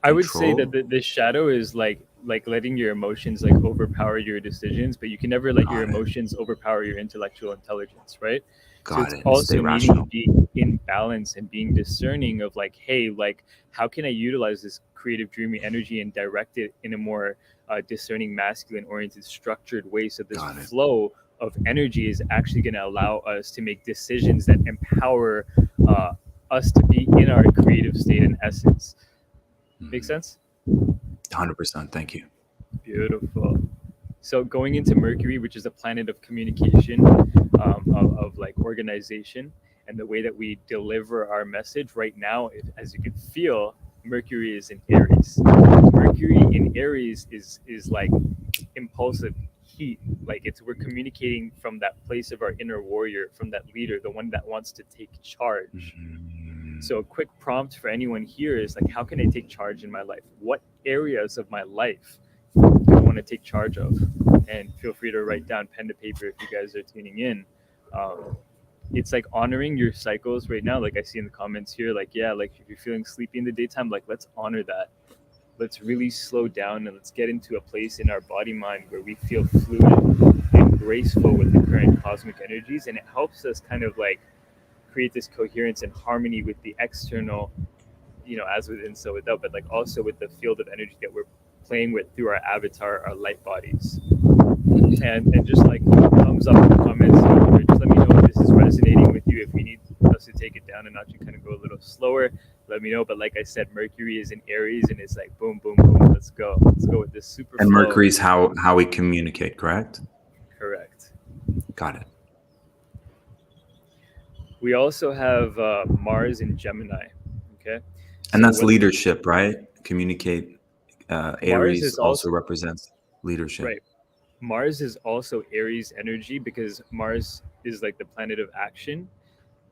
I would say that control? the shadow is like letting your emotions like overpower your decisions, but you can never let your Got it. emotions overpower your intellectual intelligence, right? So Got it's it. Stay also needing to rational. be in balance and being discerning of like, hey, like how can I utilize this creative dreamy energy and direct it in a more discerning masculine oriented structured way, so this Got it. flow of energy is actually going to allow us to make decisions that empower uh, us to be in our creative state and essence. Make Mhm. sense? 100%. Thank you. Beautiful. So going into Mercury, which is a planet of communication, of like organization, and the way that we deliver our message right now, as you can feel, Mercury is in Aries. Mercury in Aries is like impulsive heat. Like it's we're communicating from that place of our inner warrior, from that leader, the one that wants to take charge. Mhm. So a quick prompt for anyone here is like, how can I take charge in my life? What areas of my life do I want to take charge of? And feel free to write down pen to paper if you guys are tuning in. Um, it's like honoring your cycles right now. Like I see in the comments here, like, yeah, like if you're feeling sleepy in the daytime, like let's honor that. Let's really slow down and let's get into a place in our body mind where we feel fluid and graceful with the current cosmic energies. And it helps us kind of like create this coherence and harmony with the external, as within, so without, but like also with the field of energy that we're playing with through our avatar, our light bodies. And just like thumbs up in the comments, or just let me know if this is resonating with you. If we need us to take it down a notch and kind of go a little slower, let me know. But like I said, Mercury is in Aries, and it's like boom, boom, boom. Let's go. Let's go with this super And flow. Mercury's how we communicate, correct? Correct. Got it. We also have Mars in Gemini. Okay. And So that's what leadership, right? Communicate. Mars Aries is also also represents leadership. right. Mars is also Aries energy because Mars is like the planet of action,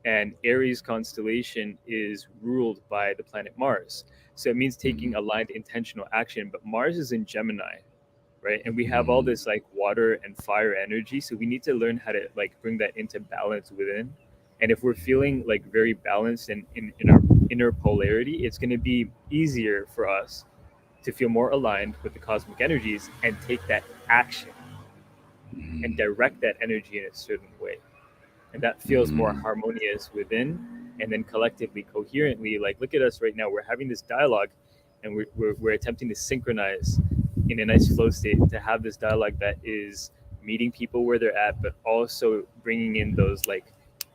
and Aries constellation is ruled by the planet Mars. So it means taking Mhm. aligned intentional action. But Mars is in Gemini, right? And we have all Mhm. this like water and fire energy. So we need to learn how to like bring that into balance within. And if we're feeling like very balanced and in our inner polarity, it's going to be easier for us to feel more aligned with the cosmic energies and take that action and Mhm. direct that energy in a certain way. And that feels more Mhm. harmonious within, and then collectively coherently, like look at us right now, we're having this dialogue, and we're attempting to synchronize in a nice flow state to have this dialogue that is meeting people where they're at, but also bringing in those like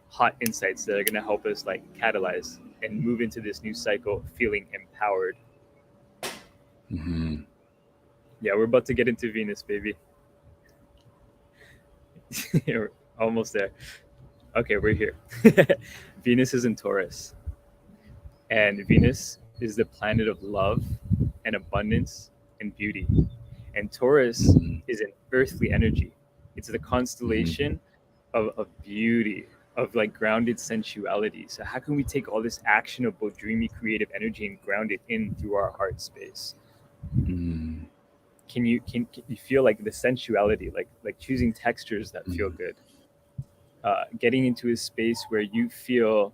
hot insights that are going to help us like catalyze and move into this new cycle feeling empowered. Mhm. Yeah, we're about to get into Venus, baby. We're almost there. Okay, we're here. Venus is in Taurus, and Venus is the planet of love and abundance and beauty. And Taurus Mhm. is an earthly energy. It's the Mhm. constellation of beauty, of like grounded sensuality. So how can we take all this actionable, dreamy, creative energy and ground it in through our heart space? Mhm. Can you feel like the sensuality, like choosing textures that feel Mhm. good, getting into a space where you feel,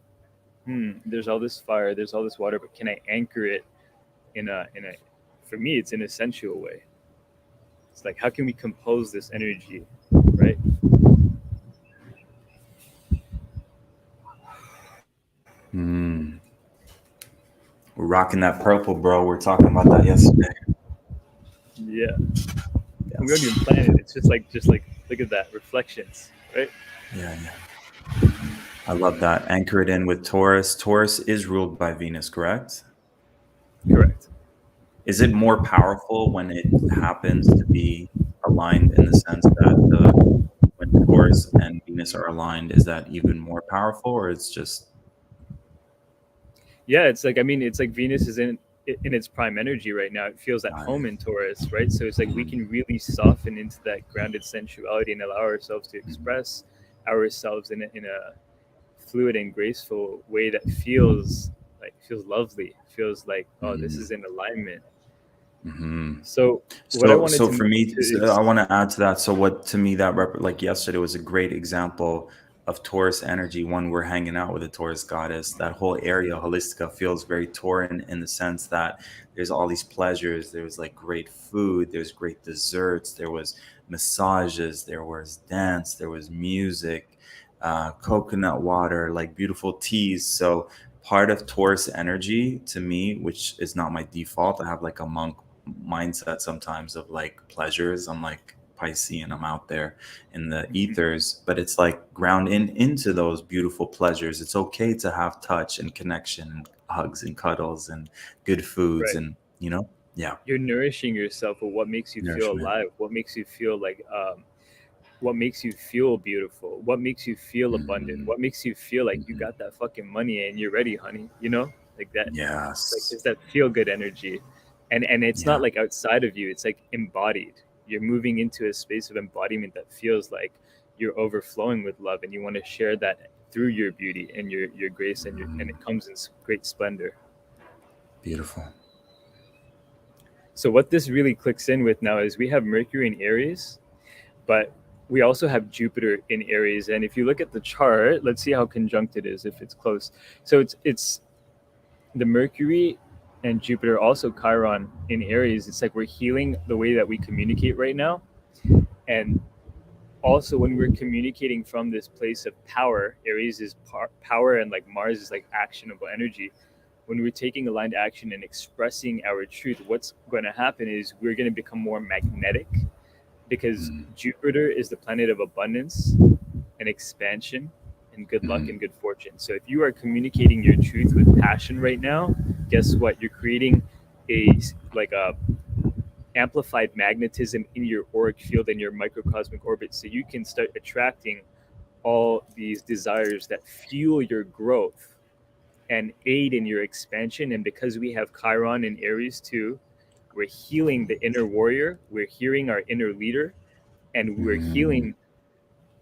there's all this fire, there's all this water, but can I anchor it in a for me it's an essential way. It's like how can we compose this energy, right? Mhm. We're rocking that purple, bro. We're talking about that yesterday. Yeah, we don't Yes. even plan it. It's just like look at that reflections, right? Yeah, yeah. I love that. Anchor it in with Taurus. Taurus is ruled by Venus, correct? is it more powerful when it happens to be aligned in the sense that when Taurus and Venus are aligned, is that even more powerful, or it's just Yeah, it's like, I mean, it's like Venus is in its prime energy right now. It feels at got home it? in Taurus, right? So it's like we Mhm, can really soften into that grounded sensuality and allow ourselves to mhm, express ourselves in a fluid and graceful way that feels lovely, feels like, oh, this mhm, is in alignment. mhm. So what I So, wanted so to for move me, into so I is want to add to that. So, what to me that like yesterday was a great example of Taurus energy. When we're hanging out with a Taurus goddess, that whole area holistica feels very Tauran in the sense that there's all these pleasures. There's like great food. There's great desserts. There was massages. There was dance. There was music, coconut water, like beautiful teas. So part of Taurus energy to me, which is not my default. I have like a monk mindset sometimes of like pleasures. I'm like Piscean, I'm out there in the ethers, but it's like ground into those beautiful pleasures. It's okay to have touch and connection and hugs and cuddles and good foods right. and yeah, You're nourishing yourself with what makes you feel nourishment. alive, what makes you feel like what makes you feel beautiful, what makes you feel abundant, Mhm, what makes you feel like you mhm. got that fucking money and you're ready, honey. You know, like that. Yes. It's that feel good energy, and it's not Yeah. like outside of you. It's like embodied. You're moving into a space of embodiment that feels like you're overflowing with love, and you want to share that through your beauty and your grace and Mhm. it comes in great splendor. Beautiful. So what this really clicks in with now is we have Mercury in Aries, but we also have Jupiter in Aries. And if you look at the chart, let's see how conjunct it is if it's close. So it's the Mercury and Jupiter, also Chiron in Aries. It's like we're healing the way that we communicate right now. And also when we're communicating from this place of power, Aries is power and like Mars is like actionable energy. When we're taking aligned action and expressing our truth, what's going to happen is we're going to become more magnetic because Mhm, Jupiter is the planet of abundance and expansion and good luck mhm, and good fortune. So if you are communicating your truth with passion right now, guess what? You're creating a like a amplified magnetism in your auric field and your microcosmic orbit so you can start attracting all these desires that fuel your growth and aid in your expansion. And because we have Chiron in Aries too, we're healing the inner warrior, we're healing our inner leader, and mhm,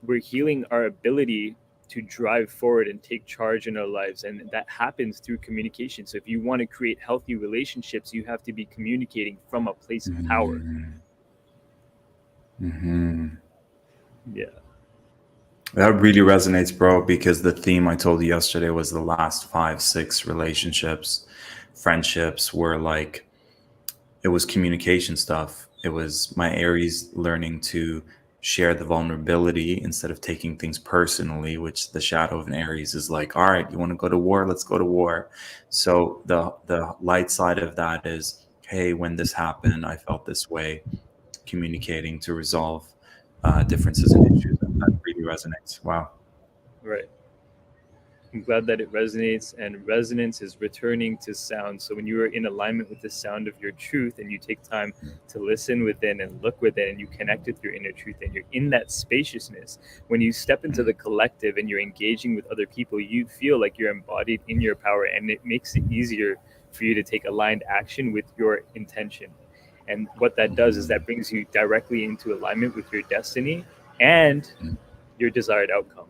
we're healing our ability to drive forward and take charge in our lives, and that happens through communication. So if you want to create healthy relationships, you have to be communicating from a place of power. mhm, mhm. Yeah. That really resonates, bro, because the theme I told you yesterday was the last 5, 6 relationships, friendships were like, it was communication stuff. It was my Aries learning to share the vulnerability instead of taking things personally, which the shadow of an Aries is like, all right, you want to go to war? Let's go to war. So the light side of that is, hey, when this happened, I felt this way, communicating to resolve differences and issues. That really resonates. Wow. Right. I'm glad that it resonates, and resonance is returning to sound. So when you are in alignment with the sound of your truth and you take time to listen within and look within and you connect with your inner truth and you're in that spaciousness, when you step into the collective and you're engaging with other people, you feel like you're embodied in your power, and it makes it easier for you to take aligned action with your intention. And what that does is that brings you directly into alignment with your destiny and your desired outcome.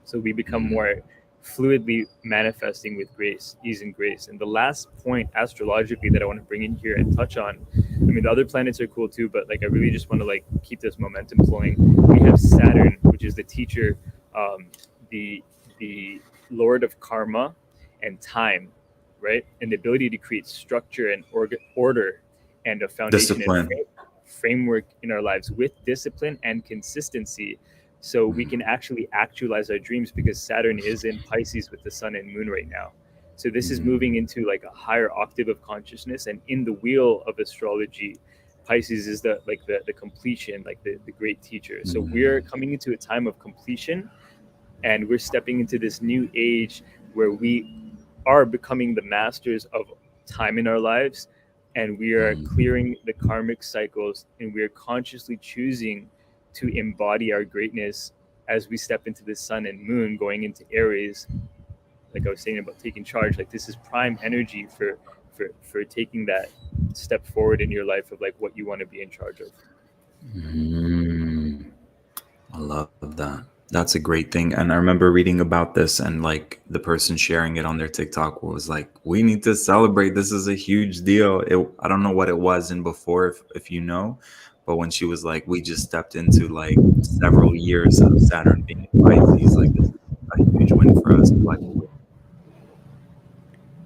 So we become more fluidly manifesting with grace, ease, and grace. And the last point astrologically that I want to bring in here and touch on, I mean, the other planets are cool too, but like I really just want to like keep this momentum flowing. We have Saturn, which is the teacher, um, the the Lord of Karma and time, right? And the ability to create structure and order and a foundation and Discipline. framework in our lives with discipline and consistency, so we can actually actualize our dreams, because Saturn is in Pisces with the sun and moon right now. So this is moving into like a higher octave of consciousness, and in the wheel of astrology, Pisces is the completion, like the great teacher. So we're coming into a time of completion, and we're stepping into this new age where we are becoming the masters of time in our lives, and we are clearing the karmic cycles, and we are consciously choosing to embody our greatness as we step into the sun and moon going into Aries. Like I was saying about taking charge, like this is prime energy for taking that step forward in your life of like what you want to be in charge of. I love that. That's a great thing. And I remember reading about this, and like the person sharing it on their TikTok was like, we need to celebrate. This is a huge deal. I don't know what it was in before, if you know, but when she was like, we just stepped into like several years of Saturn being in Pisces, like this is a huge win for us collectively.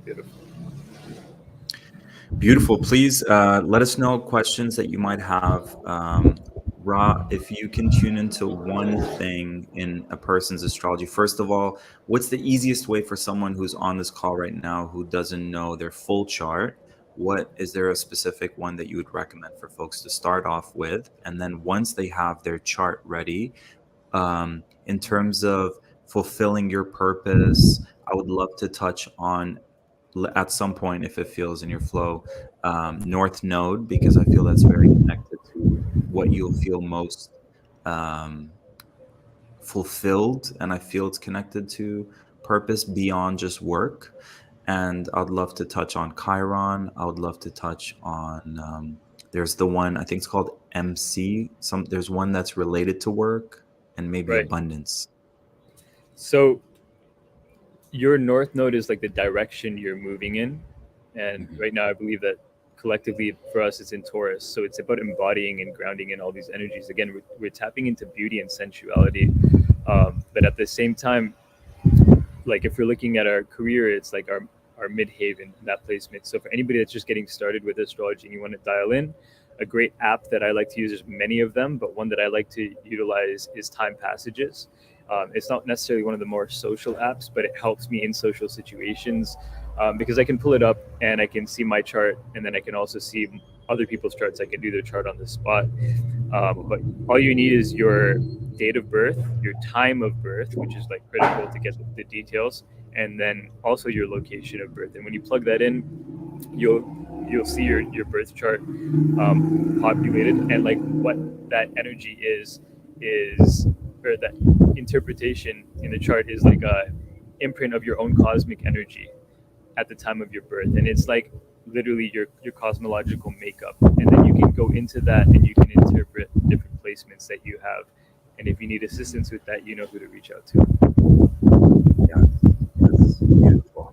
Beautiful. Beautiful. Please let us know questions that you might have. Ra, if you can tune into one thing in a person's astrology, first of all, what's the easiest way for someone who's on this call right now who doesn't know their full chart? What is there a specific one that you would recommend for folks to start off with? And then once they have their chart ready, in terms of fulfilling your purpose, I would love to touch on at some point, if it feels in your flow, North Node, because I feel that's very connected to what you'll feel most um, fulfilled, and I feel it's connected to purpose beyond just work. And I'd love to touch on Chiron. I would love to touch on there's the one, I think it's called MC. There's one that's related to work and maybe Right. abundance. So your North Node is like the direction you're moving in. And right now, I believe that collectively for us, it's in Taurus. So it's about embodying and grounding in all these energies. Again, we're tapping into beauty and sensuality. But at the same time, like if we're looking at our career, it's like our midhaven, that placement. So for anybody that's just getting started with astrology and you want to dial in, a great app that I like to use, there's many of them, but one that I like to utilize is Time Passages. It's not necessarily one of the more social apps, but it helps me in social situations because I can pull it up and I can see my chart, and then I can also see other people's charts. I can do their chart on the spot. But all you need is your date of birth, your time of birth, which is like critical to get the details, and then also your location of birth. And when you plug that in, you'll see your birth chart populated, and like what that energy is or that interpretation in the chart is like a imprint of your own cosmic energy at the time of your birth. And it's like literally your cosmological makeup, and then you can go into that and you can interpret different placements that you have, and if you need assistance with that, you know who to reach out to. Yeah, that's beautiful.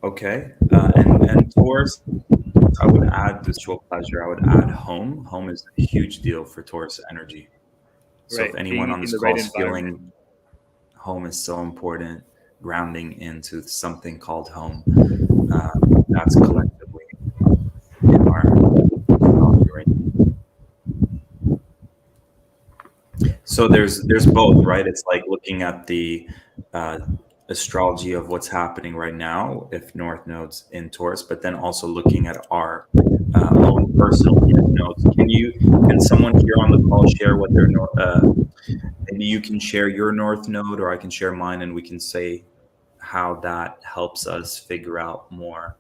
Okay, and Taurus, I would add this to a pleasure. I would add home. Home is a huge deal for Taurus energy. So if anyone Being on this in the call right is feeling environment. home is so important, grounding into something called home, that's collectively in our astrology right now. So there's both, right? It's like looking at the astrology of what's happening right now, if North Node's in Taurus, but then also looking at our own personal North nodes. Can someone here on the call share what their maybe you can share your North Node, or I can share mine, and we can say how that helps us figure out more.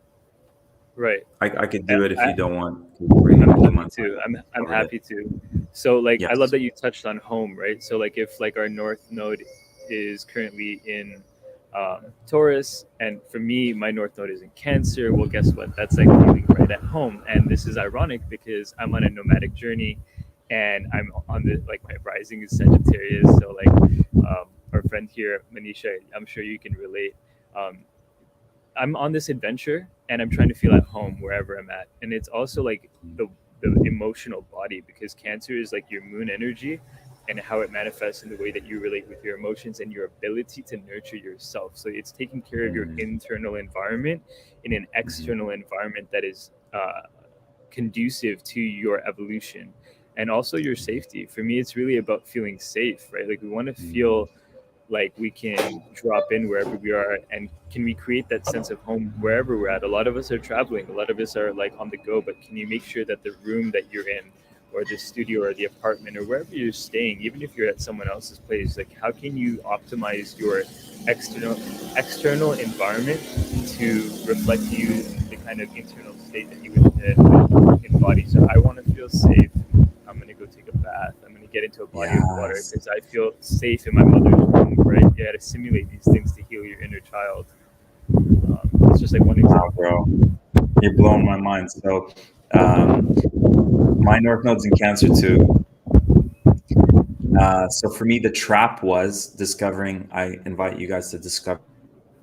Right. I could do it if you don't want. I'm happy to. I'm happy to. So like I love Yes. that you touched on home, right? So like if like our North Node is currently in Taurus, and for me my North Node is in Cancer, well guess what? That's like feeling right at home. And this is ironic because I'm on a nomadic journey, and I'm on the like my rising is Sagittarius. So like our friend here, Manisha, I'm sure you can relate. I'm on this adventure and I'm trying to feel at home wherever I'm at. And it's also like the emotional body, because Cancer is like your moon energy and how it manifests in the way that you relate with your emotions and your ability to nurture yourself. So it's taking care of your internal environment in an external environment that is conducive to your evolution and also your safety. For me, it's really about feeling safe, right? Like we want to feel like we can drop in wherever we are, and can we create that sense of home wherever we're at. A lot of us are traveling, a lot of us are like on the go, but can you make sure that the room that you're in, or the studio or the apartment or wherever you're staying, even if you're at someone else's place, like how can you optimize your external environment to reflect you the kind of internal state that you would embody. So I want to feel safe. I'm gonna go take a bath. I'm gonna get into a body of water Yes. because I feel safe in my mother's womb. Right? You got to simulate these things to heal your inner child. It's just like one Wow, example. bro. You're blowing my mind. So, um, my North Node's in Cancer too. So for me, the trap was discovering. I invite you guys to discover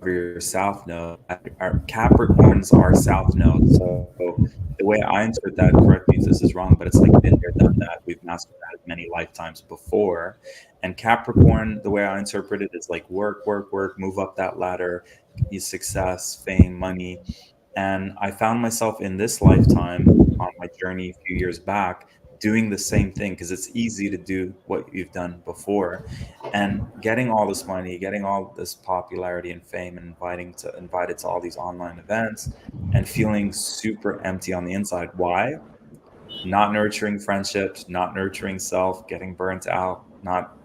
your South Node. Our Capricorns are South Node. So the way I interpret that, correct me if this is wrong, but it's like been there, done that. We've mastered that many lifetimes before. And Capricorn, the way I interpret it is like work, work, work, move up that ladder, success, fame, money. And I found myself in this lifetime on my journey a few years back doing the same thing because it's easy to do what you've done before and getting all this money, getting all this popularity and fame and invited to all these online events and feeling super empty on the inside. Why? Not nurturing friendships, not nurturing self, getting burnt out, not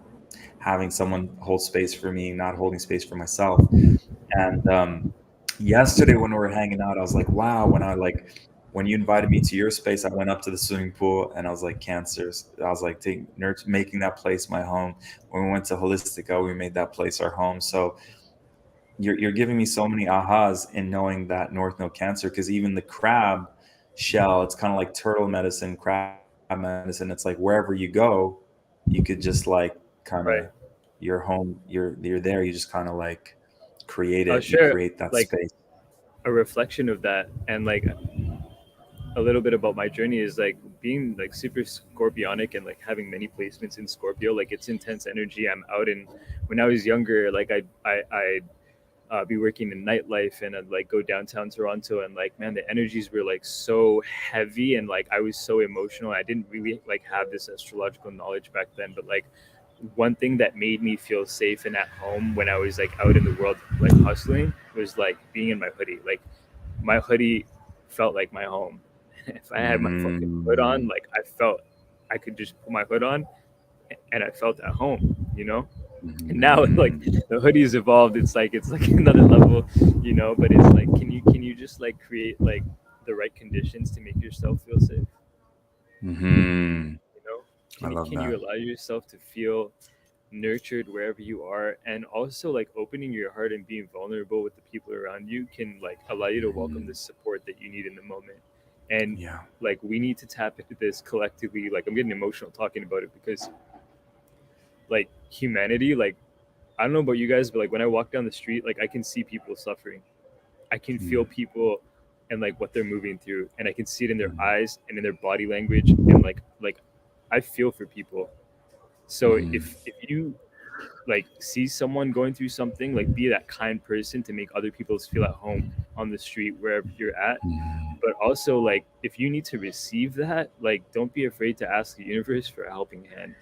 having someone hold space for me, not holding space for myself. And yesterday when we were hanging out, I was like, wow, when you invited me to your space, I went up to the swimming pool and I was like, cancers. I was like, making that place my home. When we went to Holistica, we made that place our home. So you're giving me so many ahas in knowing that North Node Cancer, because even the crab shell, it's kind of like turtle medicine, crab medicine. It's like wherever you go, you could just like kind of Right. your home, you're there. You just kind of like create I'll it. You share create that like space. a reflection of that, and like a little bit about my journey is like being like super scorpionic and like having many placements in Scorpio. Like it's intense energy. I'm out in when I was younger, like I'd be working in nightlife and I'd like go downtown Toronto and like man, the energies were like so heavy and like I was so emotional. I didn't really like have this astrological knowledge back then, but like one thing that made me feel safe and at home when I was like out in the world like hustling was like being in my hoodie. Like my hoodie felt like my home. If I had my fucking hood on, Mm, like I felt I could just put my hood on and I felt at home, you know? And now like mm, the hoodie's evolved, it's like another level, you know, but it's like can you just like create like the right conditions to make yourself feel safe, mm. you know? I love Can you that. allow yourself to feel nurtured wherever you are, and also like opening your heart and being vulnerable with the people around you can like allow you to welcome the Mm, support that you need in the moment. And yeah. like we need to tap into this collectively. Like I'm getting emotional talking about it because like humanity, like I don't know about you guys, but like when I walk down the street, like I can see people suffering. I can feel Mm, people and like what they're moving through, and I can see it in their mm, eyes and in their body language, and like I feel for people. So mm, if you like see someone going through something, like be that kind person to make other people feel at home on the street wherever you're at. mm, But also like if you need to receive that, like don't be afraid to ask the universe for a helping hand.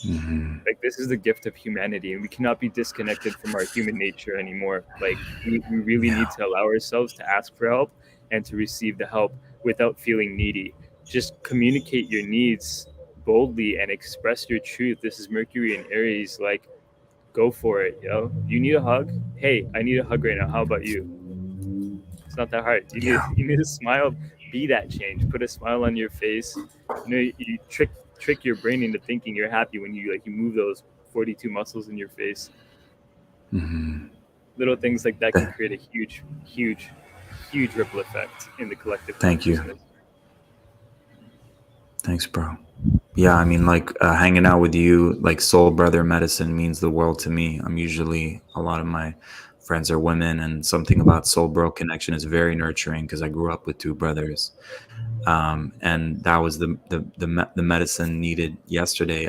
mm. Like this is the gift of humanity and we cannot be disconnected from our human nature anymore. Like we really Yeah. need to allow ourselves to ask for help and to receive the help without feeling needy. Just communicate your needs boldly and express your truth. This is Mercury and Aries. Like go for it, yo. You need a hug? Hey, I need a hug right now. How about you? It's not that hard. You Yeah. need you need to smile, be that change. Put a smile on your face. You know, you trick your brain into thinking you're happy when you like you move those 42 muscles in your face. Mm. Little things like that can Th- create a huge ripple effect in the collective Thank you. consciousness. Thanks, bro. Yeah, I mean, like hanging out with you, like soul brother medicine means the world to me. I'm usually, a lot of my friends are women, and something about soul bro connection is very nurturing because I grew up with two brothers. And that was the medicine needed yesterday,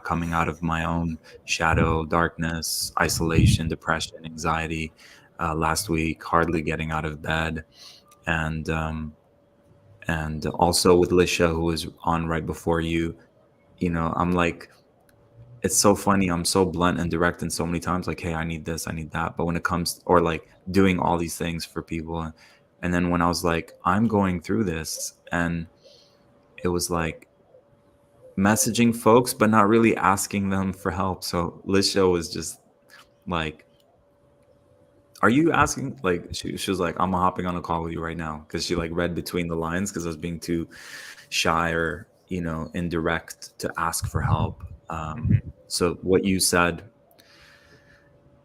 coming out of my own shadow, darkness, isolation, depression, anxiety. Last week, hardly getting out of bed, and also with Lisha, who was on right before you. I'm like, it's so funny. I'm so blunt and direct, and so many times, like, hey, I need this, I need that. But when it comes, or like doing all these things for people, and then when I was like, I'm going through this, and it was like messaging folks, but not really asking them for help. So Lisha was just like Are you asking, like, she was like, I'm hopping on a call with you right now because she like read between the lines because I was being too shy or, indirect to ask for help. So what you said,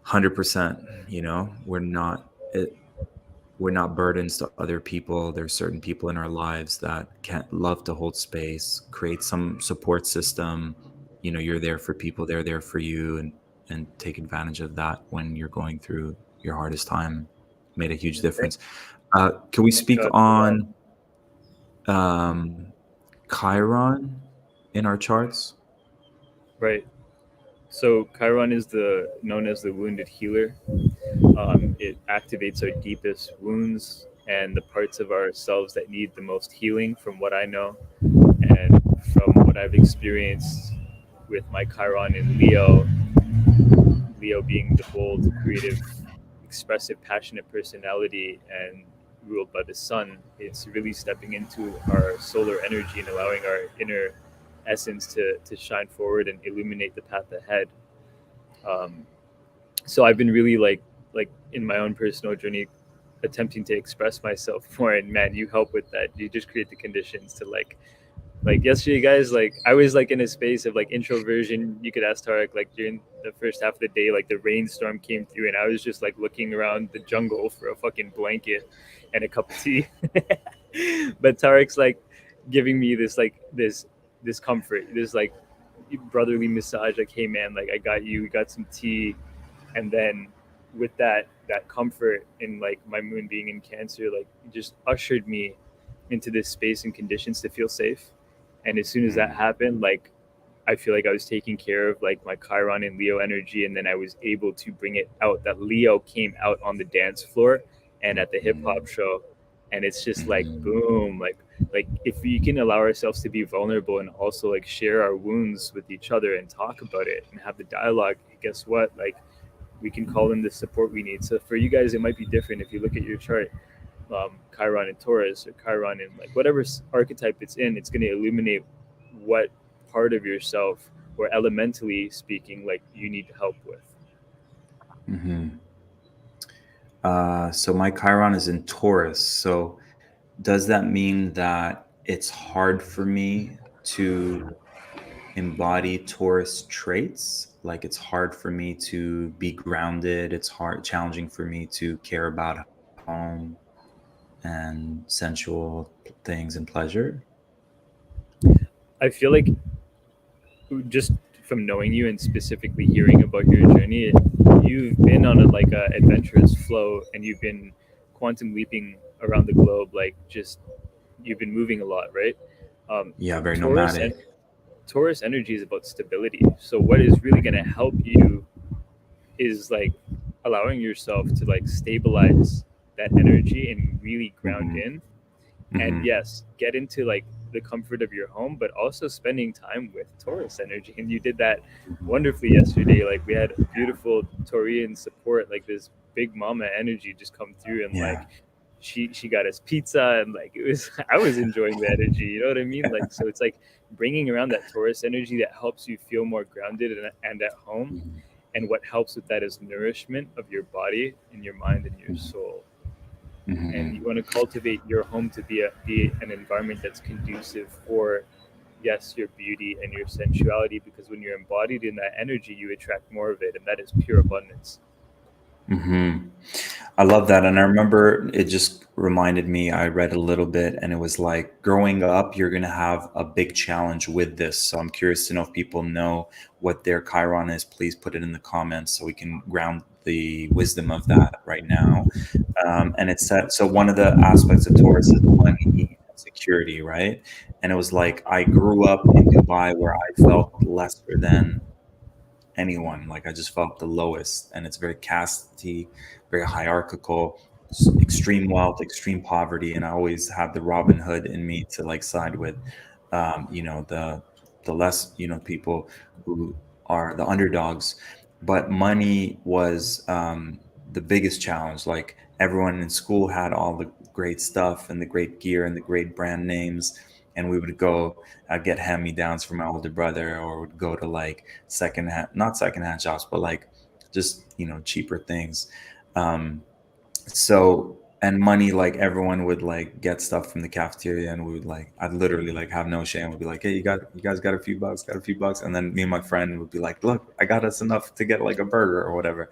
100%, we're not burdens to other people. There's certain people in our lives that can't love to hold space, create some support system. You're there for people, they're there for you, and take advantage of that when you're going through your hardest time. Made a huge Thank, difference. Can we thank speak God for that. on um, Chiron in our charts? Right. So Chiron is the known as the wounded healer. It activates our deepest wounds and the parts of ourselves that need the most healing, from what I know and from what I've experienced with my Chiron in Leo. Leo being the bold, creative, expressive, passionate personality and ruled by the sun. It's really stepping into our solar energy and allowing our inner essence to shine forward and illuminate the path ahead. Um, so I've been really like in my own personal journey attempting to express myself more, and man, you help with that. You just create the conditions to like yesterday, guys, like I was like in a space of like introversion. You could ask Tarek, like during the first half of the day, like the rainstorm came through and I was just like looking around the jungle for a fucking blanket and a cup of tea. But Tarek's like giving me this comfort, this like brotherly massage, like, hey man, like I got you, we got some tea. And then with that comfort in like my moon being in Cancer, like it just ushered me into this space and conditions to feel safe. And as soon as that happened, like I feel like I was taking care of like my Chiron and Leo energy, and then I was able to bring it out. That Leo came out on the dance floor and at the hip hop show, and it's just like Mhm. boom, like if we can allow ourselves to be vulnerable and also like share our wounds with each other and talk about it and have the dialogue, guess what? Like we can call in the support we need. So for you guys, it might be different if you look at your chart, Chiron in Taurus or Chiron in like whatever archetype it's in. It's going to illuminate what part of yourself, or elementally speaking, like you need help with. Mhm. So my Chiron is in Taurus. So does that mean that it's hard for me to embody Taurus traits? Like it's hard for me to be grounded. It's challenging for me to care about home and sensual things and pleasure. I feel like just from knowing you and specifically hearing about your journey, you've been on a adventurous flow, and you've been quantum leaping around the globe. Like just you've been moving a lot, right? Um, Yeah, very Taurus nomadic. and Taurus energy is about stability. So what is really going to help you is like allowing yourself to like stabilize that energy and really ground Hmm. in. And Hmm. yes, get into like the comfort of your home, but also spending time with Taurus energy. And you did that wonderfully yesterday. Like we had beautiful Taurian support, like this big mama energy just come through, and like Yeah. she got us pizza, and like it was I was enjoying the energy. You know what I mean? Like so, it's like bringing around that Taurus energy that helps you feel more grounded and at home. And what helps with that is nourishment of your body and your mind and your soul. And you Hmm. want to cultivate your home to be an environment that's conducive for, yes, your beauty and your sensuality, because when you're embodied in that energy you attract more of it, and that is pure abundance. Hmm. I love that. And I remember it just reminded me, I read a little bit and it was like growing up, you're going to have a big challenge with this. So I'm curious to know if people know what their Chiron is. Please put it in the comments so we can ground the wisdom of that right now. And it said, so one of the aspects of Taurus is money and security, right? And it was like, I grew up in Dubai where I felt lesser than anyone. Like I just felt the lowest, and it's very casty, very hierarchical, extreme wealth, extreme poverty, and I always have the Robin Hood in me to like side with, the less people who are the underdogs. But money was the biggest challenge. Like everyone in school had all the great stuff and the great gear and the great brand names. And we would go get hand me downs for my older brother, or would go to like secondhand, not secondhand shops, but like just cheaper things. Um, so and money, like everyone would like get stuff from the cafeteria, and we would like I'd literally like have no shame, would be like, hey, you guys got a few bucks, and then me and my friend would be like, look, I got us enough to get like a burger or whatever.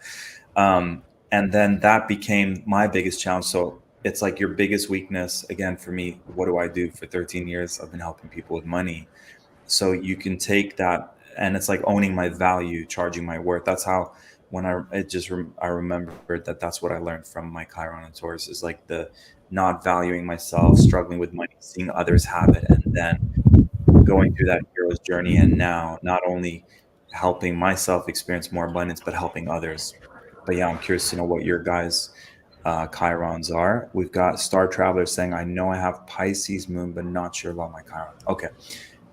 And then that became my biggest challenge. So it's like your biggest weakness again for me. What do I do? For 13 years I've been helping people with money. So you can take that, and it's like owning my value, charging my worth. That's how, when I remembered that that's what I learned from my Chiron and Taurus, is like the not valuing myself, struggling with money, seeing others have it, and then going through that hero's journey, and now not only helping myself experience more abundance but helping others. But yeah, I'm curious to know what your guys Chirons are. We've got Star Traveler saying, I know I have Pisces moon but not sure about my Chiron. Okay,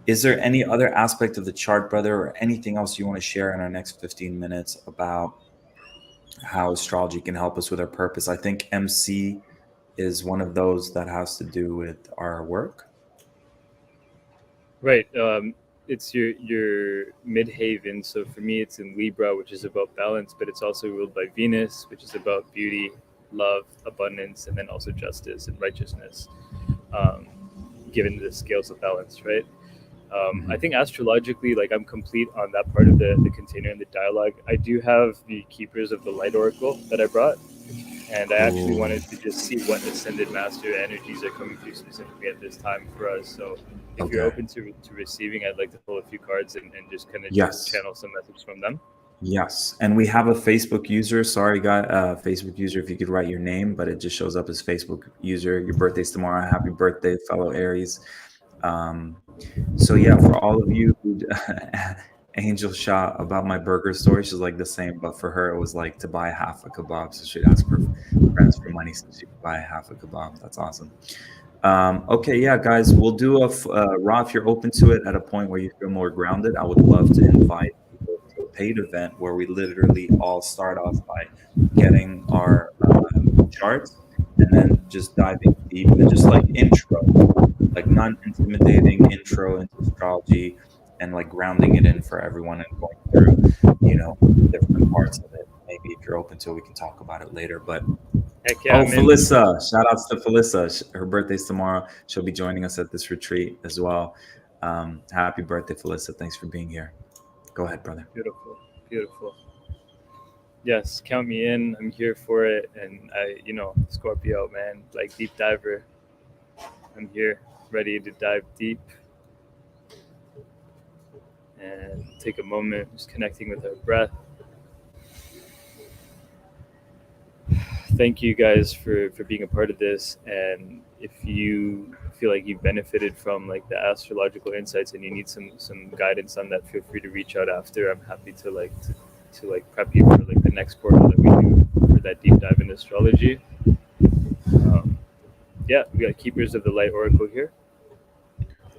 is there any other aspect of the chart, brother, or anything else you want to share in our next 15 minutes about how astrology can help us with our purpose? I think MC is one of those that has to do with our work. Right. It's your midhaven. So for me, it's in Libra, which is about balance, but it's also ruled by Venus, which is about beauty, love, abundance, and then also justice and righteousness, um, given the scales of balance, right? I think astrologically, like I'm complete on that part of the container and the dialogue. I do have the Keepers of the Light Oracle that I brought, and I actually wanted to just see what ascended master energies are coming through specifically at this time for us. So if you're open to receiving, I'd like to pull a few cards and just kind of channel some message from them. Yes, and we have a Facebook user. Sorry, guy, Facebook user, if you could write your name, but it just shows up as Facebook user. Your birthday's tomorrow. Happy birthday, fellow Aries. So yeah, for all of you, Angel shot about my burger story. She's like the same, but for her it was like to buy half a kebab. So she'd ask her friends for money so she could buy half a kebab. That's awesome. Okay, yeah, guys, we'll do Ra, if you're open to it at a point where you feel more grounded, I would love to invite people to a paid event where we literally all start off by getting our charts and then just diving deep and just like intro, like non-intimidating intro into astrology, and like grounding it in for everyone and going through, different parts of it. Maybe if you're open to it, we can talk about it later. But Heck yeah, Felissa, shout outs to Felissa. Her birthday's tomorrow. She'll be joining us at this retreat as well. Happy birthday, Felissa. Thanks for being here. Go ahead, brother. Beautiful, beautiful. Yes, count me in. I'm here for it. And Scorpio, man, like deep diver. I'm here, ready to dive deep and take a moment, just connecting with our breath. Thank you guys for being a part of this. And if you feel like you've benefited from like the astrological insights and you need some guidance on that, feel free to reach out after. I'm happy to prep you for like the next portal that we do for that deep dive in astrology. We got Keepers of the Light Oracle here.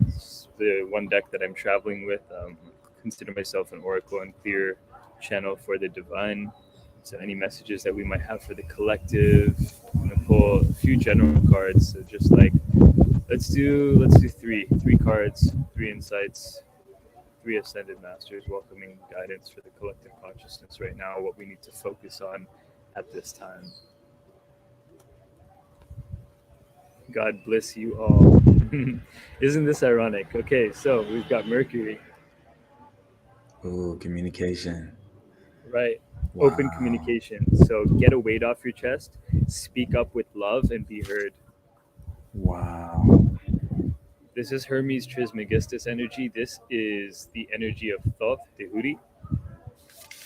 It's the one deck that I'm traveling with. Consider myself an oracle and clear channel for the divine. So any messages that we might have for the collective, I'm gonna pull a few general cards. So just like let's do three cards, 3 insights, 3 ascended masters welcoming guidance for the collective consciousness right now, what we need to focus on at this time. God bless you all. Isn't this ironic? Okay, so we've got Mercury. Ooh, communication. Right. Wow. Open communication. So get a weight off your chest, speak up with love, and be heard. Wow. This is Hermes Trismegistus energy. This is the energy of Thoth, Tehuti,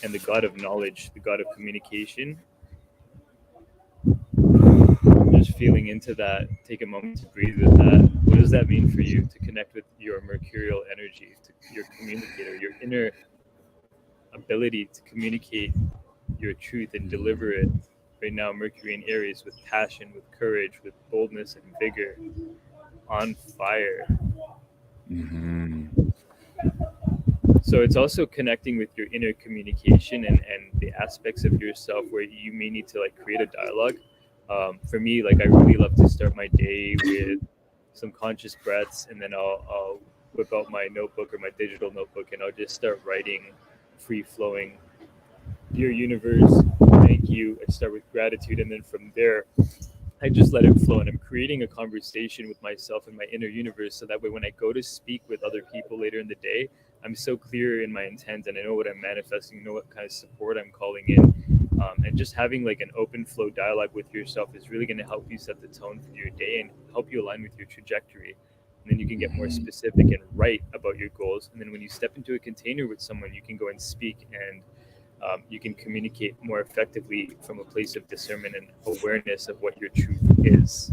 and the god of knowledge, the god of communication. Just feeling into that, take a moment to breathe with that. What does that mean for you to connect with your mercurial energy, to your communicator, your inner ability to communicate your truth and deliver it? Right now, Mercury in Aries, with passion, with courage, with boldness and vigor, on fire. So it's also connecting with your inner communication and the aspects of yourself where you may need to like create a dialogue. For me, like I really love to start my day with some conscious breaths, and then I'll whip out my notebook or my digital notebook, and I'll just start writing, free flowing. Dear universe, thank you. I start with gratitude, and then from there, I just let it flow, and I'm creating a conversation with myself and my inner universe, so that way when I go to speak with other people later in the day, I'm so clear in my intent, and I know what I'm manifesting, know what kind of support I'm calling in, and just having like an open flow dialogue with yourself is really going to help you set the tone for your day and help you align with your trajectory. And then you can get more specific and write about your goals. And then when you step into a container with someone, you can go and speak, and you can communicate more effectively from a place of discernment and awareness of what your truth is.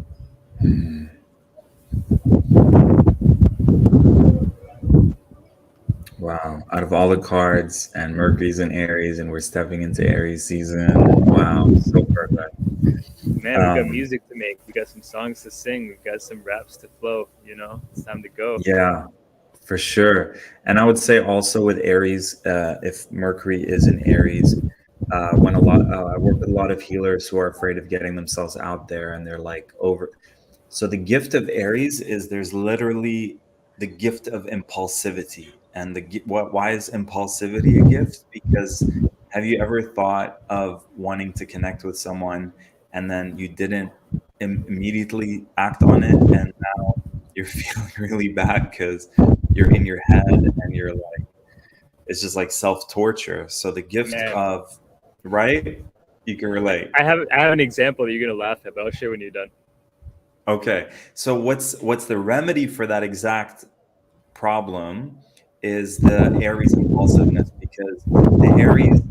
Wow. Out of all the cards, and Mercury's in Aries, and we're stepping into Aries season. And wow, so perfect. Man, we got music to make. We got some songs to sing. We've got some raps to flow. It's time to go. Yeah, for sure. And I would say also with Aries, if Mercury is in Aries, I work with a lot of healers who are afraid of getting themselves out there, and they're like over. So the gift of Aries is there's literally the gift of impulsivity. And why is impulsivity a gift? Because have you ever thought of wanting to connect with someone and then you didn't immediately act on it, and now you're feeling really bad because you're in your head and you're like, it's just like self-torture. So the gift Man, of, right? You can relate. I have an example that you're gonna laugh at, but I'll share when you're done. Okay. So what's the remedy for that exact problem is the Aries impulsiveness, because the Aries,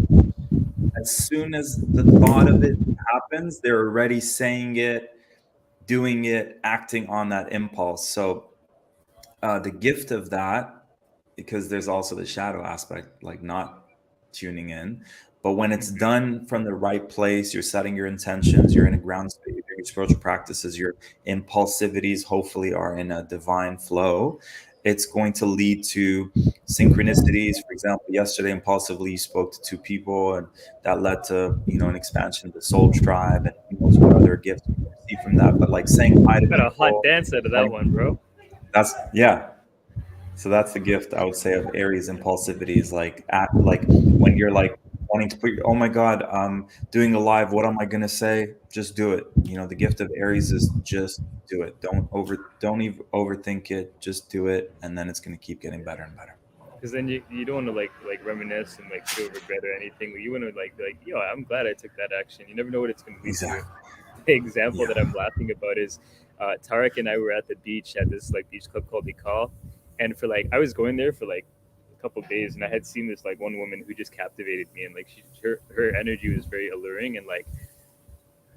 as soon as the thought of it happens, they're already saying it, doing it, acting on that impulse. So the gift of that, because there's also the shadow aspect, like not tuning in. But when it's done from the right place, you're setting your intentions, you're in a ground state, you're doing your spiritual practices, your impulsivities hopefully are in a divine flow. It's going to lead to synchronicities. For example, yesterday impulsively you spoke to two people, and that led to an expansion of the soul tribe, and who knows what other gifts we receive from that. But like saying hi to Got a hot people, dance out of that like one, bro. that's yeah. So that's the gift I would say of Aries impulsivity, is like when you're like wanting to oh my God, I'm doing a live, what am I gonna say? Just do it. The gift of Aries is just do it. Don't even overthink it. Just do it, and then it's gonna keep getting better and better. Because then you don't want to like reminisce and like feel regret or anything. You want to like be like, yo, I'm glad I took that action. You never know what it's going to lead to. Exactly. The example Yeah. that I'm laughing about is Tarek and I were at the beach at this like beach club called Ikal, and for like I was going there for like a couple of days, and I had seen this like one woman who just captivated me, and like her energy was very alluring, and like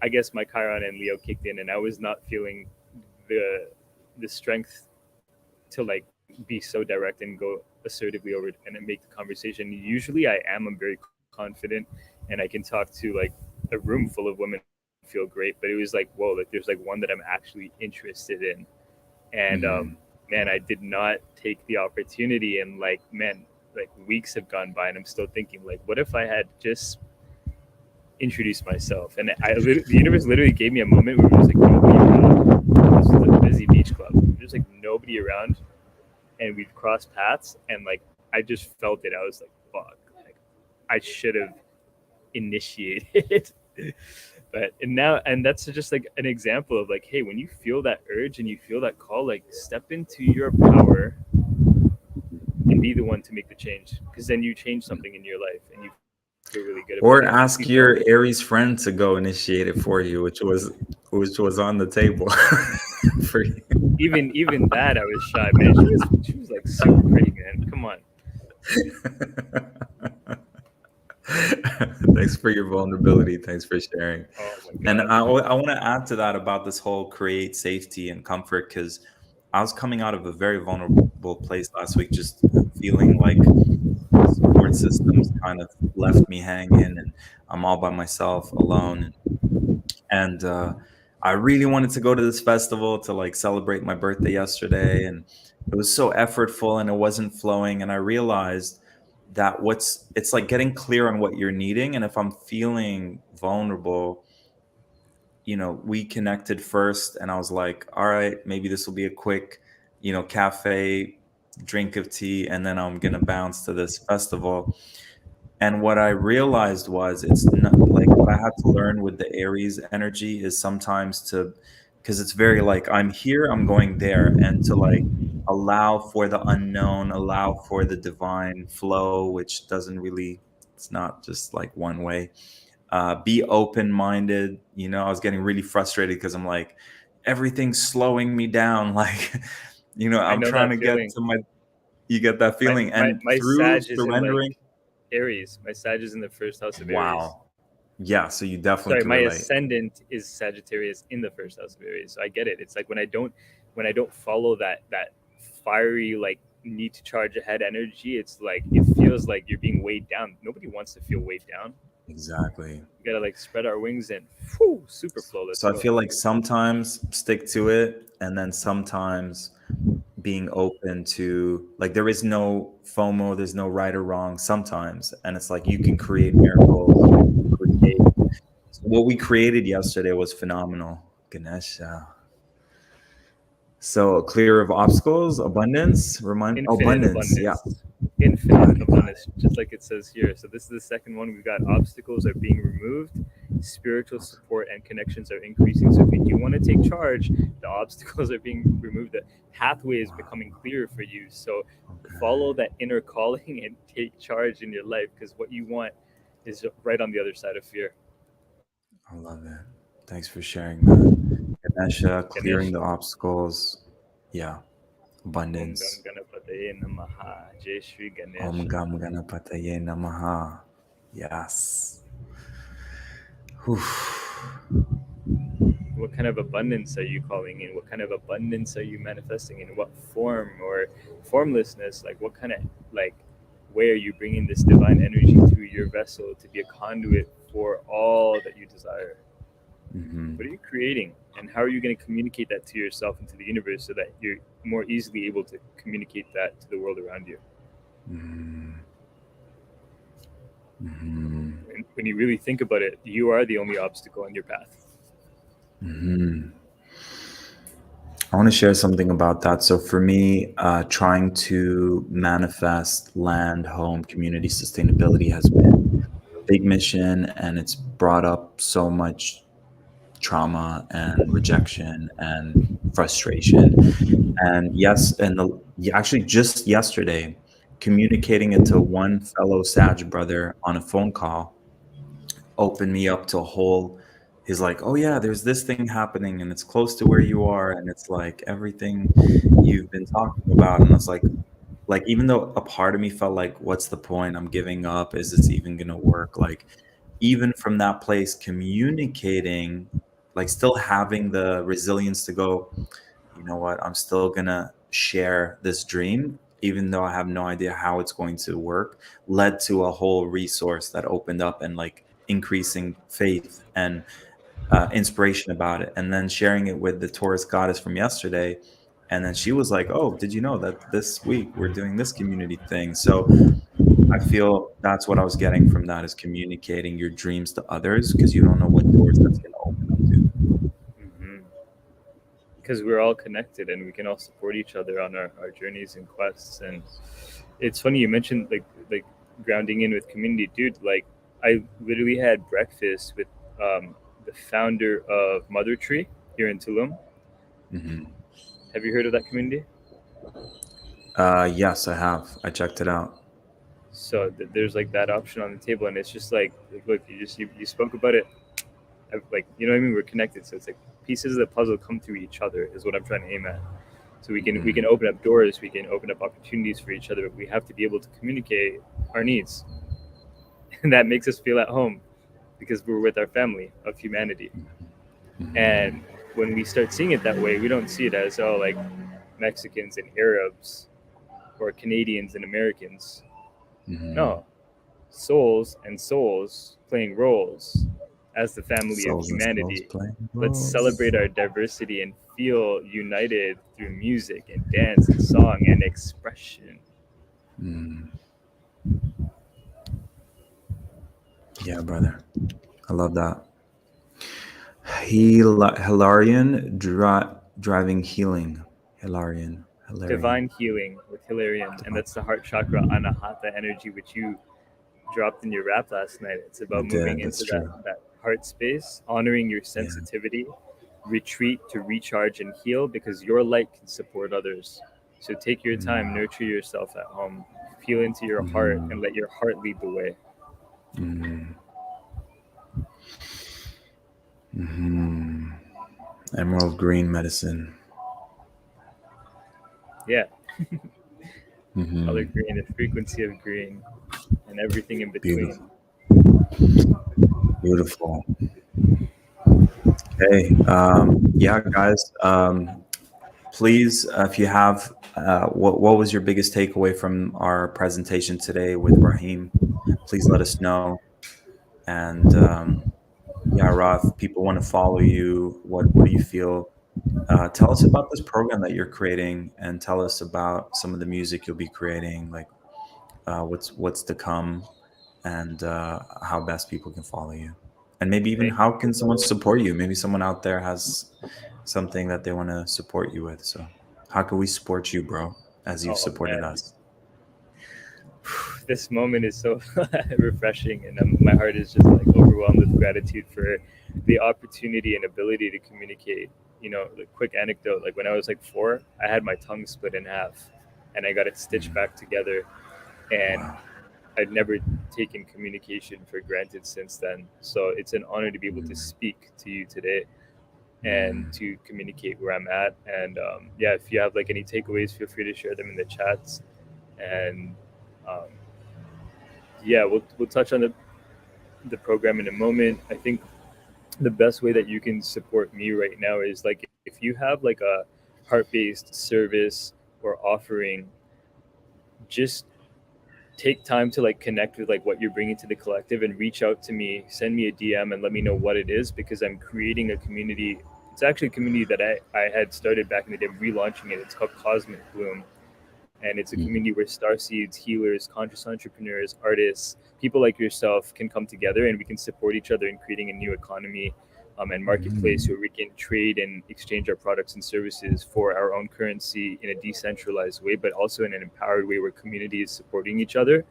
I guess my Chiron and Leo kicked in, and I was not feeling the the strength to like be so direct and go assertively over it and make the conversation. Usually I am. I'm very confident, and I can talk to like a room full of women and feel great. But it was like, whoa, like there's like one that I'm actually interested in. And Mhm. man, I did not take the opportunity, and like man, like weeks have gone by, and I'm still thinking like, what if I had just introduced myself? And the universe literally gave me a moment where it was like nobody around. This was like a busy beach club. There's like nobody around, and we've crossed paths, and like I just felt it. I was like, fuck, like I should have initiated. But and that's just like an example of like, hey, when you feel that urge and you feel that call, like step into your power and be the one to make the change, because then you change something in your life and you feel really good about it. Or Please tell ask me. your Aries friend to go initiate it for you, which was on the table for you. Even that I was shy, man. She was like super pretty, man. Come on. Thanks for your vulnerability. Thanks for sharing. Oh my And god. I want to add to that about this whole create safety and comfort, because I was coming out of a very vulnerable place last week, just feeling like the support systems kind of left me hanging, and I'm all by myself, alone. And I really wanted to go to this festival to like celebrate my birthday yesterday, and it was so effortful and it wasn't flowing. And I realized that it's like getting clear on what you're needing. And if I'm feeling vulnerable, we connected first, and I was like, all right, maybe this will be a quick, cafe drink of tea, and then I'm gonna bounce to this festival. And what I realized was it's not like what I had to learn with the Aries energy is sometimes to, because it's very like I'm here, I'm going there, and to like allow for the unknown, allow for the divine flow, which doesn't really, it's not just like one way. Be open minded. You know, I was getting really frustrated because I'm like, everything's slowing me down. Like, you know, I I'm know trying that to get feeling. to my, you get that My feeling. my And my through Sag is in like surrendering, Aries. My Sag is in the first house of Aries. wow. Yeah. So you definitely Sorry, could my relate. ascendant is Sagittarius in the first house of Aries. So I get it. It's like when I don't follow that fiery like need to charge ahead energy, it's like it feels like you're being weighed down. Nobody wants to feel weighed down. Exactly. We gotta like spread our wings and whew, super flow. Let's So I go. feel like sometimes stick to it, and then sometimes being open to, like, there is no FOMO, there's no right or wrong sometimes, and it's like you can create miracles, you can create. So what we created yesterday was phenomenal. Ganesha. So clear of obstacles, abundance, Infinite abundance. Yeah. abundance. Infinite Got abundance, just like it says here. So this is the second one. We've got obstacles are being removed, spiritual it. support and connections are increasing. So if you do want to take charge, the obstacles are being removed. The pathway is Wow. becoming clearer for you. So Okay. follow that inner calling and take charge in your life, because what you want is right on the other side of fear. I love it. Thanks for sharing that. Ganesha, clearing the Ganesha. obstacles. Yeah. Om Gam Abundance. Ganapataye Namaha. Jai Shri Om Ganesha. Gam Ganapataye Namaha. Yes. Whew. What kind of abundance are you calling in? What kind of abundance are you manifesting in? What form or formlessness? Like what kind of like way are you bringing this divine energy through your vessel to be a conduit for all that you desire? Hmm. What are you creating, and how are you going to communicate that to yourself and to the universe so that you're more easily able to communicate that to the world around you? Hmm. Hmm. And when you really think about it, you are the only obstacle on your path. Hmm. I want to share something about that. So for me, trying to manifest land, home, community sustainability has been a big mission, and it's brought up so much trauma and rejection and frustration. And yes, actually just yesterday, communicating it to one fellow Sag brother on a phone call opened me up to a whole. He's like, oh yeah, there's this thing happening and it's close to where you are, and it's like everything you've been talking about. And I was like, even though a part of me felt like, what's the point? I'm giving up. Is this even gonna work? Like, even from that place, communicating, like still having the resilience to go, you know what, I'm still gonna share this dream, even though I have no idea how it's going to work, led to a whole resource that opened up, and like increasing faith and inspiration about it. And then sharing it with the Taurus goddess from yesterday. And then she was like, oh, did you know that this week we're doing this community thing? So I feel that's what I was getting from that, is communicating your dreams to others, because you don't know what doors that's going to open up to. Mm-hmm. Because we're all connected and we can all support each other on our journeys and quests. And it's funny you mentioned like grounding in with community, dude. Like I literally had breakfast with the founder of Mother Tree here in Tulum. Hmm. Have you heard of that community? Yes, I have. I checked it out. So there's like that option on the table, and it's just like look, you spoke about it. Like you know what I mean? We're connected, so it's like pieces of the puzzle come through each other is what I'm trying to aim at. So we can Hmm. open up doors, we can open up opportunities for each other, but we have to be able to communicate our needs, and that makes us feel at home because we're with our family of humanity. Hmm. And when we start seeing it that way, we don't see it as oh like Mexicans and Arabs or Canadians and Americans. Hmm. No, souls and souls playing roles as the family of Souls and souls humanity. playing Let's roles. celebrate our diversity and feel united through music and dance and song and expression. Mm. Yeah, brother. I love that. Hilarion driving healing. Hilarion. Hilarion. Divine healing with Hilarion, and that's the heart chakra anahata energy, which you dropped in your rap last night. It's I about moving did. into That's that true. that heart space, honoring your sensitivity, retreat to recharge and heal, because your light can support others. So take your time, nurture yourself at home, feel into your heart, and let your heart lead the way. Emerald green medicine. Yeah. Color green, the frequency of green, and everything in between. Beautiful. Okay. Yeah, guys. Please, if you have, what was your biggest takeaway from our presentation today with Rahim? Please let us know. And yeah, Roth, people want to follow you. What do you feel? Tell us about this program that you're creating, and tell us about some of the music you'll be creating, like what's to come, and how best people can follow you, and maybe even how can someone support you. Maybe someone out there has something that they want to support you with. So how can we support you, bro, as you've supported us? This moment is so refreshing, and my heart is just like overwhelmed with gratitude for the opportunity and ability to communicate. You know, the quick anecdote, like when I was like 4, I had my tongue split in half and I got it stitched back together, and I'd never taken communication for granted since then. So it's an honor to be able to speak to you today and to communicate where I'm at. And yeah, if you have like any takeaways, feel free to share them in the chats. And yeah, we'll touch on the program in a moment. I think the best way that you can support me right now is like if you have like a heart-based service or offering, just take time to like connect with like what you're bringing to the collective and reach out to me, send me a DM and let me know what it is, because I'm creating a community. It's actually a community that I had started back in the day, relaunching it. It's called Cosmic Bloom. And it's a community where starseeds, healers, conscious entrepreneurs, artists, people like yourself can come together, and we can support each other in creating a new economy and marketplace where we can trade and exchange our products and services for our own currency in a decentralized way, but also in an empowered way where community is supporting each other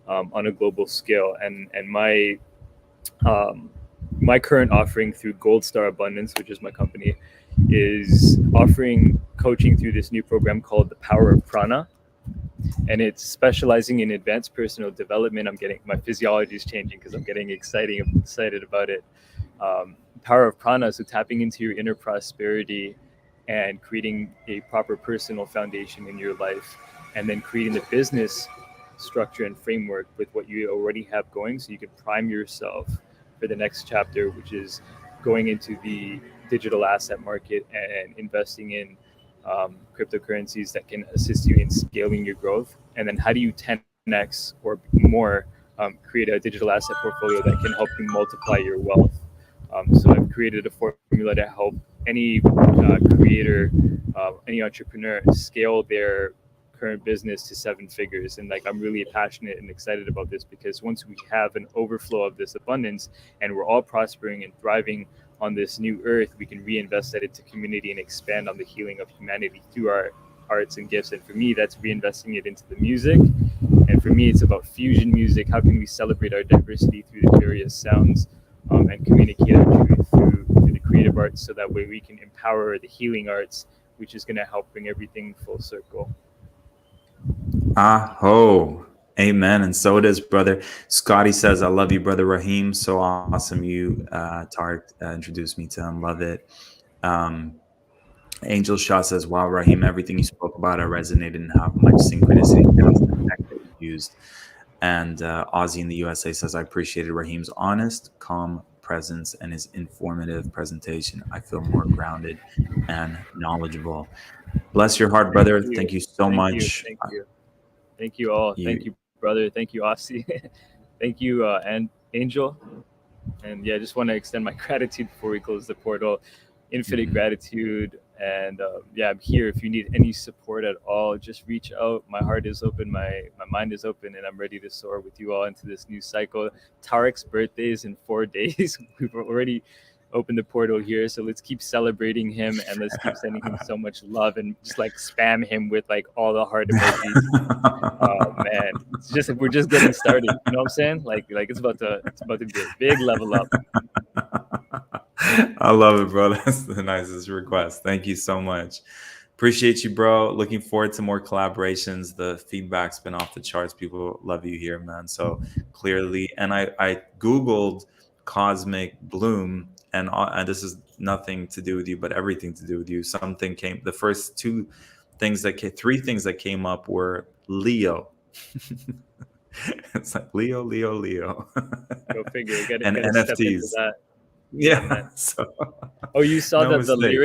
on a global scale. And my current offering through Gold Star Abundance, which is my company, is offering coaching through this new program called the Power of Prana. And it's specializing in advanced personal development. I'm getting, my physiology is changing because I'm getting excited about it. Power of Prana, so tapping into your inner prosperity and creating a proper personal foundation in your life, and then creating the business structure and framework with what you already have going, so you can prime yourself for the next chapter, which is going into the digital asset market and investing in cryptocurrencies that can assist you in scaling your growth. And then how do you 10x or more create a digital asset portfolio that can help you multiply your wealth? So I've created a formula to help any creator, any entrepreneur scale their current business to 7 figures. And like, I'm really passionate and excited about this, because once we have an overflow of this abundance and we're all prospering and thriving on this new earth, we can reinvest that into community and expand on the healing of humanity through our arts and gifts. And for me, that's reinvesting it into the music. And for me, it's about fusion music. How can we celebrate our diversity through the various sounds and communicate our truth through the creative arts, so that way we can empower the healing arts, which is going to help bring everything full circle. Aho. Amen. And so it is, brother. Scotty says, I love you, brother Rahim. So awesome. You, Tarek, introduced me to him. Love it. Angel Shah says, wow, Rahim, everything you spoke about, I resonated and how much synchronicity counts in the tech that you used. And Ozzy in the USA says, I appreciated Rahim's honest, calm presence and his informative presentation. I feel more grounded and knowledgeable. Bless your heart, brother. Thank you so much. Thank you. Thank you all. Thank you, brother. Thank you, Ozzy. Thank you, and Angel. And yeah, I just want to extend my gratitude before we close the portal. Infinite gratitude. And yeah, I'm here. If you need any support at all, just reach out. My heart is open. My mind is open, and I'm ready to soar with you all into this new cycle. Tarek's birthday is in 4 days. We've already opened the portal here, so let's keep celebrating him, and let's keep sending him so much love, and just like spam him with like all the heart emojis. Oh man, we're just getting started. You know what I'm saying? Like it's about to be a big level up. I love it, bro. That's the nicest request. Thank you so much. Appreciate you, bro. Looking forward to more collaborations. The feedback's been off the charts. People love you here, man. So clearly, and I Googled Cosmic Bloom, and this is nothing to do with you, but everything to do with you. Something came, the first three things that came up were Leo. It's like Leo, Leo, Leo. Go figure. Got And to step into NFTs. that. Yeah, Yeah. man. So Oh, you saw no the mistake.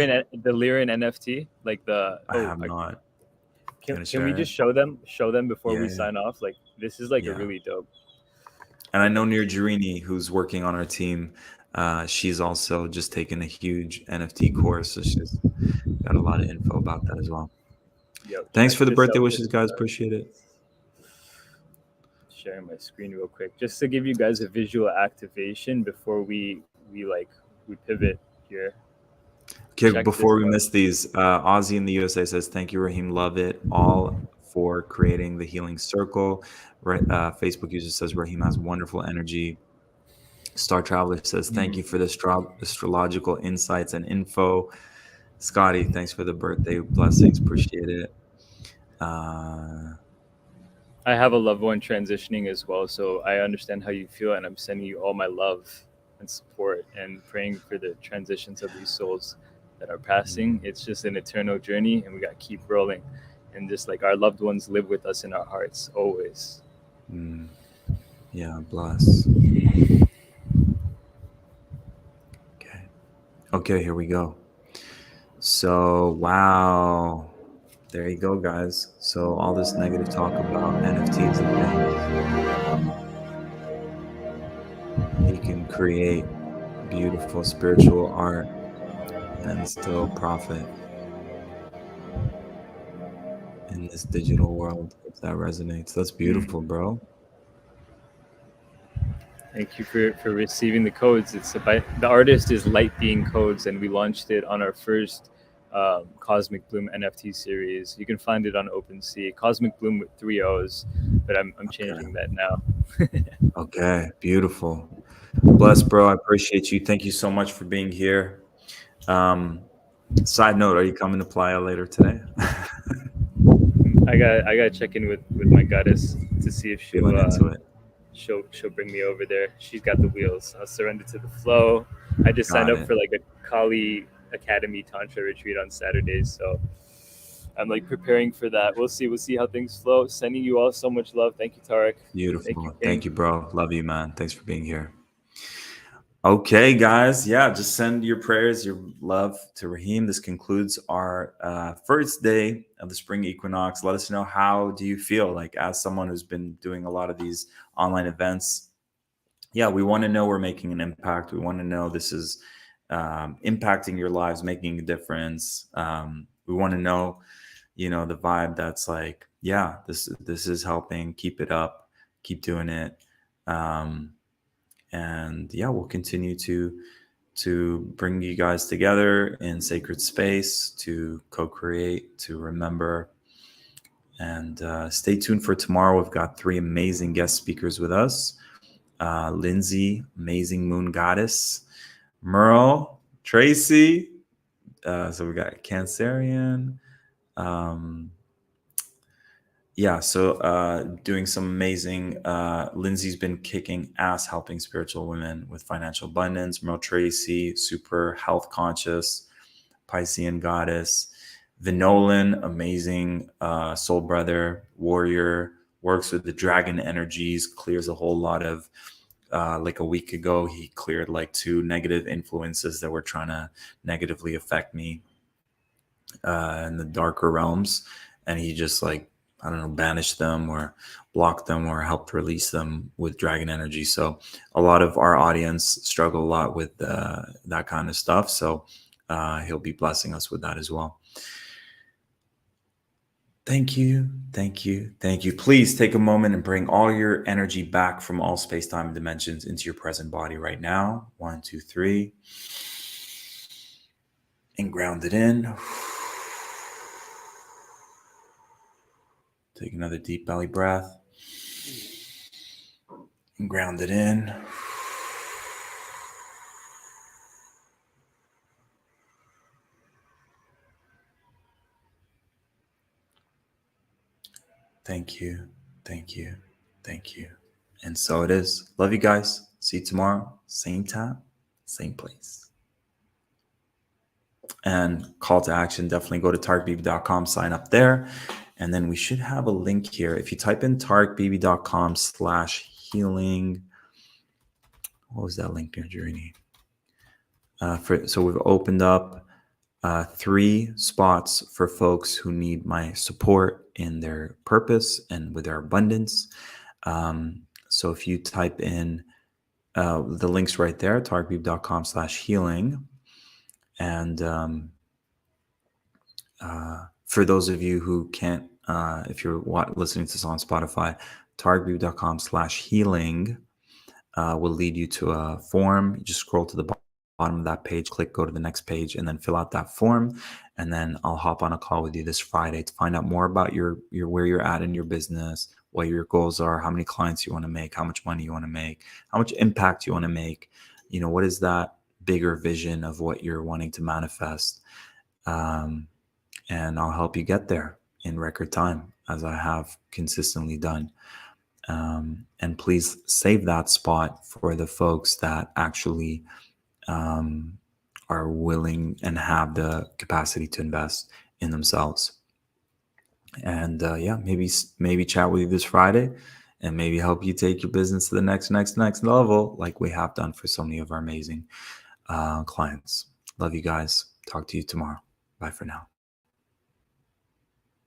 Lyran NFT? Like I have not. Can Gonna we share just it. show them before we Yeah, yeah, sign off? Like this is like a yeah. really dope. And I know Near Jerini, who's working on our team, she's also just taken a huge NFT course, so she's got a lot of info about that as well. Yo, Thanks check for the this birthday out. wishes, guys. Appreciate it. Sharing my screen real quick just to give you guys a visual activation before we pivot here. Okay, Check before this we out. miss these, Ozzy in the USA says, "Thank you, Raheem. Love it all for creating the healing circle." Facebook user says, "Raheem has wonderful energy." Star Traveler says, "Thank you for the astrological insights and info." Scotty, thanks for the birthday blessings. Appreciate it. I have a loved one transitioning as well, so I understand how you feel, and I'm sending you all my love and support and praying for the transitions of these souls that are passing. It's just an eternal journey, and we got to keep rolling. And just like our loved ones live with us in our hearts always. Yeah, bless. Okay. Okay, here we go. So, wow. There you go, guys. So, all this negative talk about NFTs and things, you can create beautiful spiritual art and still profit in this digital world, if that resonates. That's beautiful, bro. Thank you for receiving the codes. The artist is Light Being Codes, and we launched it on our first Cosmic Bloom NFT series. You can find it on OpenSea. Cosmic Bloom with 3 O's, but I'm changing that now. Okay, beautiful. Bless, bro. I appreciate you. Thank you so much for being here. Side note, are you coming to Playa later today? I got to check in with my goddess to see if Feeling into it. she'll bring me over there. She's got the wheels. I'll surrender to the flow. I just signed Got up it. for like a Kali Academy Tantra retreat on Saturdays, so I'm like preparing for that. We'll see how things flow. Sending you all so much love. Thank you, Tarek. Beautiful. Thank Thank you, bro. Love you, man. Thanks for being here. Okay, guys. Yeah, just send your prayers, your love to Raheem. This concludes our first day of the spring equinox. Let us know, how do you feel? Like, as someone who's been doing a lot of these online events, yeah, we want to know we're making an impact. We want to know this is impacting your lives, making a difference. We want to know, the vibe that's like, yeah, this is helping. Keep it up. Keep doing it. And yeah, we'll continue to bring you guys together in sacred space, to co-create, to remember. And stay tuned for tomorrow. We've got 3 amazing guest speakers with us. Lindsay, amazing moon goddess, Merle, Tracy. So we got Cancerian. Doing some amazing. Lindsay's been kicking ass helping spiritual women with financial abundance. Merle Tracy, super health conscious, Piscean goddess. Vinolan, amazing soul brother, warrior, works with the dragon energies, clears a whole lot of, like a week ago, he cleared like 2 negative influences that were trying to negatively affect me in the darker realms. And he just, like, I don't know, banished them or blocked them or helped release them with dragon energy. So a lot of our audience struggle a lot with that kind of stuff. So he'll be blessing us with that as well. Thank you. Thank you. Thank you. Please take a moment and bring all your energy back from all space, time, and dimensions into your present body right now. 1, 2, 3. And ground it in. Take another deep belly breath. Ground it in. Thank you. Thank you. Thank you. And so it is. Love you guys. See you tomorrow. Same time, same place. And call to action, definitely go to tarikbb.com, sign up there. And then we should have a link here. If you type in tarikbb.com/healing, what was that link, Journey? So we've opened up 3 spots for folks who need my support in their purpose and with their abundance. So if you type in the links right there, tarikbb.com/healing. And for those of you who can't, if you're listening to this on Spotify, tarikbb.com/healing will lead you to a form. You just scroll to the bottom of that page, click go to the next page, and then fill out that form. And then I'll hop on a call with you this Friday to find out more about your where you're at in your business, what your goals are, how many clients you want to make, how much money you want to make, how much impact you want to make. What is that bigger vision of what you're wanting to manifest? And I'll help you get there in record time, as I have consistently done. And please save that spot for the folks that actually are willing and have the capacity to invest in themselves. And maybe chat with you this Friday and maybe help you take your business to the next level, like we have done for so many of our amazing clients. Love you guys. Talk to you tomorrow. Bye for now.